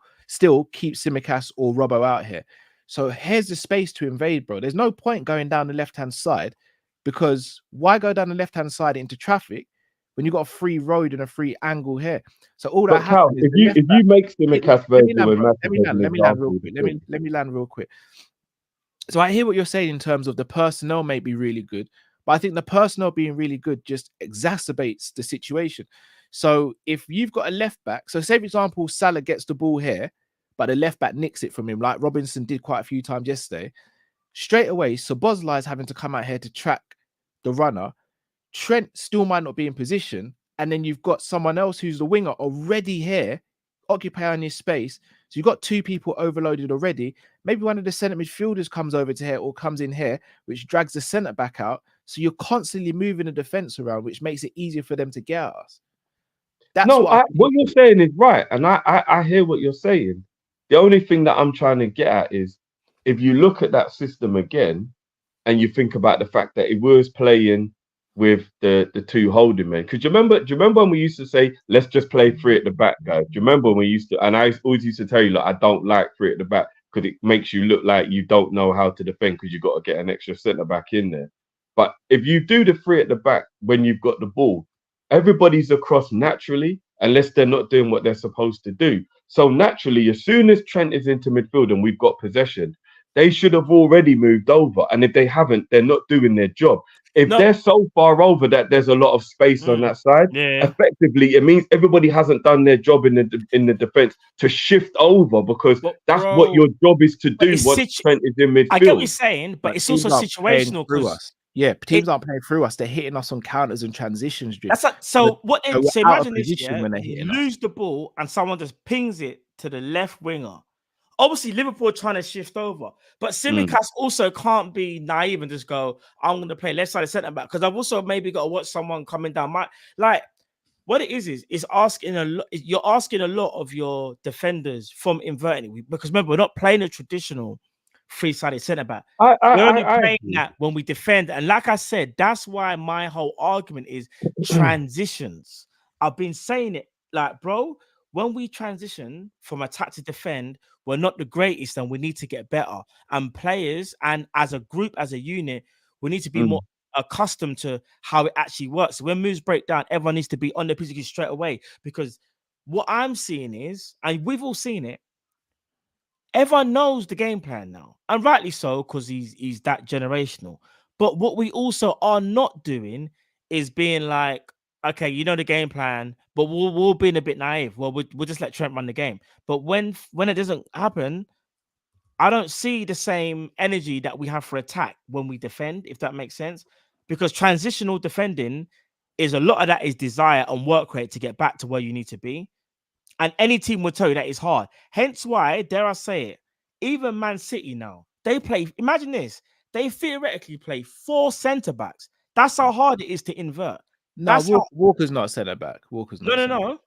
keep Tsimikas or Robbo out here. So here's the space to invade, bro. There's no point going down the left-hand side, because why go down the left-hand side into traffic when you've got a free road and a free angle here? So all that But Cal, happens is if you make Tsimikas version with Matip let me land real quick. Let me land real quick. So I hear what you're saying in terms of the personnel may be really good, but I think the personnel being really good just exacerbates the situation. So if you've got a left back, so say for example, Salah gets the ball here, but the left back nicks it from him, like Robinson did quite a few times yesterday. Straight away, Szoboszlai is having to come out here to track the runner. Trent still might not be in position, and then you've got someone else who's the winger already here, occupying his space. So you've got two people overloaded already. Maybe one of the centre midfielders comes over to here or comes in here, which drags the centre back out. So you're constantly moving the defence around, which makes it easier for them to get at us. That's what you're saying is right, and I hear what you're saying. The only thing that I'm trying to get at is if you look at that system again, and you think about the fact that it was playing with the two holding men. Because do you remember when we used to say, let's just play three at the back, guys? Do you remember when we used to? And I always used to tell you, like, I don't like three at the back because it makes you look like you don't know how to defend because you've got to get an extra centre back in there. But if you do the three at the back when you've got the ball, everybody's across naturally, unless they're not doing what they're supposed to do. So naturally, as soon as Trent is into midfield and we've got possession, they should have already moved over. And if they haven't, they're not doing their job. If they're so far over that there's a lot of space on that side, effectively, it means everybody hasn't done their job in the defense to shift over, because that's what your job is to do once Trent is in midfield. I get what you're saying, but it's also situational through us. Yeah, teams aren't playing through us. They're hitting us on counters and transitions. That's like, so imagine this, when they're hitting lose the ball and someone just pings it to the left winger. Obviously, Liverpool are trying to shift over, but Tsimikas also can't be naive and just go, I'm going to play left side of centre back, because I've also maybe got to watch someone coming down. What it is asking a lot. You're asking a lot of your defenders from inverting it, because remember, we're not playing a traditional three-sided centre back. We're only playing that when we defend, and like I said, that's why my whole argument is transitions. I've been saying it, like, bro, when we transition from attack to defend, we're not the greatest and we need to get better. And players, and as a group, as a unit, we need to be more accustomed to how it actually works. So when moves break down, everyone needs to be on the position straight away. Because what I'm seeing is, and we've all seen it, everyone knows the game plan now. And rightly so, because he's that generational. But what we also are not doing is being like, okay, you know the game plan, but we're being a bit naive. Well, we'll just let Trent run the game. But when it doesn't happen, I don't see the same energy that we have for attack when we defend, if that makes sense. Because transitional defending is a lot of that is desire and work rate to get back to where you need to be. And any team will tell you that it's hard. Hence why, dare I say it, even Man City now, they play, imagine this, they theoretically play 4 centre-backs. That's how hard it is to invert. No, Walker's not centre back. Walker's not. No.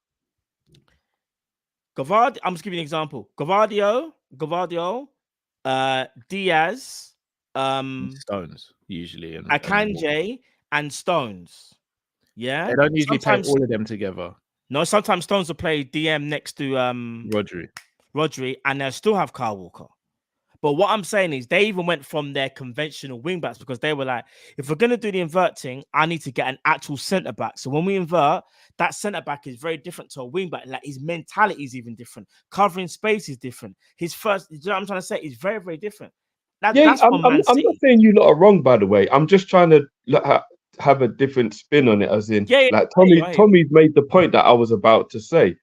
Gavardio, I'm just giving you an example. Gavardio, Diaz, Stones usually, and Akanji and Stones. Yeah, they don't usually play all of them together. No, sometimes Stones will play DM next to Rodri, and they'll still have Kyle Walker. But what I'm saying is they even went from their conventional wingbacks, because they were like, if we're going to do the inverting, I need to get an actual centre-back. So when we invert, that centre-back is very different to a wingback. Like, his mentality is even different. Covering space is different. His first, you know what I'm trying to say? Is very, very different. I'm not saying you lot are wrong, by the way. I'm just trying to have a different spin on it, as in, Tommy's made the point that I was about to say.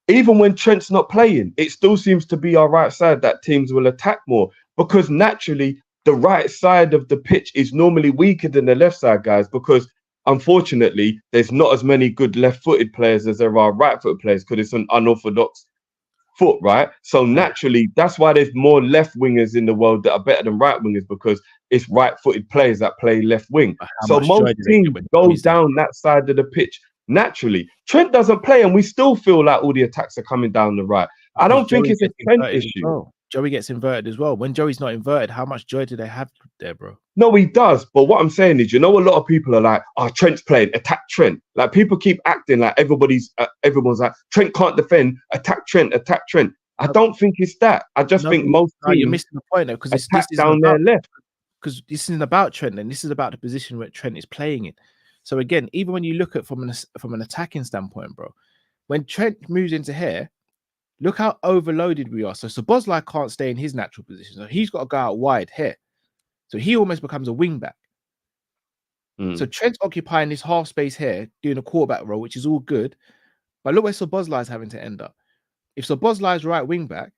Even when Trent's not playing, it still seems to be our right side that teams will attack more, because naturally the right side of the pitch is normally weaker than the left side, guys, because unfortunately there's not as many good left-footed players as there are right-footed players, because it's an unorthodox foot, right? So naturally, that's why there's more left wingers in the world that are better than right wingers, because it's right-footed players that play left wing. How So much joy most do they teams get when go Joey's there? down that side of the pitch naturally. Trent doesn't play, and we still feel like all the attacks are coming down the right. I don't think Joey it's a gets Trent inverted as issue. well. Joey gets inverted as well. When Joey's not inverted, how much joy do they have there, bro? No, he does. But what I'm saying is, a lot of people are like, "Oh, Trent's playing, attack Trent." Like people keep acting like everyone's like, "Trent can't defend, attack Trent, attack Trent." I don't think it's that. I just think most you're teams missing the point though, because this attack isn't down their left. because this isn't about Trent, and this is about the position where Trent is playing in. So again, even when you look at from an attacking standpoint, bro, when Trent moves into here, look how overloaded we are. So Szoboszlai can't stay in his natural position, so he's got to go out wide here. So he almost becomes a wing back. So Trent's occupying this half space here, doing a quarterback role, which is all good. But look where Szoboszlai is having to end up. If Szoboszlai is right wing back,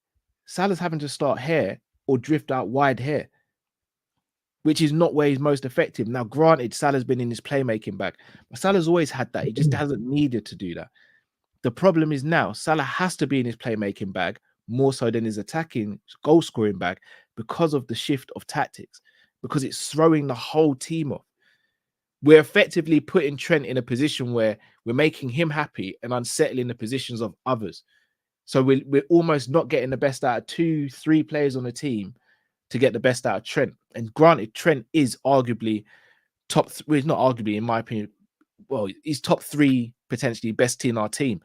Salah's having to start here or drift out wide here, which is not where he's most effective. Now, granted, Salah's been in his playmaking bag, but Salah's always had that. He just hasn't needed to do that. The problem is now Salah has to be in his playmaking bag more so than his attacking goal scoring bag because of the shift of tactics, because it's throwing the whole team off. We're effectively putting Trent in a position where we're making him happy and unsettling the positions of others. So we're almost not getting the best out of 2-3 players on the team to get the best out of Trent. And granted, Trent is arguably top. Well, he's not arguably, in my opinion. Well, he's top 3 potentially best in our team.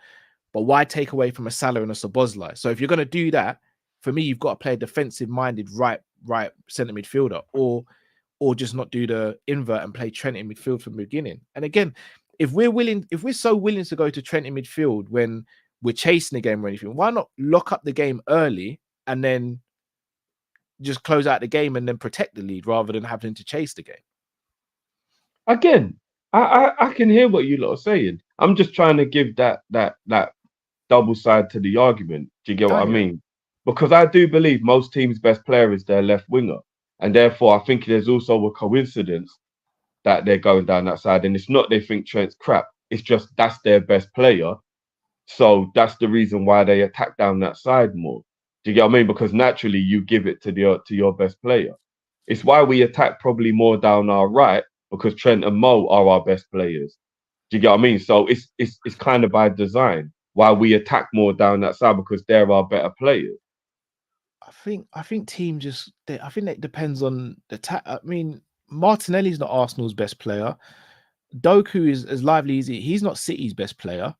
But why take away from a Salah and a Szoboszlai? So if you're going to do that, for me, you've got to play a defensive-minded right centre midfielder, or just not do the invert and play Trent in midfield from the beginning. And again, if we're so willing to go to Trent in midfield when we're chasing the game or anything, why not lock up the game early and then just close out the game and then protect the lead rather than having to chase the game? Again, I can hear what you lot are saying. I'm just trying to give that double side to the argument. Do you get what I mean? Because I do believe most teams' best player is their left winger. And therefore, I think there's also a coincidence that they're going down that side. And it's not they think Trent's crap. It's just that's their best player. So that's the reason why they attack down that side more. Do you get what I mean? Because naturally, you give it to your best player. It's why we attack probably more down our right, because Trent and Mo are our best players. Do you get what I mean? So it's kind of by design why we attack more down that side, because they're our better players. I think team just. I think it depends on the. I mean, Martinelli's not Arsenal's best player. Doku is as lively as he's not City's best player.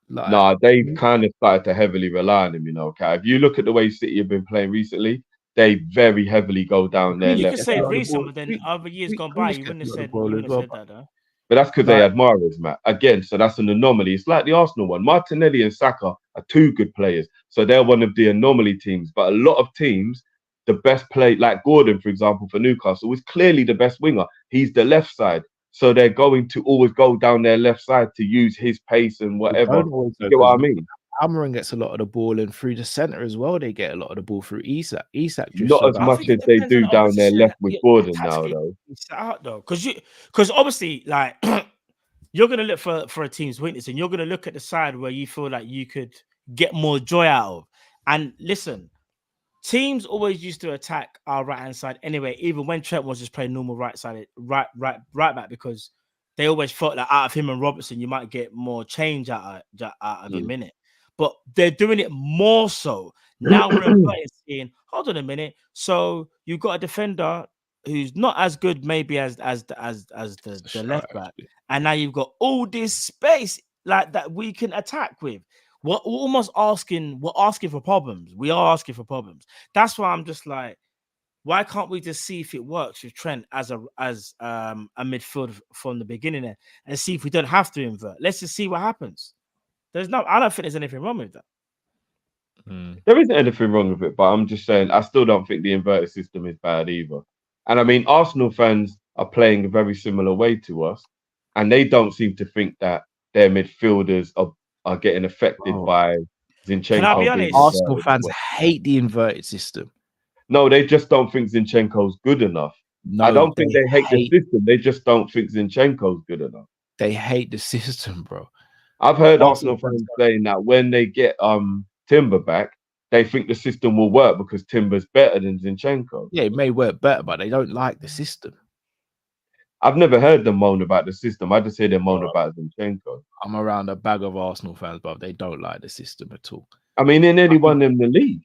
Like, Nah, they've kind of started to heavily rely on him, If you look at the way City have been playing recently, they very heavily go down there. You could say recent, but then other years gone by, you wouldn't have said that, though. But that's because they had Mahrez, Matt. Again, so that's an anomaly. It's like the Arsenal one. Martinelli and Saka are 2 good players. So they're one of the anomaly teams. But a lot of teams, the best play, like Gordon, for example, for Newcastle, was clearly the best winger. He's the left side. So they're going to always go down their left side to use his pace and whatever. You get what I mean? Almiron gets a lot of the ball, and through the centre as well, they get a lot of the ball through Isak. Not as much as they do down their left with Gordon now, though. Out though, because obviously, like you're gonna look for a team's weakness, and you're gonna look at the side where you feel like you could get more joy out of. And listen, teams always used to attack our right hand side anyway, even when Trent was just playing normal right back, because they always felt like out of him and Robertson, you might get more change out of him in it. But they're doing it more so now. We're saying, hold on a minute. So you've got a defender who's not as good, maybe as the left back, and now you've got all this space like that we can attack with. We're almost asking. We're asking for problems. We are asking for problems. That's why I'm just like, why can't we just see if it works with Trent as a midfield from the beginning there, and see if we don't have to invert? Let's just see what happens. I don't think there's anything wrong with that. There isn't anything wrong with it, but I'm just saying I still don't think the inverted system is bad either. And I mean, Arsenal fans are playing a very similar way to us, and they don't seem to think that their midfielders are getting affected by Zinchenko. Can I be honest? Arsenal fans hate the inverted system. No, they just don't think Zinchenko's good enough. No, I don't think they hate the system. They just don't think Zinchenko's good enough. They hate the system, bro. I've heard Arsenal fans saying that when they get Timber back, they think the system will work because Timber's better than Zinchenko. Yeah, it may work better, but they don't like the system. I've never heard them moan about the system. I just hear them moan about Zinchenko. I'm around a bag of Arsenal fans, but they don't like the system at all. I mean, they nearly won them the league.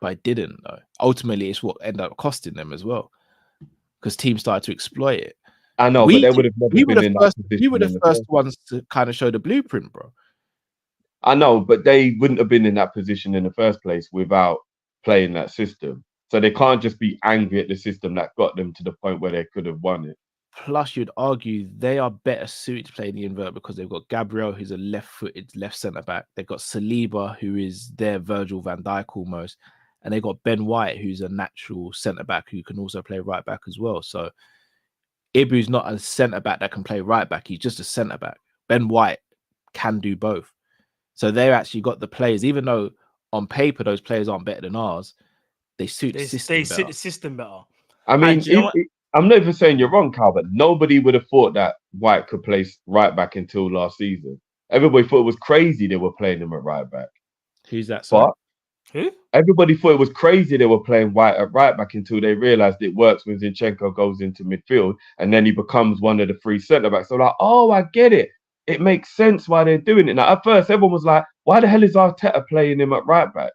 But it didn't, though. Ultimately, it's what ended up costing them as well, because teams started to exploit it. I know, but they would have never been in that position. We were the first ones to kind of show the blueprint, bro. I know, but they wouldn't have been in that position in the first place without playing that system. So they can't just be angry at the system that got them to the point where they could have won it. Plus, you'd argue they are better suited to play in the invert because they've got Gabriel, who's a left-footed left centre-back. They've got Saliba, who is their Virgil van Dijk almost. And they've got Ben White, who's a natural centre-back who can also play right-back as well. So Ibu's not a centre-back that can play right-back. He's just a centre-back. Ben White can do both. So they've actually got the players, even though on paper those players aren't better than ours, they suit the system better. They suit the system better. I mean, I'm not even saying you're wrong, Carl, but nobody would have thought that White could play right back until last season. Everybody thought it was crazy they were playing him at right back. Who's that? Sorry? Who? Everybody thought it was crazy they were playing White at right back until they realized it works when Zinchenko goes into midfield and then he becomes one of the three centre backs. So like, oh, I get it. It makes sense why they're doing it. Now, at first, everyone was like, why the hell is Arteta playing him at right back?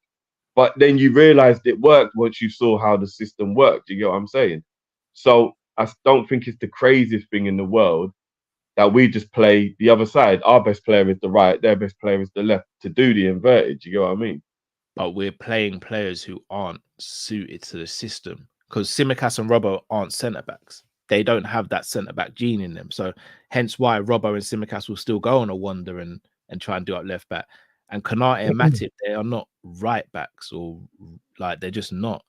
But then you realized it worked once you saw how the system worked. You get what I'm saying? So I don't think it's the craziest thing in the world that we just play the other side. Our best player is the right, their best player is the left to do the inverted. You get what I mean? But we're playing players who aren't suited to the system because Tsimikas and Robbo aren't centre backs. They don't have that centre back gene in them. So hence why Robbo and Tsimikas will still go on a wander and try and do up left back. And Konate and Matip, they are not right backs or like they're just not.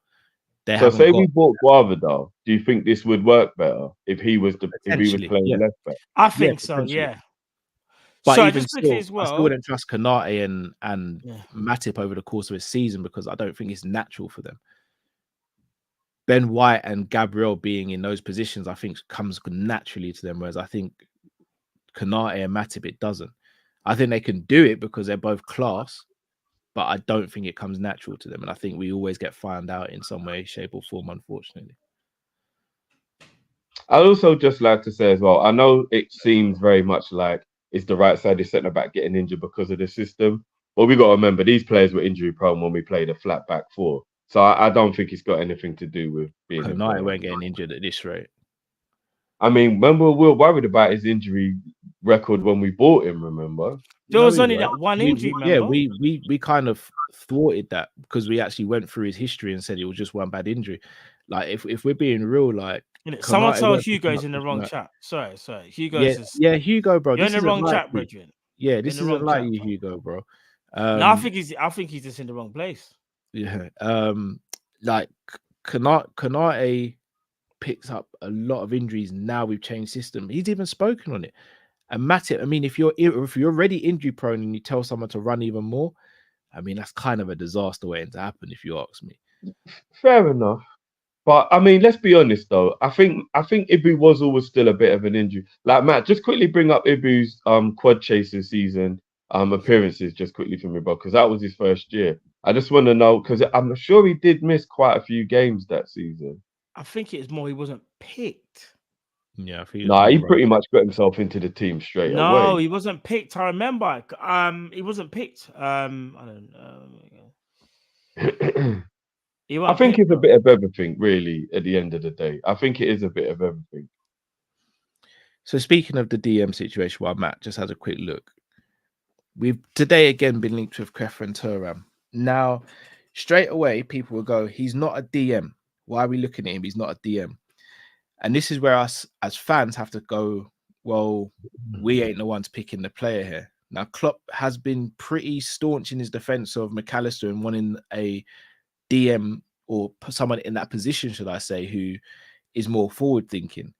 They so say we bought Guavadal, do you think this would work better if he was playing left back? I think so, yeah. But so even still, as well, I still wouldn't trust Konate and Matip over the course of a season because I don't think it's natural for them. Ben White and Gabriel being in those positions, I think comes naturally to them, whereas I think Konate and Matip, it doesn't. I think they can do it because they're both class, but I don't think it comes natural to them. And I think we always get found out in some way, shape or form, unfortunately. I'd also just like to say as well, I know it seems very much like it's the right side of centre back getting injured because of the system. But we got to remember these players were injury prone when we played a flat back four. So I don't think it's got anything to do with being. Konate weren't getting injured at this rate. I mean, remember we were worried about his injury record when we bought him. Remember, there was only that one injury. We kind of thwarted that because we actually went through his history and said it was just one bad injury. Like if we're being real, like someone told Hugo's in the wrong chat. Sorry, Hugo's Hugo, bro. You're in the wrong chat, brethren. Yeah, this isn't like you, Hugo, bro. No, I think he's just in the wrong place. Yeah, like Konate picks up a lot of injuries now. We've changed system. He's even spoken on it. And Matip, I mean, if you're already injury prone and you tell someone to run even more, I mean, that's kind of a disaster waiting to happen, if you ask me. Fair enough. But I mean, let's be honest though. I think Ibu was always still a bit of an injury. Like Matt, just quickly bring up Ibu's quad chaser season appearances just quickly for me, bro, because that was his first year. I just want to know because I'm sure he did miss quite a few games that season. I think it's more he wasn't picked. Yeah, I think he pretty much got himself into the team straight away. No, he wasn't picked. I remember. He wasn't picked. I don't know. I think it's a bit of everything, really, at the end of the day. I think it is a bit of everything. So speaking of the DM situation, while Matt just has a quick look, we've today again been linked with Kelleher and Thuram. Now, straight away, people will go, he's not a DM. Why are we looking at him? He's not a DM. And this is where us as fans have to go, well, we ain't the ones picking the player here. Now, Klopp has been pretty staunch in his defense of McAllister and wanting a DM or someone in that position, should I say, who is more forward thinking.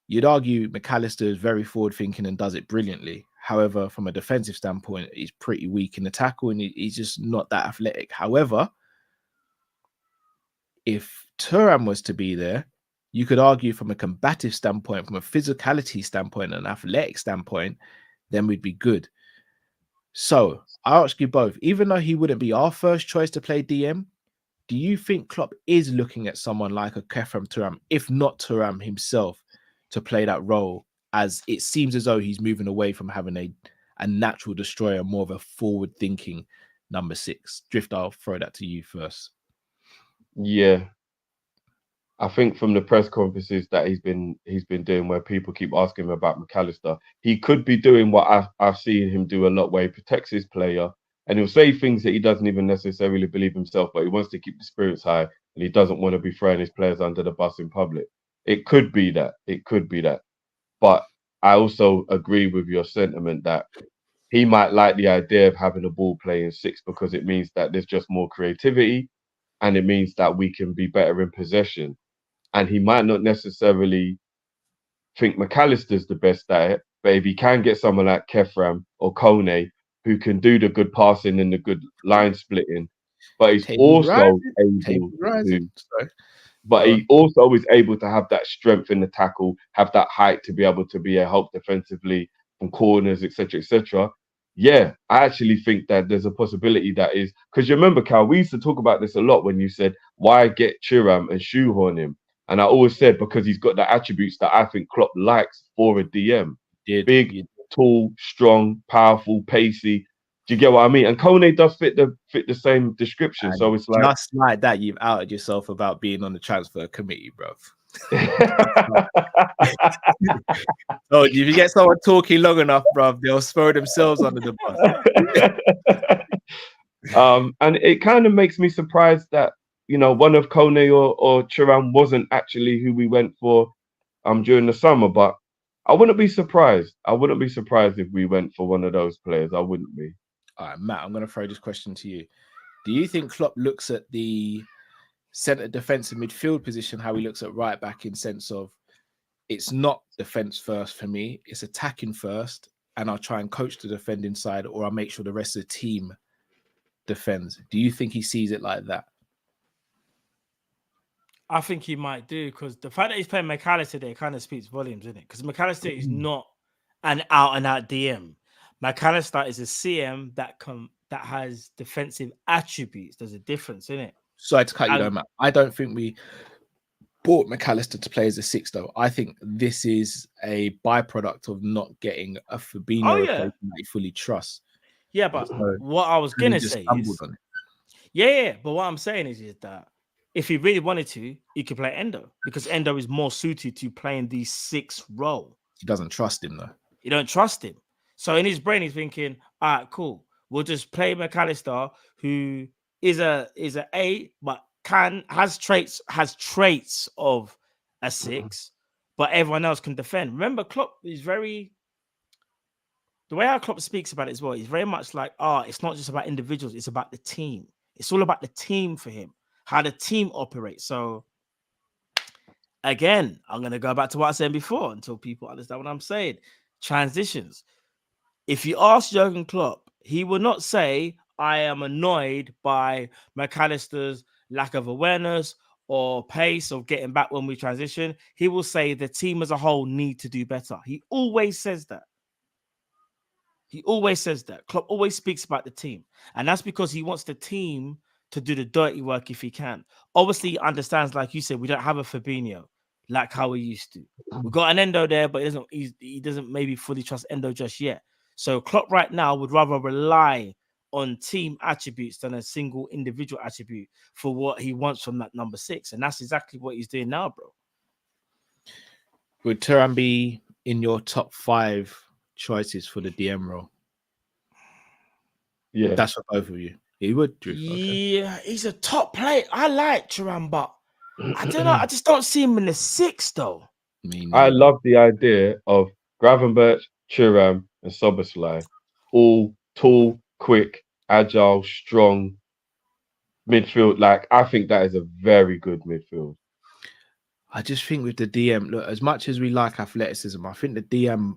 You'd argue McAllister is very forward thinking and does it brilliantly. However, from a defensive standpoint, he's pretty weak in the tackle and he's just not that athletic. However, if Thuram was to be there, you could argue from a combative standpoint, from a physicality standpoint, and an athletic standpoint, then we'd be good. So I ask you both, even though he wouldn't be our first choice to play DM, do you think Klopp is looking at someone like a Kefram Thuram, if not Thuram himself, to play that role, as it seems as though he's moving away from having a natural destroyer, more of a forward-thinking number 6? Drift, I'll throw that to you first. Yeah, I think from the press conferences that he's been doing, where people keep asking him about McAllister, he could be doing what I've seen him do a lot, where he protects his player and he'll say things that he doesn't even necessarily believe himself, but he wants to keep the spirits high and he doesn't want to be throwing his players under the bus in public. It could be that. It could be that. But I also agree with your sentiment that he might like the idea of having a ball playing 6 because it means that there's just more creativity and it means that we can be better in possession. And he might not necessarily think McAllister's the best at it, but if he can get someone like Kefram or Kone who can do the good passing and the good line splitting, but he's also able to. But he also is able to have that strength in the tackle, have that height to be able to be a help defensively from corners, etc., etc. Yeah, I actually think that there's a possibility that is, because you remember, Cal, we used to talk about this a lot when you said, why get Thuram and shoehorn him? And I always said, because he's got the attributes that I think Klopp likes for a DM. Big, tall, strong, powerful, pacey. Do you get what I mean? And Kone does fit the same description. And so it's like, just like that, you've outed yourself about being on the transfer committee, bro. So if you get someone talking long enough, bro, they'll throw themselves under the bus. And it kind of makes me surprised that, you know, one of Kone or Thuram wasn't actually who we went for during the summer. But I wouldn't be surprised. I wouldn't be surprised if we went for one of those players. I wouldn't be. All right, Matt, I'm going to throw this question to you. Do you think Klopp looks at the centre defensive midfield position, how he looks at right back, in sense of it's not defence first for me, it's attacking first, and I'll try and coach the defending side, or I'll make sure the rest of the team defends? Do you think he sees it like that? I think he might do, because the fact that he's playing McAllister there kind of speaks volumes, isn't it? Because McAllister is not an out-and-out DM. McAllister is a CM that has defensive attributes. There's a difference in it. Sorry to cut you down, Matt. I don't think we bought McAllister to play as a 6, though. I think this is a byproduct of not getting a Fabinho replacement that he fully trusts. Yeah, but what I was going to say is... but what I'm saying is that if he really wanted to, he could play Endo, because Endo is more suited to playing the 6 role. He doesn't trust him, though. He don't trust him. So in his brain, he's thinking, all right, cool. We'll just play McAllister, who is a 8, but has traits of a 6, but everyone else can defend. Remember, Klopp is the way how Klopp speaks about it as well, he's very much like, it's not just about individuals, it's about the team. It's all about the team for him, how the team operates. So again, I'm going to go back to what I said before until people understand what I'm saying. Transitions. If you ask Jurgen Klopp, he will not say, I am annoyed by McAllister's lack of awareness or pace of getting back when we transition. He will say the team as a whole need to do better. He always says that. Klopp always speaks about the team. And that's because he wants the team to do the dirty work if he can. Obviously, he understands, like you said, we don't have a Fabinho like how we used to. We've got an Endo there, but he doesn't maybe fully trust Endo just yet. So Klopp right now would rather rely on team attributes than a single individual attribute for what he wants from that number 6. And that's exactly what he's doing now, bro. Would Thuram be in your top 5 choices for the DM role? Yeah. That's for both of you. He would. Yeah, he's a top player. I like Thuram, but I don't know. I just don't see him in the 6, though. I love the idea of Gravenberch, Thuram, and Szoboszlai, all tall, quick, agile, strong midfield. Like, I think that is a very good midfield. I just think with the DM, look, as much as we like athleticism, I think the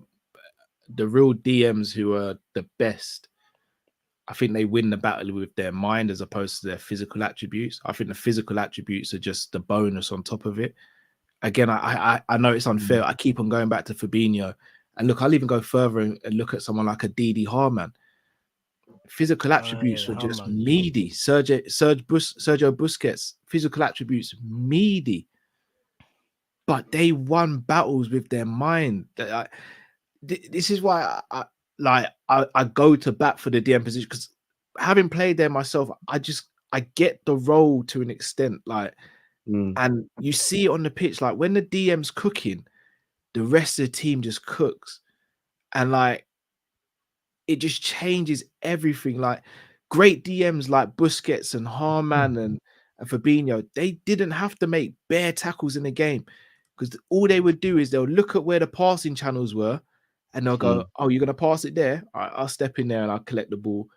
real DMs who are the best, I think they win the battle with their mind as opposed to their physical attributes. I think the physical attributes are just the bonus on top of it. Again, I know it's unfair. I keep on going back to Fabinho. And look, I'll even go further and look at someone like a Didi Harman. physical attributes were just meaty. Sergio Busquets, physical attributes meaty, but they won battles with their mind. This is why I go to bat for the DM position, because having played there myself, I get the role to an extent, like, and you see it on the pitch, like when the DM's cooking, the rest of the team just cooks, and like it just changes everything. Like great DMs like Busquets and Harman and Fabinho, they didn't have to make bare tackles in the game, because all they would do is they'll look at where the passing channels were and they'll go, oh, you're going to pass it there? All right, I'll step in there and I'll collect the ball.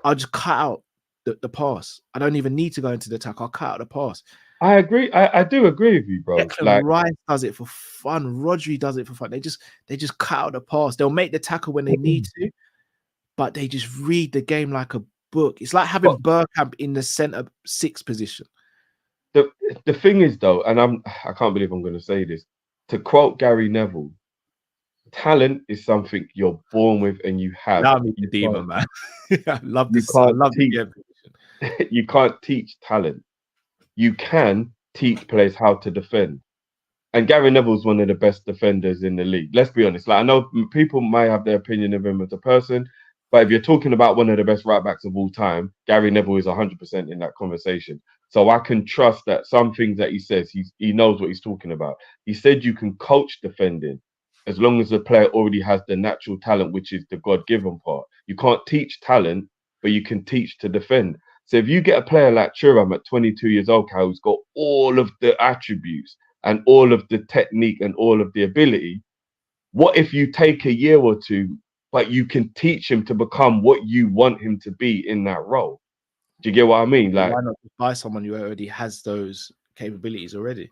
I'll just cut out the pass. I don't even need to go into the attack. I'll cut out the pass. I agree. I do agree with you, bro. Declan Rice does it for fun. Rodri does it for fun. They just cut out the pass. They'll make the tackle when they need to, but they just read the game like a book. It's like having Bergkamp in the centre 6 position. The thing is, though, and I can't believe I'm going to say this, to quote Gary Neville, talent is something you're born with and you have. Love me, demon, man. I love this. You can't teach talent. You can teach players how to defend. And Gary Neville's one of the best defenders in the league. Let's be honest. Like, I know people might have their opinion of him as a person, but if you're talking about one of the best right backs of all time, Gary Neville is 100% in that conversation. So I can trust that some things that he says, he knows what he's talking about. He said you can coach defending as long as the player already has the natural talent, which is the God-given part. You can't teach talent, but you can teach to defend. So if you get a player like Thuram at 22 years old, who's got all of the attributes and all of the technique and all of the ability, what if you take a year or two, but you can teach him to become what you want him to be in that role? Do you get what I mean? Like, why not buy someone who already has those capabilities already?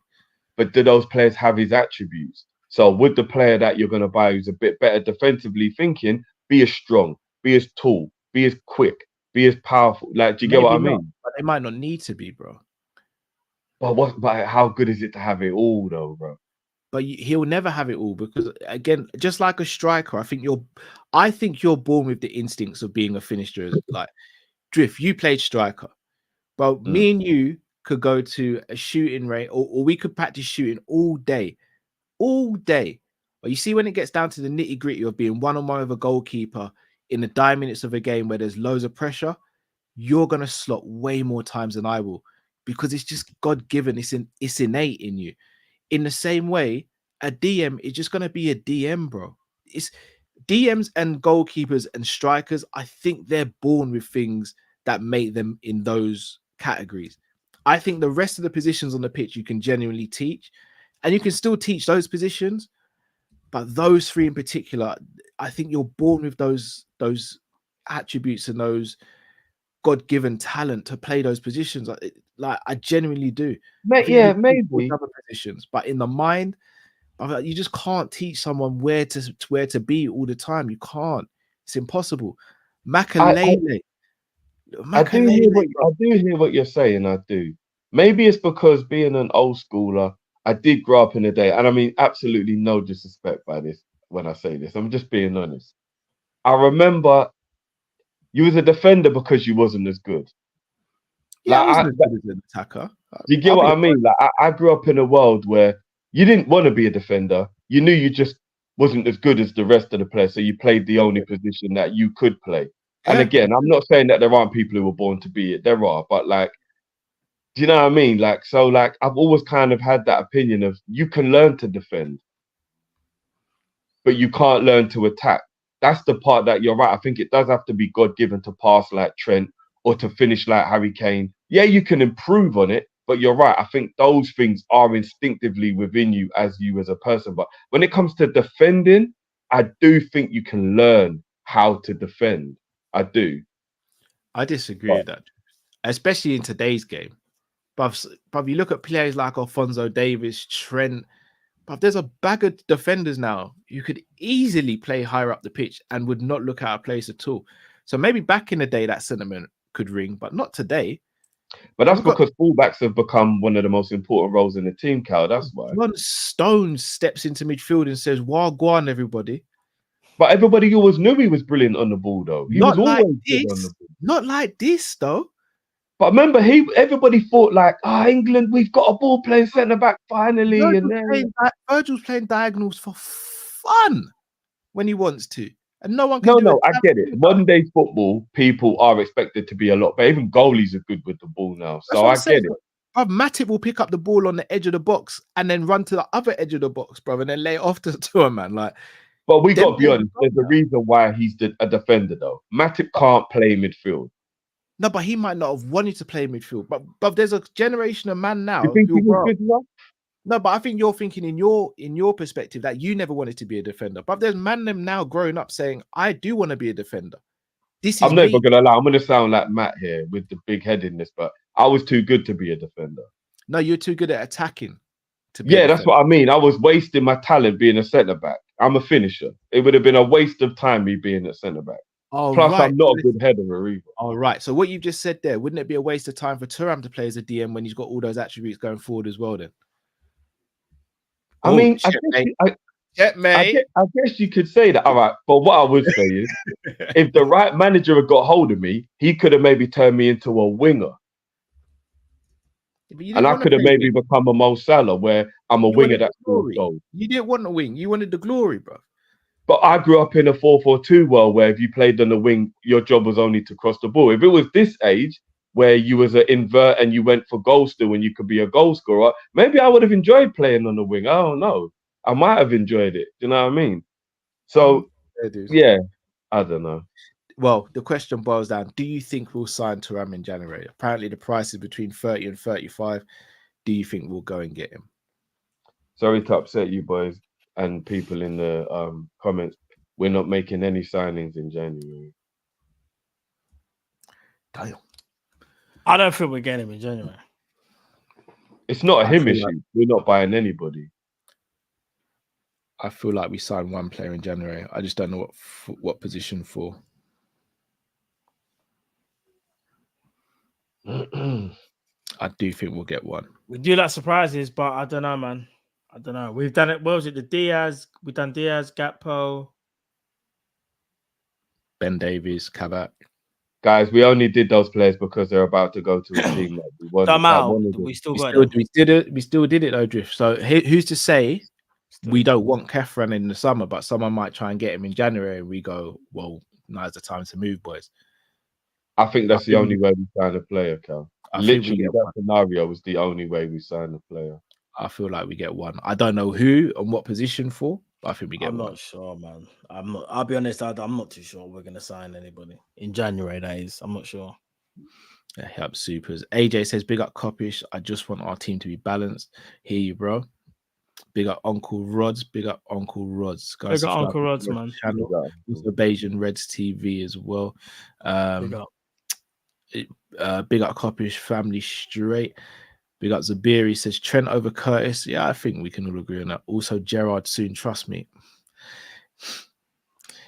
But do those players have his attributes? So would the player that you're going to buy who's a bit better defensively thinking be as strong, be as tall, be as quick, be as powerful? Like, do you get what I mean? But they might not need to be, bro. But how good is it to have it all, though, bro? But he'll never have it all, because again, just like a striker, I think you're born with the instincts of being a finisher. Like Drift, you played striker, but me and you could go to a shooting range, or we could practice shooting all day. But you see, when it gets down to the nitty gritty of being one-on-one with a goalkeeper in the 9 minutes of a game where there's loads of pressure, you're gonna slot way more times than I will, because it's just God-given. It's innate in you. In the same way, a DM is just gonna be a DM, bro. It's DMs and goalkeepers and strikers. I think they're born with things that make them in those categories. I think the rest of the positions on the pitch you can genuinely teach, and you can still teach those positions, but those 3 in particular, I think you're born with those attributes and those God-given talent to play those positions. Like I genuinely do. Yeah, maybe other positions, but in the mind, you just can't teach someone where to be all the time. You can't. It's impossible. Makalele. I do hear what you're saying. I do. Maybe it's because being an old schooler, I did grow up in the day, and I mean absolutely no disrespect by this when I say this. I'm just being honest. I remember you was a defender because you wasn't as good. Yeah, I wasn't as good as an attacker. Do you get what I mean? Like I grew up in a world where you didn't want to be a defender. You knew you just wasn't as good as the rest of the players, so you played the only position that you could play. And again, I'm not saying that there aren't people who were born to be it. There are, but like, do you know what I mean? Like, so like I've always kind of had that opinion of you can learn to defend, but you can't learn to attack. That's the part that you're right. I think it does have to be God-given to pass like Trent or to finish like Harry Kane. Yeah, you can improve on it, but you're right. I think those things are instinctively within you as a person. But when it comes to defending, I do think you can learn how to defend. I do. I disagree with that, especially in today's game. But you look at players like Alphonso Davies, Trent, but there's a bag of defenders now who could easily play higher up the pitch and would not look out of place at all. So maybe back in the day that sentiment could ring, but not today. But that's because fullbacks have become one of the most important roles in the team, Cal. That's why. John Stones steps into midfield and says, "Wagwan, everybody." But everybody always knew he was brilliant on the ball, though. He was Not like always good on the this. ball. Not like this, though. But remember, everybody thought like, England, we've got a ball playing centre back finally, and then Virgil's playing diagonals for fun when he wants to, and no one can do no, it. I get it. Modern day football, people are expected to be a lot better. Even goalies are good with the ball now, so I get it. Bruv, Matip will pick up the ball on the edge of the box and then run to the other edge of the box, bro, and then lay it off to a man. Like, but we got to be honest. There's a reason why he's a defender, though. Matip can't play midfield. No, but he might not have wanted to play midfield. But there's a generation of man now. You think he was good enough? No, but I think you're thinking in your perspective that you never wanted to be a defender. But there's man them now growing up saying, I do want to be a defender. I'm never gonna lie. I'm gonna sound like Matt here with the big headedness, but I was too good to be a defender. No, you're too good at attacking. Yeah, that's what I mean. I was wasting my talent being a centre back. I'm a finisher. It would have been a waste of time me being a centre back. Oh, plus, right. I'm not a good header either. All right. So what you've just said there, wouldn't it be a waste of time for Thuram to play as a DM when he's got all those attributes going forward as well? Then. I mean, I guess you could say that. All right, but what I would say is, if the right manager had got hold of me, he could have maybe turned me into a winger, and I could have maybe become a Mo Salah, where I'm a winger that scores goals. You didn't want a wing; you wanted the glory, bro. But I grew up in a 4-4-2 world where if you played on the wing, your job was only to cross the ball. If it was this age where you was an invert and you went for goal still and you could be a goal scorer, maybe I would have enjoyed playing on the wing. I don't know. I might have enjoyed it. Do you know what I mean? So, yeah, I don't know. Well, the question boils down, do you think we'll sign Thuram in January? Apparently the price is between 30 and 35. Do you think we'll go and get him? Sorry to upset you boys and people in the comments. We're not making any signings in January. Damn. I don't think we're getting him in January. It's not a him issue. We're not buying anybody. I feel like we signed one player in January. I just don't know what position for. I do think we'll get one. We do like surprises, but I don't know, man. I don't know. We've done it. What was it? The Diaz. We've done Diaz, Gakpo, Ben Davies, Kabak. Guys, we only did those players because they're about to go to a team that we wanted. We still did it though, Drift. So who's to say we don't want Kefran in the summer, but someone might try and get him in January, and we go, well, now's the time to move, boys. I think that's the only way we sign a player, Cal. Literally, that scenario was the only way we sign a player. I feel like we get one. I don't know who and what position for, but I think we get one. I'm not sure, man. I'll be honest, I'm not too sure we're going to sign anybody in January, that is. I'm not sure. Yeah, help supers. AJ says, big up Kopish. I just want our team to be balanced. Hear you, bro. Big up Uncle Rods. Big up Uncle Rods. Guys, big up Uncle Rods, man. Channel. Also Bayesian Reds TV as well. Big up. Big up Kopish family straight. Big up Zabiri says Trent over Curtis. Yeah, I think we can all agree on that. Also, Gerard soon. Trust me.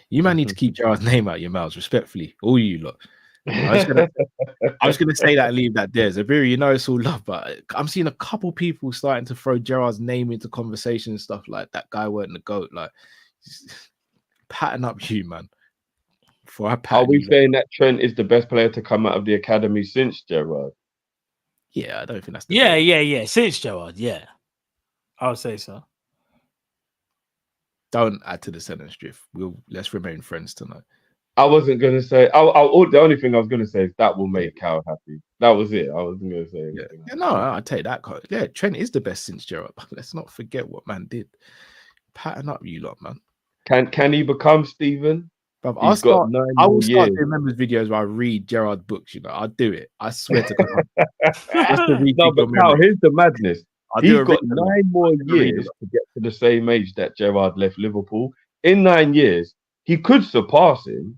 You might need to keep Gerard's name out of your mouths, respectfully. All you lot. I was gonna say that and leave that there. Zabiri, you know it's all love, but I'm seeing a couple people starting to throw Gerard's name into conversation and stuff like that guy weren't the GOAT. Like, pattern up you, man. Are we saying that Trent is the best player to come out of the academy since Gerard? Yeah, I don't think that's the yeah. Since Gerard, yeah. I would say so. Don't add to the sentence, Drift. Let's remain friends tonight. I wasn't gonna say. The only thing I was gonna say is that will make Cal happy. That was it. I wasn't gonna say anything. Yeah, no, I take that. Yeah, Trent is the best since Gerard. But let's not forget what man did. Pattern up, you lot, man. Can he become Stephen? But I will start doing members videos where I read Gerard books. You know, I'll do it. I swear to God. No, but Cal, here's the madness. He's got 9 more years to get to the same age that Gerard left Liverpool. In 9 years, he could surpass him.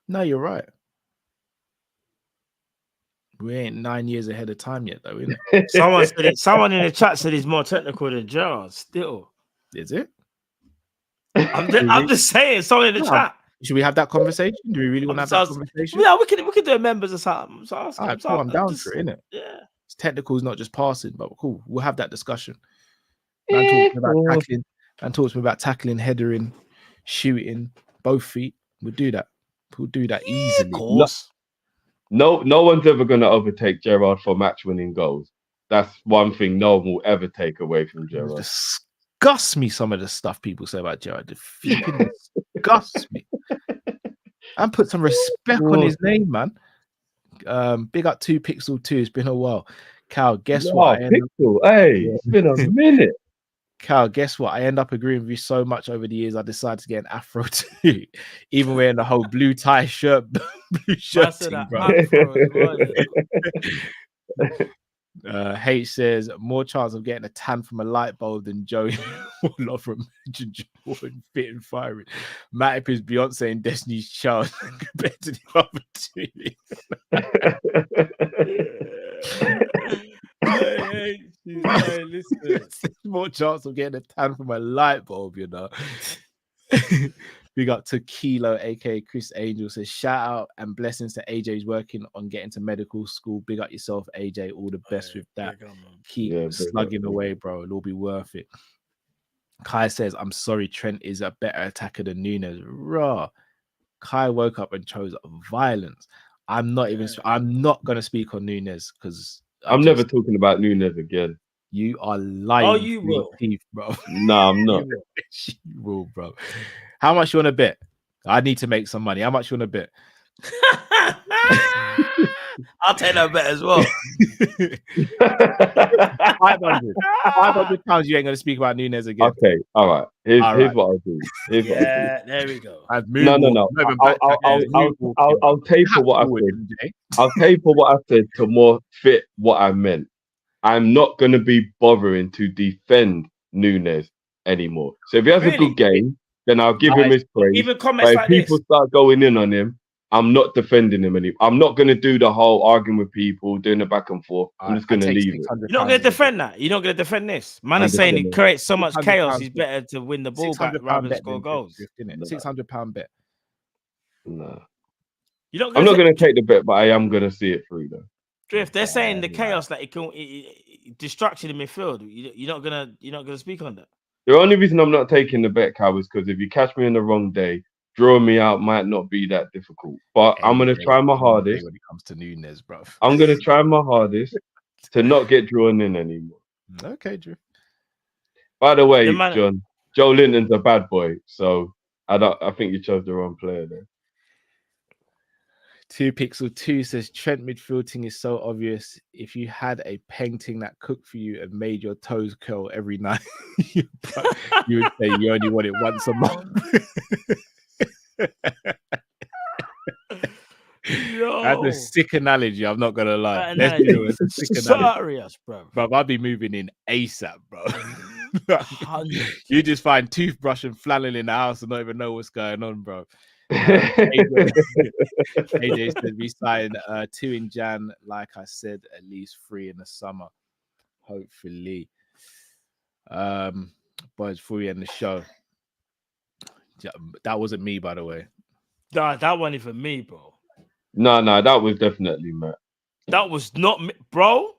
No, you're right. We ain't 9 years ahead of time yet, though, isn't it? Someone said it. Someone in the chat said he's more technical than Gerard. Still, is it? I'm just saying. Someone in the chat. Should we have that conversation? Do we really want to have that conversation? Yeah, we could do a members or something. So I'm down for it, innit? Yeah. It's technical is not just passing, but cool. We'll have that discussion. Man talks about tackling, headering, shooting, both feet. We'll do that. We'll do that easily. Of course. No one's ever going to overtake Gerrard for match-winning goals. That's one thing no one will ever take away from Gerrard. Disgusts me some of the stuff people say about Gerrard. The flipping disgusts me. And put some respect on his name, man. Big up 2 Pixel 2. It's been a while. Cal, guess what? Pixel, hey, it's been a minute. Cal, guess what? I end up agreeing with you so much over the years. I decided to get an afro too, even wearing the whole blue tie shirt, blue shirt thing, bro. H says more chance of getting a tan from a light bulb than Joey Warlock from Jordan fit and firing. Matip is Beyonce and Destiny's Child compared to the other two. Hey, listen. More chance of getting a tan from a light bulb, you know. Big up to Kilo, aka Chris Angel, says shout out and blessings to AJ's working on getting to medical school. Big up yourself, AJ. All the best with that. Keep slugging away, bro. It'll be worth it. Kai says, I'm sorry, Trent is a better attacker than Nunes. Raw. Kai woke up and chose violence. I'm not going to speak on Nunes because I'm never talking about Nunes again. You are lying. Oh, you will, teeth, bro. No, I'm not. You will, bro. How much you want to bet? I need to make some money. How much you want to bet? I'll take that bet as well. 500 pounds. You ain't going to speak about Nunes again. Okay, all right. Here's what I'll do. There we go. No. I'll pay for what I said. I'll pay for what I said to more fit what I meant. I'm not going to be bothering to defend Nunes anymore. So if he has a good game, then I'll give him his praise. Even comments but if people start going in on him, I'm not defending him anymore. I'm not going to do the whole arguing with people, doing the back and forth. I'm just going to leave it. You're not going to defend that. You're not going to defend this. Man is saying it creates so much chaos. He's better to win the ball back rather than score goals. £600 bet. No. I'm not going to take the bet, but I am going to see it through though. Drift, they're saying the chaos that it can destruction in midfield. You're not gonna speak on that. The only reason I'm not taking the bet, Cal, is because if you catch me on the wrong day, drawing me out might not be that difficult. But I'm gonna try my hardest when it comes to Nunes, bro. I'm gonna try my hardest to not get drawn in anymore. Okay, Drew. By the way, John, Joe Linton's a bad boy, so I think you chose the wrong player there. 2 Pixel 2 says Trent midfielding is so obvious. If you had a painting that cooked for you and made your toes curl every night, you would say you only want it once a month. That's a sick analogy. I'm not gonna lie. Serious, bro. But I'll be moving in ASAP, bro. You just find toothbrush and flannel in the house and not even know what's going on, bro. AJ said we signed 2 in Jan, like I said, at least 3 in the summer, hopefully. Boys, before we end the show, that wasn't me, by the way. Nah, that wasn't even me, bro. No, that was definitely Matt. That was not me, bro.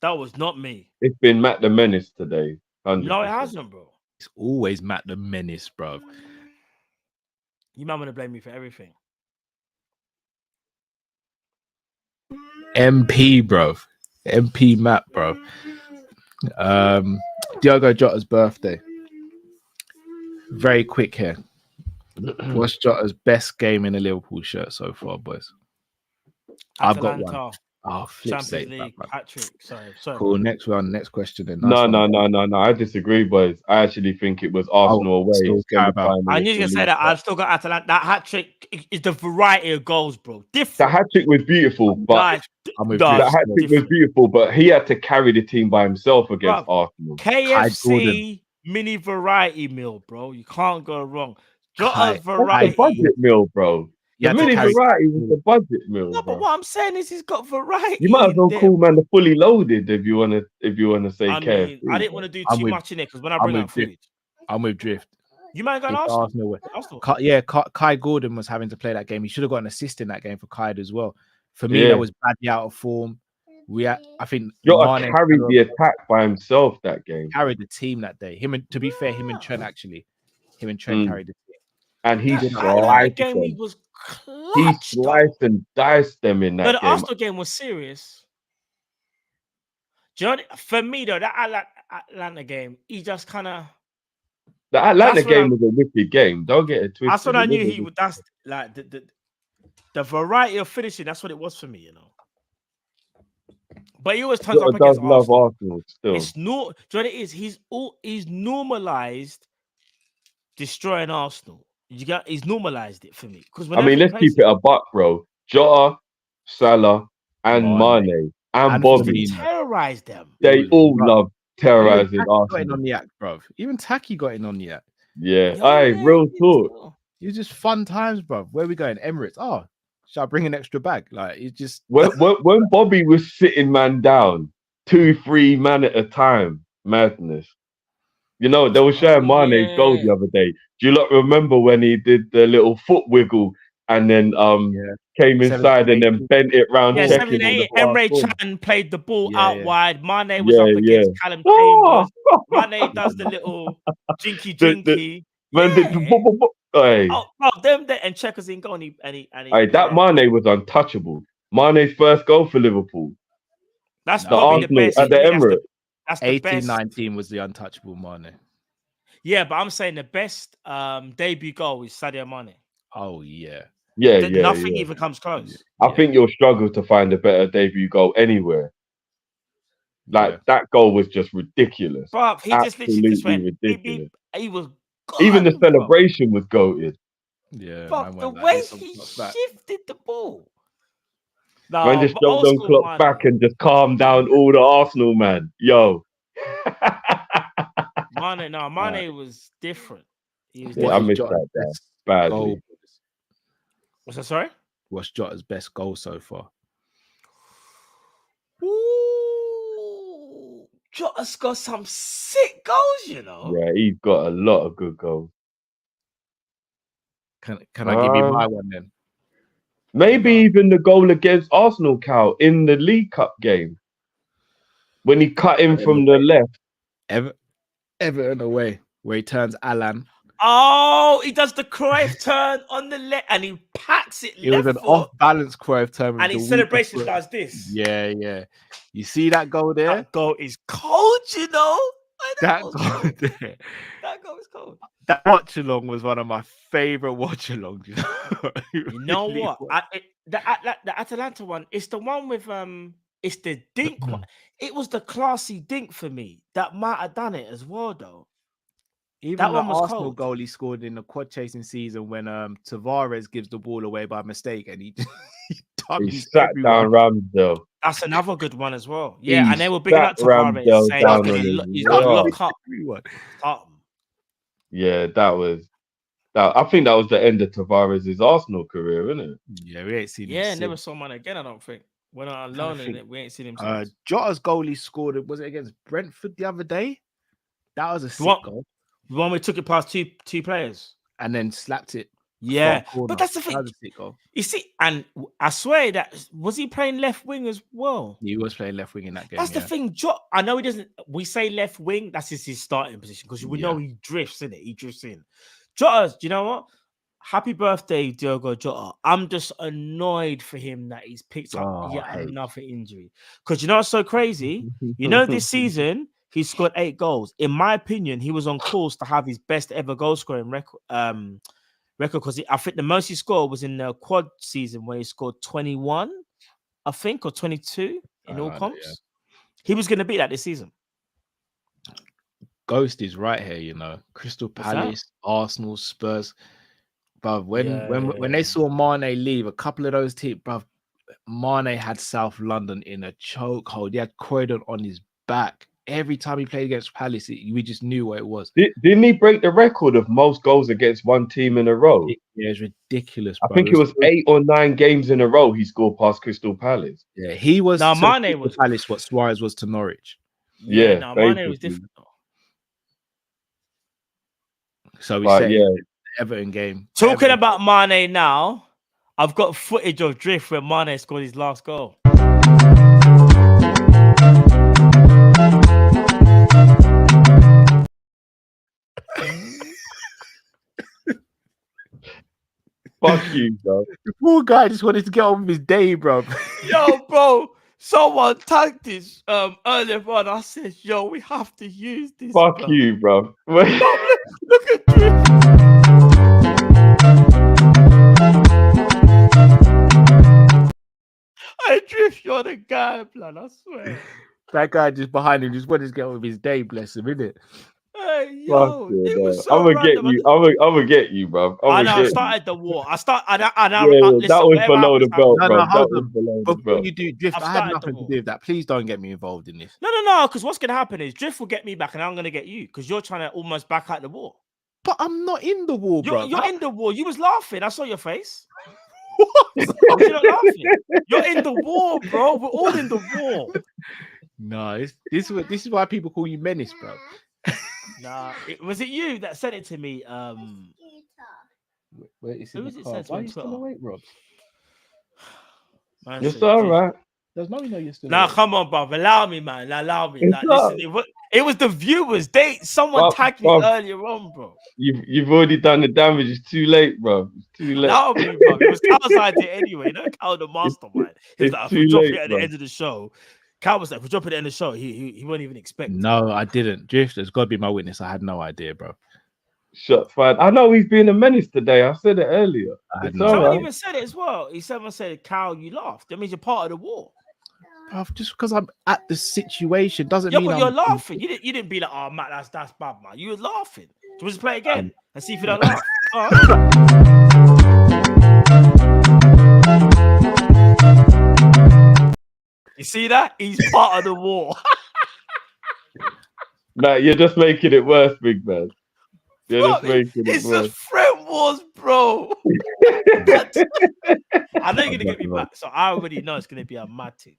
That was not me. It's been Matt the Menace today. 100%. No, it hasn't, bro. It's always Matt the Menace, bro. You might want to blame me for everything. MP, bro. MP Matt, bro. Diogo Jota's birthday. Very quick here. What's Jota's best game in a Liverpool shirt so far, boys? I've got one. Oh, Champions League hat-trick. Sorry. Cool. Next question. Then. No. I disagree, boys. I actually think it was Arsenal away. I knew you were gonna say that. I've still got Atalanta. That hat-trick is the variety of goals, bro. Different. The hat-trick was beautiful, but he had to carry the team by himself against Arsenal. KFC mini variety meal, bro. You can't go wrong. Jota's variety. That's the budget meal, bro. The mini variety was the budget meal. No, but what I'm saying is he's got variety. You might as well call man the fully loaded if you wanna say KFC. I didn't want to do too much in it because when I bring up food, I'm with Drift. You might go Arsenal. Kai Gordon was having to play that game. He should have got an assist in that game for Kai as well. For me, that was badly out of form. I think Jota carried the attack by himself that game. Carried the team that day. Him and Trent carried the team. and he That sliced game he them. was He clutch, though. sliced and diced them in No, that the game. Arsenal game was serious. Do you know, for me though, that Atlanta game, he just kind of. The Atlanta game was a wicked game. Don't get it twisted. That's when I knew he would. That's like the variety of finishing. That's what it was for me, you know. But he always turns up against love Arsenal. Still. It's no. Do you know what it is? He's normalized destroying Arsenal. He's normalized it for me. Because I mean, let's keep it a buck, bro. Jota, Salah, and Mane and Bobby terrorized them. They all love terrorizing Arsenal. Got in on the act, bro. Even Taki got in on the act. Yeah, real talk. It was just fun times, bro. Where we going? Emirates. Oh, shall I bring an extra bag? Like it's just when Bobby was sitting man down, 2-3 man at a time, madness. You know, they were showing Mane's goal the other day. Do you not remember when he did the little foot wiggle and then came inside and then bent it round? Yeah, 78. Emre Can played the ball out wide. Mane was up against Callum Chambers. Mane does the little jinky. Them and Checkers in goal. That Mane was untouchable. Mane's first goal for Liverpool. That's the probably Arsenal the best at the Emirates. That's the 18-19 was the untouchable Mane. Yeah, but I'm saying the best debut goal is Sadio Mane. Oh yeah. Nothing even comes close. I think you'll struggle to find a better debut goal anywhere. Like that goal was just ridiculous. But he just literally just went ridiculous. He was gone, even the celebration was goated. Yeah, but the way he shifted the ball. No, man just jumped on clock back and just calmed down all the Arsenal man. Yo. Mane was different. He was I missed that badly. What's that, sorry? What's Jota's best goal so far? Ooh, Jota's got some sick goals, you know. Yeah, he's got a lot of good goals. Can I give you my one then? Maybe even the goal against Arsenal, Cal, in the League Cup game. When he cut in from the left. Everton away, where he turns Alan. Oh, he does the Cruyff turn on the left and he packs it. It was an off-balance Cruyff turn. And his celebration does this. Yeah. You see that goal there? That goal is cold, you know. That goal there. That goal is cold. That watch-along was one of my favorite watch-alongs. You know what? The Atalanta one, it's the one with it's the dink one. It was the classy dink for me that might have done it as well, though. Even that one was Arsenal goal he scored in the quad chasing season when Tavares gives the ball away by mistake and he sat down Ramsdale. That's another good one as well. Yeah, and they were bigging up Tavares saying he's got to lock up. Yeah, I think that was the end of Tavares' Arsenal career, isn't it? Yeah, we ain't seen him. Yeah, never saw man again, I don't think. When I'm alone in it, we ain't seen him since. Jota's goal he scored, was it against Brentford the other day? That was a sick goal. The one we took it past two players. And then slapped it. Yeah, but that's the thing. That was a sick goal. You see, and I swear that was he playing left wing as well? He was playing left wing in that game. That's the thing. I know he doesn't. We say left wing. That's his starting position because we know he drifts in it. He drifts in. Jota, do you know what? Happy birthday, Diogo Jota. I'm just annoyed for him that he's picked up yet another injury. Because you know what's so crazy? You know, this season he scored 8 goals. In my opinion, he was on course to have his best ever goal scoring record. Because I think the most he scored was in the quad season where he scored 21, I think, or 22 in all comps. Yeah. He was going to beat that this season. Ghost is right here, you know. Crystal Palace, Arsenal, Spurs. But when they saw Mane leave, a couple of those teams, bruv, Mane had South London in a chokehold. He had Croydon on his back. Every time he played against Palace, we just knew what it was. Didn't he break the record of most goals against one team in a row? Yeah, it's ridiculous. Bro. I think it was 8 or 9 games in a row he scored past Crystal Palace. Yeah, he was. Now Mane was Palace what Suarez was to Norwich. Yeah, now Mane was different. So we say the Everton game. Talking about Mane now, I've got footage of Drift where Mane scored his last goal. Fuck you, bro. The poor guy just wanted to get on with his day, bro. Yo, bro, someone tagged this earlier on. I said, yo, we have to use this. Fuck bro. you, bro. Look at Drift. I Drift, you're the guy, man. I swear. That guy just behind him just wanted to get on with his day, bless him, innit? Hey, yo, Fuck you, it was man. so I'm gonna get random. you. I'm gonna get you, bro. I know, I Get started the war. I listen, that was below the belt, No, bro. no, That hold was on. below the Before belt. you do Drift, I've I had started the nothing to war. do with that. Please don't get me involved in this. No, because what's gonna happen is Drift will get me back, and I'm gonna get you because you're trying to almost back out the war. But I'm not in the war, bro. You're in the war. You was laughing. I saw your face. Was you not laughing? You're in the war, bro. We're all in the war. No, this is why people call you Menace, bro. Nah, was it you that sent it to me? Wait, it's Who in was the it car. sent to Why me are on you still Twitter? awake, Rob? Man It's said, all "Drift." right. There's no, you're still Nah, awake. come on, bro. Allow me, man. Allow me. It's Like, not. listen, it was the viewers. Someone Well, tagged me well, earlier on, bro. You've already done the damage. It's too late, bro. It's too late. Allow me, bro. It was Cal's idea anyway. No, Cal the mastermind. He was It's like, if too we drop late, it at bro. the end of the show, Cal was like, if we drop it at the end of the show, he won't even expect. No, I didn't. Drift has got to be my witness. I had no idea, bro. Shut fine. I know he's being a menace today. I said it earlier. I had It's no all Someone right. even said it as well. Someone said, Cal, you laughed. That means you're part of the war. Bro, just because I'm at the situation doesn't Yeah, mean but I'm you're laughing. You didn't be like, oh, Matt, that's bad, man. You were laughing. Do you want to play again and see if you don't laugh? All right. You see that? He's part of the war. Nah, you're just making it worse, big man. You're just Bro, making it it's worse. just friend wars, bro. I know you're gonna get me back, so I already know it's gonna be a mad thing.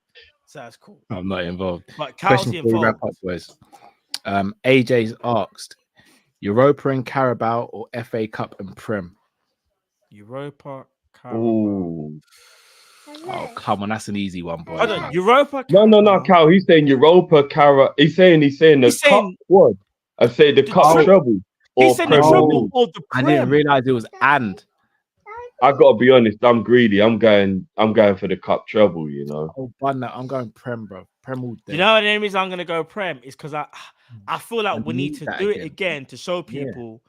So that's cool. I'm not involved. But Cal's Question before we wrap involved. up, boys. AJ's asked, Europa and Carabao or FA Cup and Prem? Europa, Carabao. Ooh. Oh, come on, that's an easy one, boy. Hold on, Europa. No, Carabao. Cal. He's saying Europa, He's saying the He's cup saying- squad. I say the cup tri- treble. He Or said the Premier trouble League. or the I didn't Prem. realize it was and. I gotta be honest. I'm greedy. I'm going for the cup treble. You know. Oh, bun that. I'm going Prem, bro. Prem all day. You know, the only reason I'm gonna go Prem is because I feel like And we we need need to that do it again. again to show Yeah. people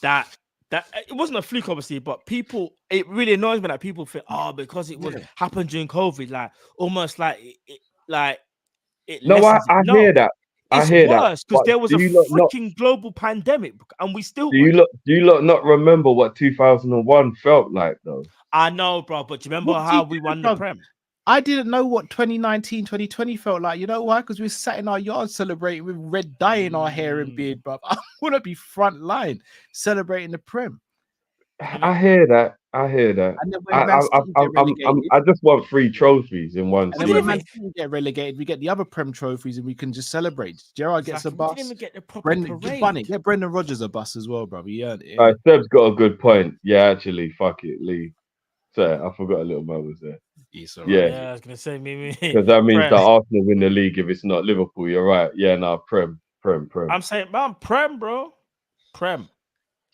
that it wasn't a fluke, obviously, but people, it really annoys me that people think, oh, because it was happened during COVID, like almost like it No, I lessens it. hear that. I It's hear that. worse because But there was a do you lot not- freaking global pandemic, and we still. Do you lot not remember what 2001 felt like though? I know, bro, but do you remember What how do we you won do, the bruv? Prem? I didn't know what 2019, 2020 felt like. You know why? Because we sat in our yard celebrating with red dye in our hair and beard, bro. I want to be front line celebrating the Prem. I hear that. I hear that. And then when Man City get relegated, I just want 3 trophies in one and then season. when Man City get relegated, we get the other Prem trophies and we can just celebrate. Gerard gets a We bus. didn't even get the proper Brendan, parade. get Brendan Rodgers a bus as well, bro. He earned it. Seb's got a good point. Yeah, actually, fuck it, Lee. Sorry, I forgot a little man was there. It's all Yeah. right. Yeah, I was gonna say me. Because that means Prem. that Arsenal win the league if it's not Liverpool. You're right. Yeah, no, Prem. I'm saying, man, Prem, bro. Prem.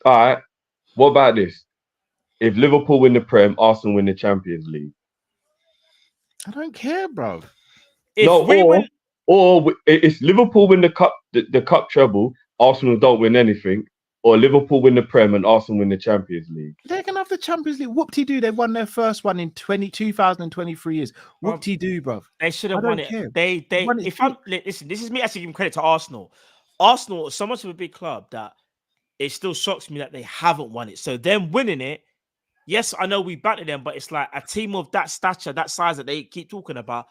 All right. What about this? If Liverpool win the Prem, Arsenal win the Champions League. I don't care, bro. If No, we win, or if Liverpool win the cup, the cup treble, Arsenal don't win anything, or Liverpool win the Prem and Arsenal win the Champions League. They're gonna have the Champions League. Whoop-de-doo. They won their first one in 2023 years. Whoop-de-doo, bro. they should I have don't won it. care. They won it if too. I'm listen, this is me actually giving credit to Arsenal. Arsenal is so much of a big club that it still shocks me that they haven't won it. So them winning it, yes, I know we battered them, but it's like a team of that stature, that size that they keep talking about.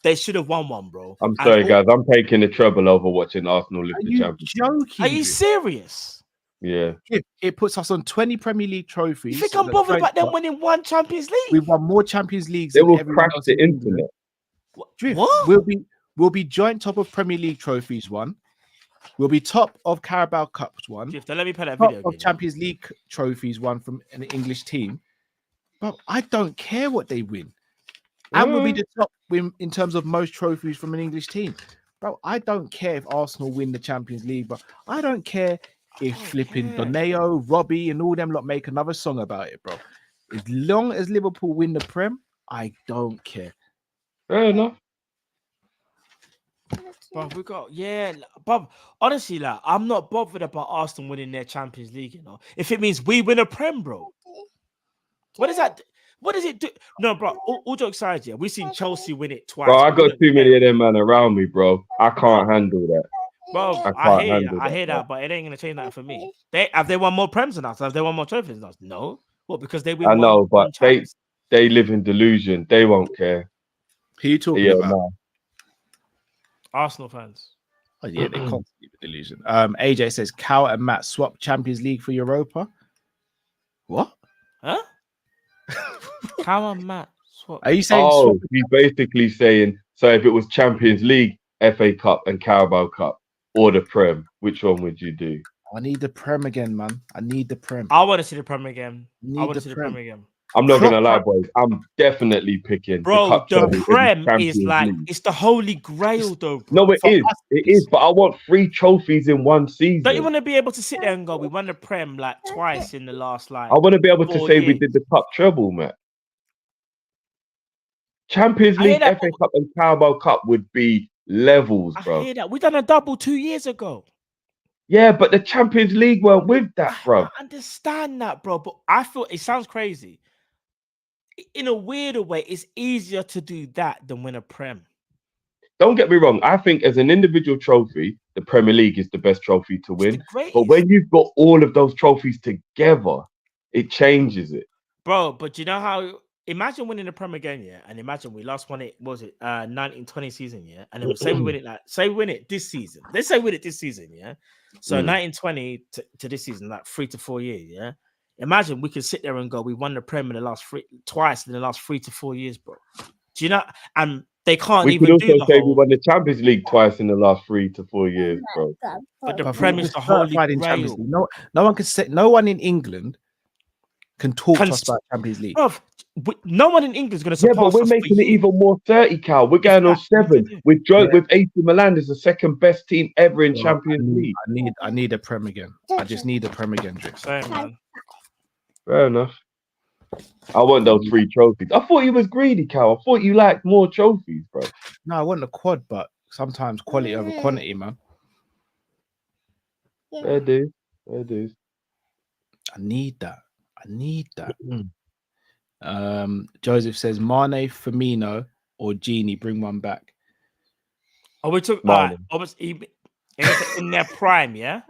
They should have won one, bro. I'm sorry, guys. I'm taking the treble over watching Arsenal lift Are the you Champions. joking? Are you me? serious? Yeah. It puts us on 20 Premier League trophies. You think so I'm the bothered joint about them top- winning one Champions League? We've won more Champions Leagues. They than will everyone crash else the in England. internet. Drift. What? We'll be joint top of Premier League trophies one. We'll be top of Carabao Cups one. Drift, let me play that Top video of again. Champions League trophies one from an English team. But I don't care what they win. And we'll be the top in terms of most trophies from an English team. Bro, I don't care if Arsenal win the Champions League, but I don't care if flipping Doneo, Robbie, and all them lot make another song about it, bro. As long as Liverpool win the Prem, I don't care. Fair enough. But we got but honestly, like I'm not bothered about Arsenal winning their Champions League. You know, if it means we win a Prem, bro. What is that? What does it do? No, bro. All jokes aside, yeah, we've seen Chelsea win it twice. Bro, I got too many of them man around me, bro. I can't handle that. Bro, I hear that, but it ain't gonna change that for me. Have they won more Prems than us? Have they won more trophies than us? No. What? Because they win. I know, but they live in delusion. They won't care. Who you talking about? No. Arsenal fans. Oh yeah, they can't keep the delusion. AJ says Cal and Matt swap Champions League for Europa. What? Huh? Cal and Matt swap. Are you saying? Oh, he's basically saying so. If it was Champions League, FA Cup, and Carabao Cup, or the Prem, which one would you do? I need the Prem again, man. I need the Prem. I want to see the Prem again. I'm not gonna lie, boys. I'm definitely picking. Bro, the Prem is like it's the holy grail, though. Bro. No, it is. But I want 3 trophies in one season. Don't you want to be able to sit there and go, "We won the Prem like twice in the last like"? I want to be able to say we did the cup treble, man. Champions League, FA Cup, and Carabao Cup would be levels, bro. I hear that. We done a double 2 years ago. Yeah, but the Champions League weren't with that, bro. I understand that, bro. But I feel it sounds crazy. In a weirder way, it's easier to do that than win a Prem. Don't get me wrong. I think as an individual trophy, the Premier League is the best trophy to win. But when you've got all of those trophies together, it changes it. Bro, but you know how... Imagine winning the Prem again, yeah? And imagine we last won it, what was it, 1920 season, yeah? And then say we win it this season. Let's say we win it this season, yeah? So 1920 to this season, like 3 to 4 years, yeah? Imagine we could sit there and go, we won the Prem in the last twice in the last 3 to 4 years, bro. Do you know? And they can't even do the We could also say we won the Champions League twice in the last 3 to 4 years, bro. But the Prem is the holy grail. No one can say, no one in England can talk to us about Champions League. Bro, no one in England is going to support us. Yeah, but we're making it even more 30, Cal. We're going on 7. With AC Milan is the second best team ever in Champions League. I need a Prem again. I just need a Prem again, Drip. Same, man. Fair enough. I want those 3 trophies. I thought you was greedy, Cal. I thought you liked more trophies, bro. No, I want the quad, but sometimes quality over quantity, man. Fair dues. I need that. Joseph says Mane, Firmino, or Genie. Bring one back. Oh, we took almost in their prime, yeah.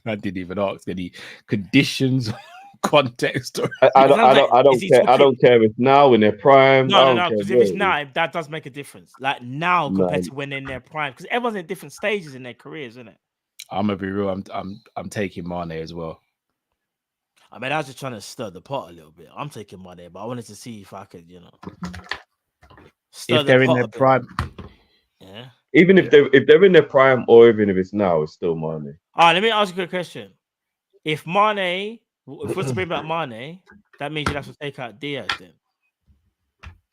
I didn't even ask any conditions, context. Or... I don't care. I don't care if now in their prime. No. Because if it's now, that does make a difference. Like now compared to when they're in their prime, because everyone's in different stages in their careers, isn't it? I'm gonna be real. I'm taking Mane as well. I mean, I was just trying to stir the pot a little bit. I'm taking Mane, but I wanted to see if I could, if they're in their prime. Yeah. Even if they're in their prime, or even if it's now, it's still Mane. All right, let me ask you a quick question. If we're to bring back Mane, that means you'd have to take out Diaz then.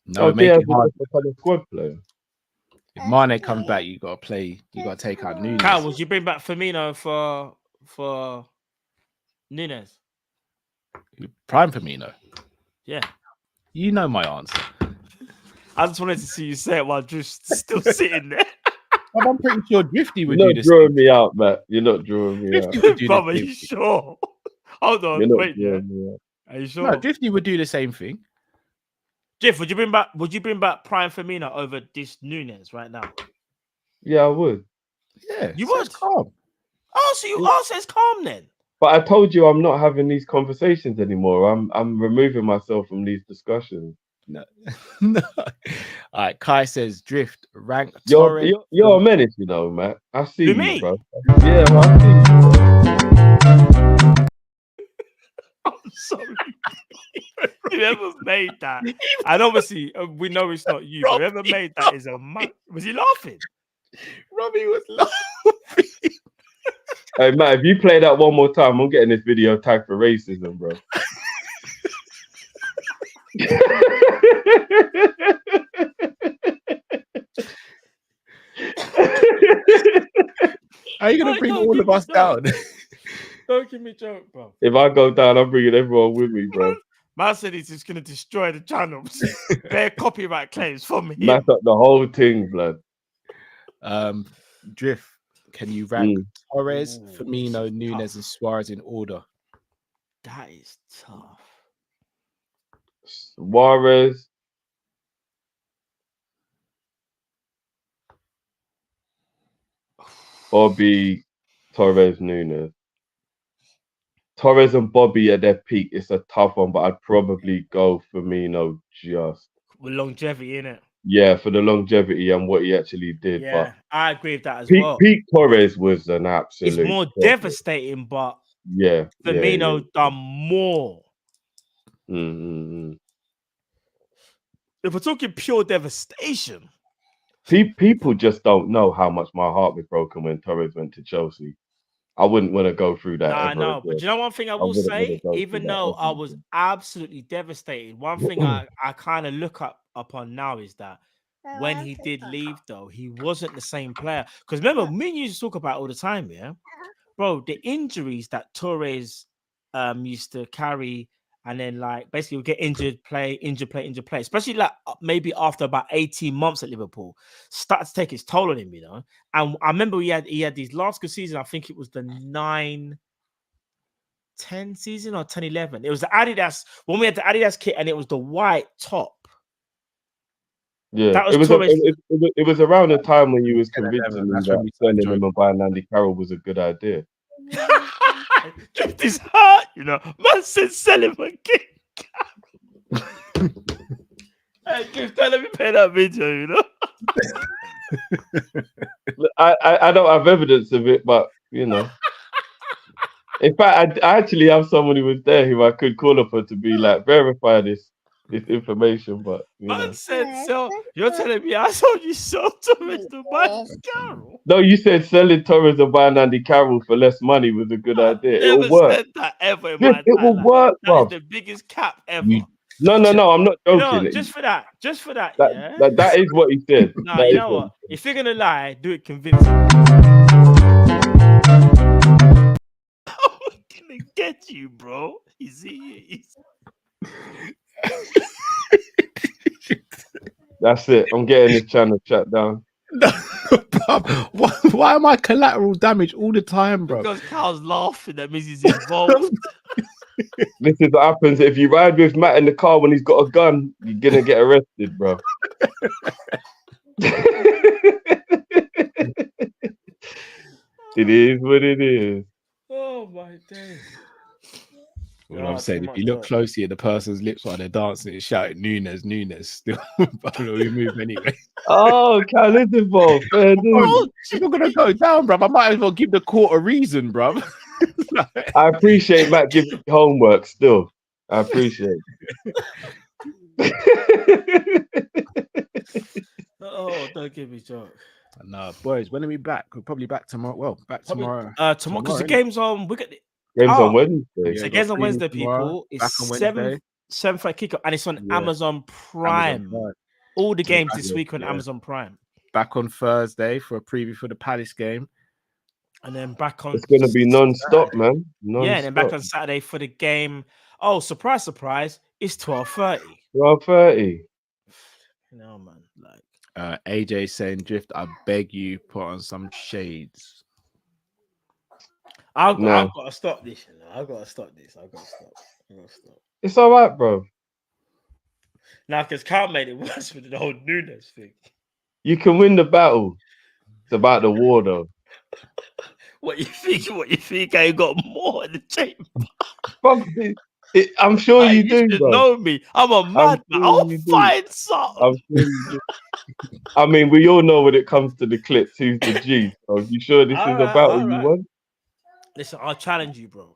No, Diaz is a squad player. If Mane comes back, you got to take out Nunes. Kyle, would you bring back Firmino for Nunes? Prime Firmino. Yeah. You know my answer. I just wanted to see you say it while just still sitting there. I'm pretty sure Drifty would do this. You're not drawing me out, Matt. You're not drawing me out. Brother, are you sure? Hold on, wait. Yeah. Are you sure? No, Drifty would do the same thing. Jeff, would you bring back Prime Firmino over this Nunes right now? Yeah, I would. Yeah, you would. Calm. Oh, so you also it's calm then. But I told you I'm not having these conversations anymore. I'm removing myself from these discussions. No. No. All right, Kai says Drift rank. You're a menace, Matt. I see you, bro. Yeah, I see you. I'm sorry. Whoever made that, and obviously we know it's not you. But whoever made that is a man. Was he laughing? Robbie was laughing. Hey, Matt, if you play that one more time, I'm getting this video tagged for racism, bro. Are you gonna bring all of us down? Don't give me a joke, bro. If I go down, I'm bringing everyone with me, bro. Man said he's just gonna destroy the channels. Bare copyright claims from him. Mess up the whole thing, blood. Drift, can you rank Torres, Firmino, Nunes, and Suarez in order? That is tough. Suarez, Bobby, Torres, Nunes. Torres and Bobby at their peak, it's a tough one, but I'd probably go Firmino just. With longevity, innit? Yeah, for the longevity and what he actually did. Yeah, But I agree with that as peak, well. peak Torres was an absolute. It's more devastating, but Firmino done more. If we're talking pure devastation, people just don't know how much my heart was broken when Torres went to Chelsea. I wouldn't want to go through that. I know, but you know one thing I will say, even though I was absolutely devastated, one thing I kind of look upon now is that when he did leave, though, he wasn't the same player. Because remember, me and you used to talk about all the time, yeah, bro, the injuries that Torres used to carry, and then like basically would get injured, play, especially like maybe after about 18 months at Liverpool, started to take its toll on him, you know. And I remember he had these last good season. I think it was the 9-10 season or 10-11. It was the Adidas when we had the Adidas kit, and it was the white top. Yeah, that was it was around the time when you was convincing me that selling him and buying Andy Carroll was a good idea. Drift is hurt, you know. Man said sell him again. Hey, Drift, let me play that video, you know. I don't have evidence of it, but you know. In fact, I actually have someone who was there who I could call upon to be like verify this information, but Man said so. You're telling me I told you so to Mr. Mike Carroll? No, you said selling Torres and buying Andy Carroll for less money was a good idea. It will work. Said that ever in my it will work, bro. That is the biggest cap ever. No, I'm not joking. You know, just for that, that is what he said. No, you know what? If you're gonna lie, do it convincing. I'm gonna get you, bro. That's it. I'm getting this channel shut down. Why am I collateral damage all the time, bro? Because Carl's laughing. That means he's involved. This is what happens if you ride with Matt in the car when he's got a gun. You're gonna get arrested, bro. It is what it is. Oh my days. What I'm saying, if you look closely at the person's lips while they're dancing, it's shouting Nunes. Still, but we move anyway. Oh, Cal is involved. It's not gonna go down, bruv. I might as well give the court a reason, bruv. I appreciate Matt giving me homework. Still, I appreciate it. Oh, don't give me joke. No, boys, when are we back? We're probably back tomorrow. Well, back tomorrow. Tomorrow, because the game's on. We got games on Wednesday. So the game's on Wednesday, people. It's 7:30 kickoff, and it's on Amazon Prime. All the games this week on Amazon Prime. Back on Thursday for a preview for the Palace game, and then back on. It's gonna be non-stop, man. Non-stop. Yeah, and then back on Saturday for the game. Oh, surprise! It's 12:30. 12:30. No, man. Like AJ saying, "Drift, I beg you, put on some shades." I've got to stop this. You know? I've got to stop this. I've got to stop. It's all right, bro. Now, because Carl made it worse with the whole Nunes thing. You can win the battle. It's about the war, though. What you think? I got more in the chamber. I'm sure you do, bro. Know me. I'm a madman. I'll find something. I mean, we all know when it comes to the clips, who's the G. So you sure this is a battle you want? Listen, I'll challenge you, bro.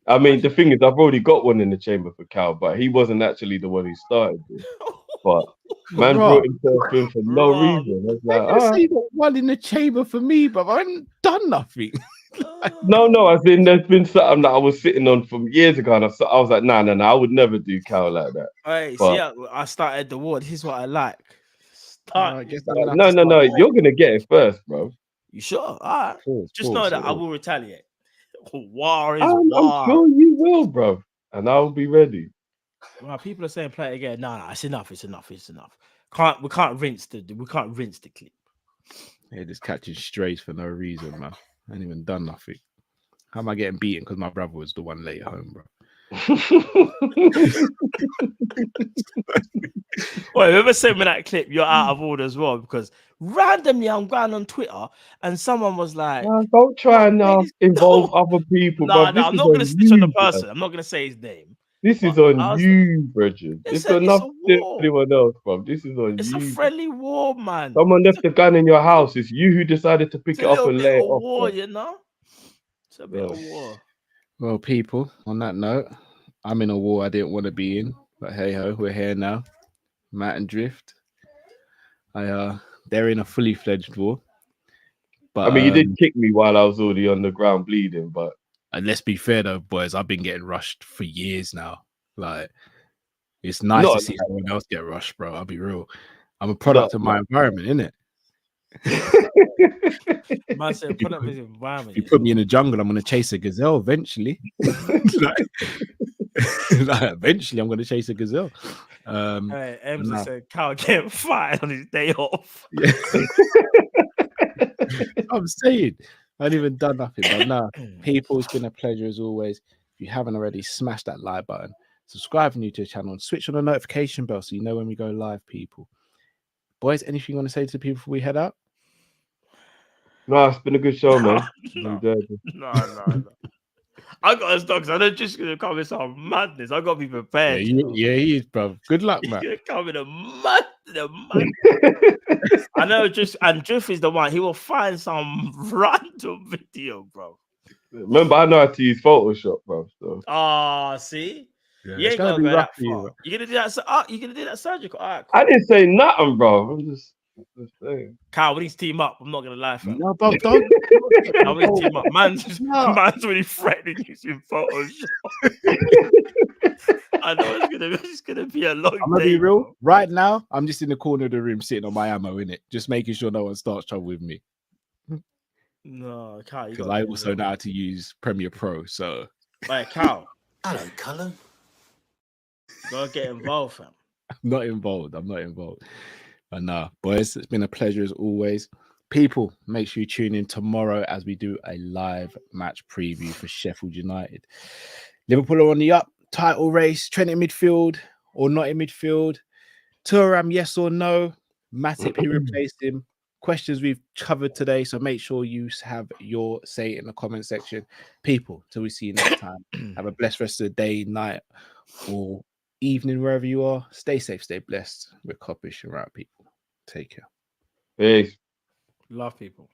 I mean, the thing is, I've already got one in the chamber for Cal, but he wasn't actually the one who started it. But man brought himself in for no reason. I was like, you got one in the chamber for me, but I haven't done nothing. No, I think there's been something that I was sitting on from years ago, and I was like, nah, I would never do Cal like that. Hey, see, I started the war. This is what I like. No, you're gonna get it first, bro. You sure? All right. Just know that I will retaliate. War is war. I'm sure you will, bro, and I'll be ready. Well, people are saying play it again. No, it's enough. It's enough. We can't rinse the clip. Yeah, just catching strays for no reason, man. I ain't even done nothing. How am I getting beaten? Because my brother was the one late home, bro. Wait, whoever sent me that clip, you're out of order as well. Because randomly, I'm going on Twitter and someone was like, Man, don't try and involve no. other people, No, bro. This I'm is not going on to snitch on the you, person. bro. I'm not going to say his name. This But is on I was you, Bridget. It's got it's a nothing to do with war. anyone else, bro. This is on It's a you. friendly war, man. Someone left the gun in your house. It's you who decided to pick It's it a up little and bit lay it of off, war, bro. you know? It's a bit of war. Well, people, on that note, I'm in a war I didn't want to be in, but hey ho, we're here now. Matt and Drift. They're in a fully fledged war. But I mean, you did kick me while I was already on the ground bleeding, but let's be fair though, boys. I've been getting rushed for years now. Like, it's nice to see everyone else get rushed, bro. I'll be real. I'm a product of my environment, innit? Man said, put up his environment. If you put me in the jungle, I'm gonna chase a gazelle eventually. Eventually, I'm gonna chase a gazelle. Hey, Emsley said, "Cal getting fired on his day off." Yeah. I'm saying, I ain't even done nothing. But nah, people, it's been a pleasure as always. If you haven't already, smash that like button, subscribe if you're new to the channel, and switch on the notification bell so you know when we go live, people. Boys, anything you want to say to the people before we head out? No, it's been a good show, man. No. I got us dogs. I'm not just gonna come in some madness. I got to be prepared. Yeah, he is, bro. Good luck, man. He's gonna come in a mad. I know, Drift is the one. He will find some random video, bro. Remember, I know how to use Photoshop, bro. So. See, yeah, you ain't gonna go that far. you, You're gonna do that. You're gonna do that surgical. All right, cool. I didn't say nothing, bro. I'm just saying. Kyle, we need to team up. I'm not gonna lie, fam. No, but don't. No, we need to team up. Man's really threatening using Photoshop. I know it's gonna be a long day. I'm gonna be real. Bro. Right now, I'm just in the corner of the room sitting on my ammo in it, just making sure no one starts trouble with me. No, Kyle, because I also know how to use Premiere Pro. So, right, Kyle. Hello, Cullen. Gotta get involved, fam. I'm not involved. But nah, boys, it's been a pleasure as always. People, make sure you tune in tomorrow as we do a live match preview for Sheffield United. Liverpool are on the up. Title race. Trent in midfield or not in midfield? Thuram, yes or no? Matip, who replaced him? Questions we've covered today. So make sure you have your say in the comment section. People, till we see you next time. Have a blessed rest of the day, night, or evening, wherever you are. Stay safe, stay blessed. We're Kop-Ish and right, people. Take care. Peace. Love people.